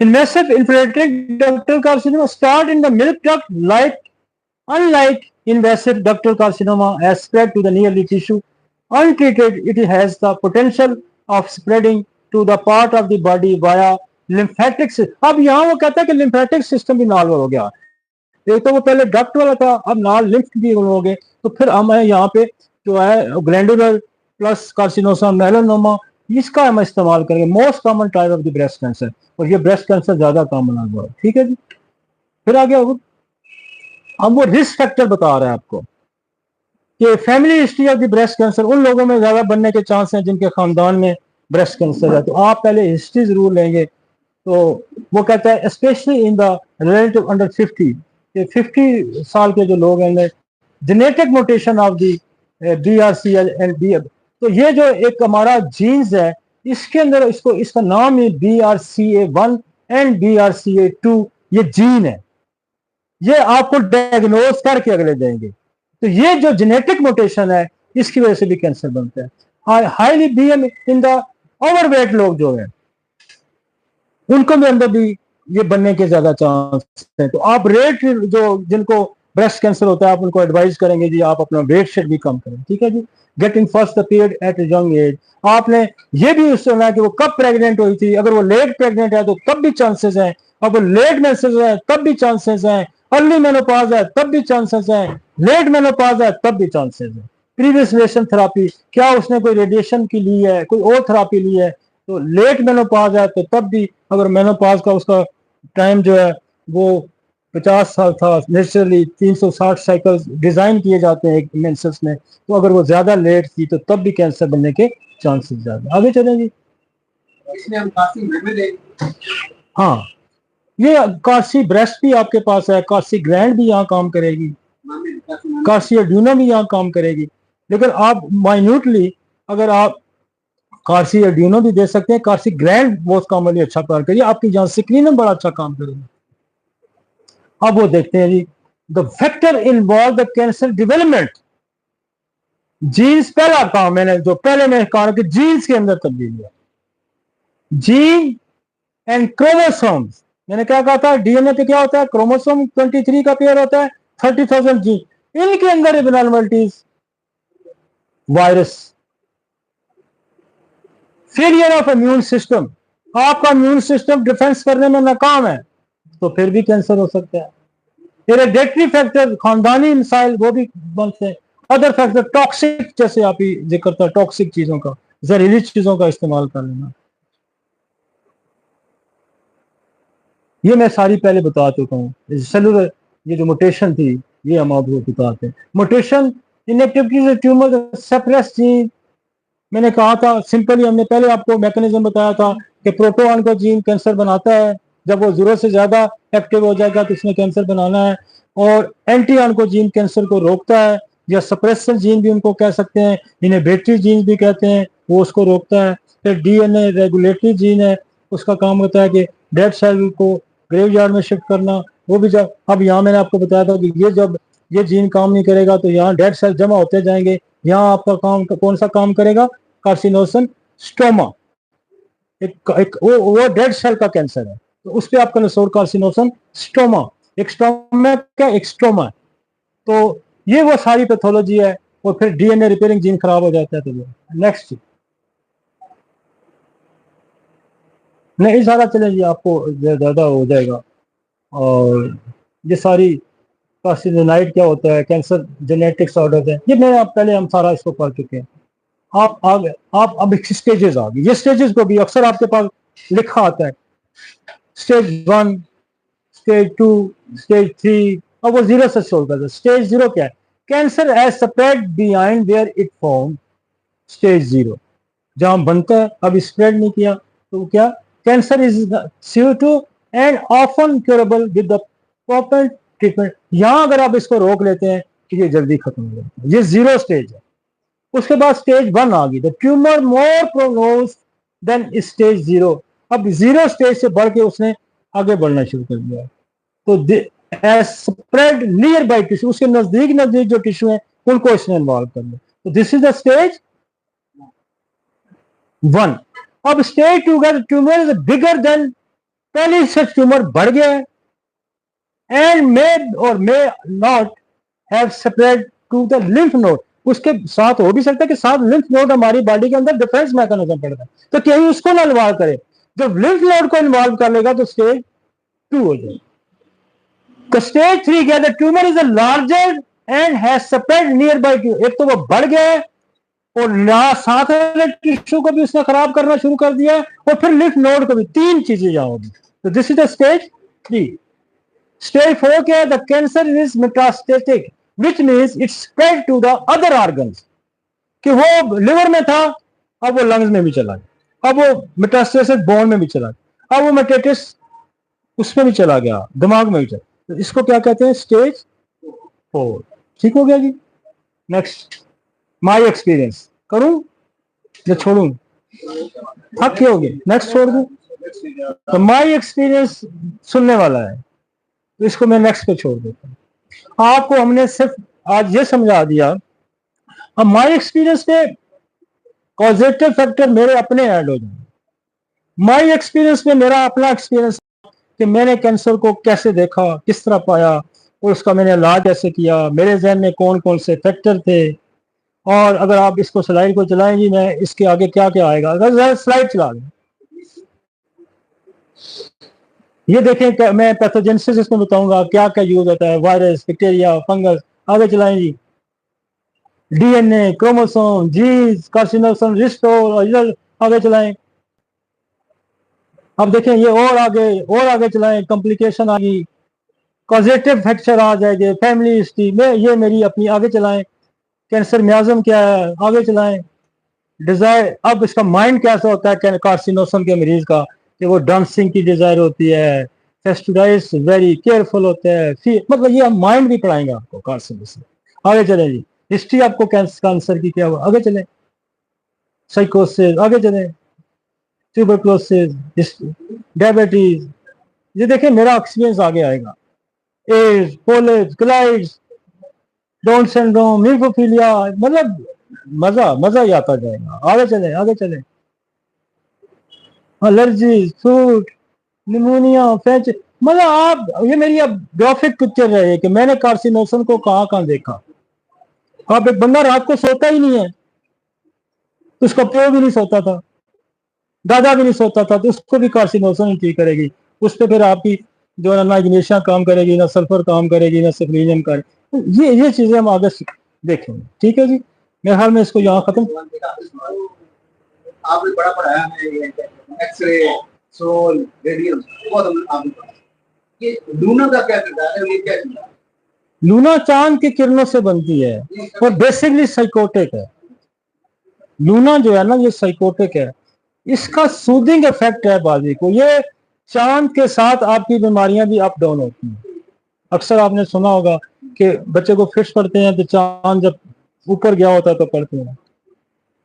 infiltrating ductal carcinoma start in the milk duct, unlike invasive ductal carcinoma as spread to the nearly tissue. Untreated, it has the potential of spreading to the part of the body via lymphatic system. अब यहाँ वो कहता है कि lymphatic system भी नाल हो गया, एक तो वो पहले डक्ट वाला था, अब नाल लिम्फ भी हो गए, तो फिर हम यहाँ पे जो है ग्लैंडुलर प्लस कार्सिनोसा मेलानोमा, इसका हम इस्तेमाल करेंगे, most common type of the breast cancer, और ये ब्रेस्ट कैंसर ज्यादा कॉमन आ गया। ठीक है जी। फिर आ गया अब वो रिस्क फैक्टर बता रहा है आपको कि family history of the breast cancer उन लोगों में ज्यादा बनने के चांस हैं जिनके खानदान में ब्रेस्ट कैंसर है, तो आप पहले हिस्ट्री जरूर लेंगे। तो वो कहता है specially in the relative under 50, 50 साल के जो लोग हैं, genetic mutation of the BRCA and B, तो ये जो एक हमारा जीन्स है इसके अंदर इसका नाम है BRCA1 एंड BRCA2, ये जीन है, ये आपको डायग्नोज करके अगले देंगे। तो ये जो जेनेटिक म्यूटेशन है इसकी वजह से भी कैंसर बनता है। Highly BM in the overweight लोग जो है उनको भी अंदर भी ये बनने के ज्यादा चांस है। तो आप रेट जो जिनको ब्रेस्ट कैंसर होता है आप उनको एडवाइस करेंगे जी आप अपना वेट शेट भी कम करें। ठीक है जी। Getting first period at a young age, आपने ये भी सुना है कि वो कब प्रेग्नेंट हुई थी, अगर वो लेट प्रेग्नेंट है तो तब भी चांसेस हैं, अब वो लेट मेंसेस है तब भी चांसेस हैं, अर्ली मेनोपॉज है तब भी चांसेस हैं, लेट मेनोपॉज है तब भी चांसेस है। प्रीवियस रेडिएशन थेरापी, क्या उसने कोई रेडिएशन की ली है, कोई और थेरापी ली है, तो लेट मेनोपॉज है तो तब भी, अगर मेनोपॉज का उसका टाइम जो है वो 50 साल था, नेचुरली 360 साइकिल्स डिजाइन किए जाते हैं एक मेंसेस में, तो अगर वो ज्यादा लेट थी तो तब भी कैंसर बनने के चांसेस ज्यादा। आगे चलें जी। इसमें हम काफी हाँ, ये कार्सी ब्रेस्ट भी आपके पास है, कार्सी ग्रैंड भी यहाँ काम करेगी, कार्सी एड्यूना भी यहाँ काम करेगी, लेकिन आप माइन्यूटली अगर आप कार्सी एड्यूनो भी दे सकते हैं, कार्सी ग्रैंड बहुत कॉमनली अच्छा काम करिए, आपकी यहाँ स्क्रीन बड़ा अच्छा काम करेगी। अब वो देखते हैं जी, the factor involve the cancer development, genes पहला काम मैंने जो पहले मैं कहा कि जीन्स के अंदर तब्दीली है, जीन एंड क्रोमोसोम्स, मैंने क्या कहा था DNA पे क्या होता है, क्रोमोसोम 23 का पेयर होता है, 30,000 जीन, इनके अंदर abnormalities, virus, failure of immune system, आपका इम्यून सिस्टम डिफेंस करने में नाकाम है तो फिर भी कैंसर हो सकता है। हेरेडिटरी फैक्टर, खानदानी मिसाइल वो भी बनते हैं, अदर फैक्टर टॉक्सिक, जैसे आप ही जिक्र था टॉक्सिक चीजों का, जहरीली चीजों का इस्तेमाल कर लेना, ये मैं सारी पहले बता चुका हूँ। सेलुलर ये जो म्यूटेशन थी ये हम आपको बताते हैं। Mutation inactivity tumour suppress gene, मैंने कहा था सिंपली, हमने पहले आपको मैकेनिज्म बताया था कि प्रोटो ऑन्कोजीन कैंसर बनाता है, जब वो जरूरत से ज्यादा एक्टिव हो जाएगा तो उसने कैंसर बनाना है, और एंटी ऑन्कोजीन कैंसर को रोकता है, या सप्रेसर जीन भी उनको कह सकते हैं, इनहिबिटरी जीन भी कहते हैं, वो उसको रोकता है। फिर DNA रेगुलेटरी जीन है, उसका काम होता है कि डेड सेल को ग्रेवयार्ड में शिफ्ट करना, वो भी जब, अब यहाँ मैंने आपको बताया था कि ये जब ये जीन काम नहीं करेगा तो यहाँ डेड सेल जमा होते जाएंगे, यहाँ आपका काम कौन सा काम करेगा, कार्सिनोसन स्टोमा, एक वो डेड सेल का कैंसर है, तो उस पर आपका नसोर कार्सिनोसन स्टोमा, एक स्टोमा क्या एक स्टोमा है, तो ये वो सारी पैथोलॉजी है। और फिर DNA रिपेयरिंग जीन खराब हो जाता है तो नेक्स्ट नहीं सारा चले जी, आपको ज्यादा हो जाएगा। और ये सारी कार्सिनोनाइड क्या होता है, कैंसर जेनेटिक्स ऑर्डर है, ये मैं आप पहले हम सारा इसको पढ़ चुके हैं। आप आगे आप अब स्टेजेस आ गए, ये स्टेजेस को भी अक्सर आपके पास लिखा आता है, स्टेज 1, स्टेज 2, स्टेज 3, अब वो 0 से शुरू करते हैं। स्टेज 0 क्या है, cancer has spread behind where it form, stage 0 जहां बनता है, अब स्प्रेड नहीं किया तो क्या, cancer is CO2 and often curable with the proper treatment. यहां अगर आप इसको रोक लेते हैं तो ये जल्दी खत्म हो जाता है, ये 0 स्टेज है। उसके बाद स्टेज 1 आ गई, the tumour more prognose than stage 0, अब 0 स्टेज से बढ़ के उसने आगे बढ़ना शुरू कर दिया, तो स्प्रेड नियर बाई टिश्यू, उसके नजदीक जो टिश्यू है उनको इसने इन्वॉल्व कर लिया, तो दिस इज द स्टेज 1। अब स्टेज 2 का ट्यूमर इज बिगर देन, पहले से ट्यूमर बढ़ गया है and may not have spread to the lymph node. उसके साथ हो भी सकता है कि साथ लिम्फ नोड हमारी बॉडी के अंदर डिफेंस मैकेनिज्म पड़ता है, तो कहीं उसको ना इन्वॉल्व करे। जब लिम्फ नोड को इन्वॉल्व कर लेगा तो स्टेज 2 हो जाएगा। तो स्टेज 3 क्या है, the tumour is larger and has spread near by two. एक तो वो बढ़ गया है और साथ टिश्यू को भी उसने खराब करना शुरू कर दिया है और फिर लिम्फ नोड को भी। तीन चीजें यहां होगी। तो this is the stage 3। Stage 4 क्या है, the cancer is metastatic which means it spread to the other organs. कि वो लिवर में था, अब वो लंग्स में भी चला गया, अब वो मेटास्टेसिस बोन में भी चला गया, अब वो मेटास्टेसिस उसमें भी चला गया, दिमाग में भी चला। तो इसको क्या कहते हैं, स्टेज 4। ठीक हो गया जी। नेक्स्ट, माई एक्सपीरियंस करूं या छोड़ू, थक के हो गए, नेक्स्ट छोड़ दूं। तो माई एक्सपीरियंस सुनने वाला है, तो इसको मैं नेक्स्ट पे छोड़ देता हूं। आपको हमने सिर्फ आज ये समझा दिया। अब माई एक्सपीरियंस पे पॉजिटिव फैक्टर मेरे अपने ऐड हो जाए। माई एक्सपीरियंस में मेरा अपना एक्सपीरियंस कि मैंने कैंसर को कैसे देखा, किस तरह पाया और उसका मैंने इलाज कैसे किया, मेरे जहन में कौन कौन से फैक्टर थे। और अगर आप इसको स्लाइड को चलाएं जी, मैं इसके आगे क्या क्या आएगा, अगर स्लाइड चला दें। ये देखें, मैं पैथोजेनेसिस इसमें बताऊंगा क्या क्या यूज होता है, वायरस, बैक्टीरिया, फंगस। आगे चलाएं जी, डीएनए, क्रोमोसोम, जीन्स, कार्सिनोसन, रिस्टोर, आगे चलाएं। अब देखें ये और आगे चलाएं, कॉम्प्लिकेशन आ गई, कॉजेटिव फ्रैक्चर आ जाएंगे, फैमिली हिस्ट्री में, ये मेरी अपनी। आगे चलाएं, कैंसर मियाज्म क्या है, आगे चलाएं। डिजायर, अब इसका माइंड कैसा होता है कार्सिनोसम के मरीज का, कि वो डांसिंग की डिजायर होती है, फेस्टुडाइज वेरी केयरफुल होता है, मतलब ये हम माइंड भी पढ़ाएंगे आपको कार्सिनोसम। आगे चले जी, हिस्ट्री आपको कैंसर की क्या हुआ, आगे चले। साइकोसिस, आगे चले, ट्यूबरक्लोसिस, डायबिटीज। ये देखिए मेरा एक्सपीरियंस आगे आएगा। एड्स, पोलिप्स, क्लाइड्स, डाउन सिंड्रोम, हीमोफीलिया, मतलब मजा ही आता जाएगा। आगे चले, आगे चले। एलर्जी, फ्रूट, निमोनिया, फैच, मतलब आप, ये मेरी अब ग्राफिक पिक्चर है कि मैंने कार्सिनोसन को कहां देखा। आप, एक बंदा रात को सोता ही नहीं है, तो उसका प्यो भी नहीं सोता था, दादा भी नहीं सोता था, तो उसको भी कार्सिनोसन ही ठीक करेगी। उस पर फिर आपकी जो है ना इग्निशिया काम करेगी, ना सल्फर काम करेगी, ना सेलेनियम करेगी। ये चीजें हम आगे देखेंगे। ठीक है जी, मेरे ख्याल में इसको यहाँ खत्म। आपने बड़ा पढ़ाया है, एक्सरे, सोल, रेडियम, बहुत आपने पढ़ा। ये लूना का क्या किरदार है, ये क्या किरदार है? लूना चांद की किरणों से बनती है और बेसिकली साइकोटिक है। लूना जो है ना, ये साइकोटिक है, इसका सूदिंग इफेक्ट है बाजी को। ये चांद के साथ आपकी बीमारियां भी अप डाउन होती हैं। अक्सर आपने सुना होगा कि बच्चे को फिट्स पड़ते हैं तो चांद जब ऊपर गया होता है तो पड़ते हैं।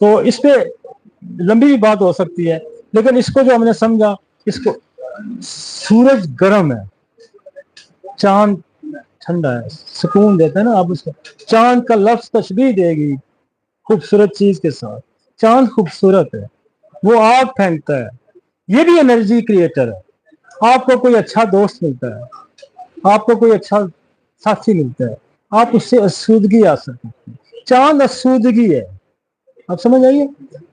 तो इस पे लंबी भी बात हो सकती है, लेकिन इसको जो हमने समझा, इसको सूरज गर्म है, चांद ठंडा है, सुकून देता है ना। आप उसको चांद का लफ्ज तशबीह देगी खूबसूरत चीज के साथ। चांद खूबसूरत है, वो आग फेंकता है, ये भी एनर्जी क्रिएटर है। आपको कोई अच्छा दोस्त मिलता है, आपको कोई अच्छा साथी मिलता है, आप उससे आसूदगी आ सकती है। चांद आसूदगी है, आप समझ आइए,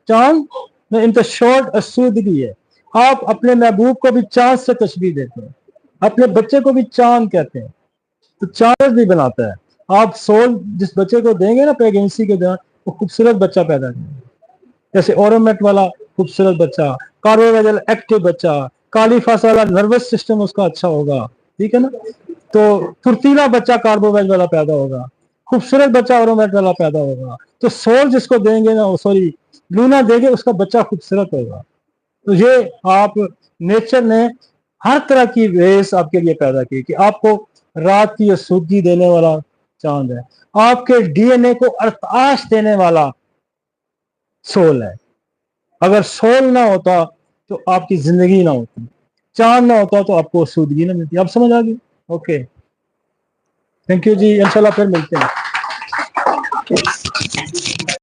चांद में इन शॉर्ट आसूदगी है। आप अपने महबूब को भी चांद से तशबीह देते हैं, अपने बच्चे को भी चांद कहते हैं, तो चांद भी बनाता है। आप सोल जिस बच्चे को देंगे ना प्रेगनेंसी के दौरान, वो खूबसूरत बच्चा पैदा करेगा। जैसे ओरोमेट वाला खूबसूरत बच्चा, कार्बोवेजल एक्टिव बच्चा, कालीफास वाला नर्वस सिस्टम उसका अच्छा होगा, ठीक है ना। तो फुर्तीला बच्चा कार्बोवेज वाला पैदा होगा, खूबसूरत बच्चा ओरोमेट वाला पैदा होगा। तो सोल जिसको देंगे ना, सॉरी लूना देंगे, उसका बच्चा खूबसूरत होगा। तो ये आप नेचर ने हर तरह की रेस आपके लिए पैदा की कि आपको रात की आसूदगी देने वाला चांद है, आपके डीएनए को अरताश देने वाला सोल है। अगर सोल ना होता तो आपकी जिंदगी ना होती, चांद ना होता तो आपको आसूदगी ना मिलती। आप समझ आ गई? ओके, थैंक यू जी, इंशाल्लाह फिर मिलते हैं।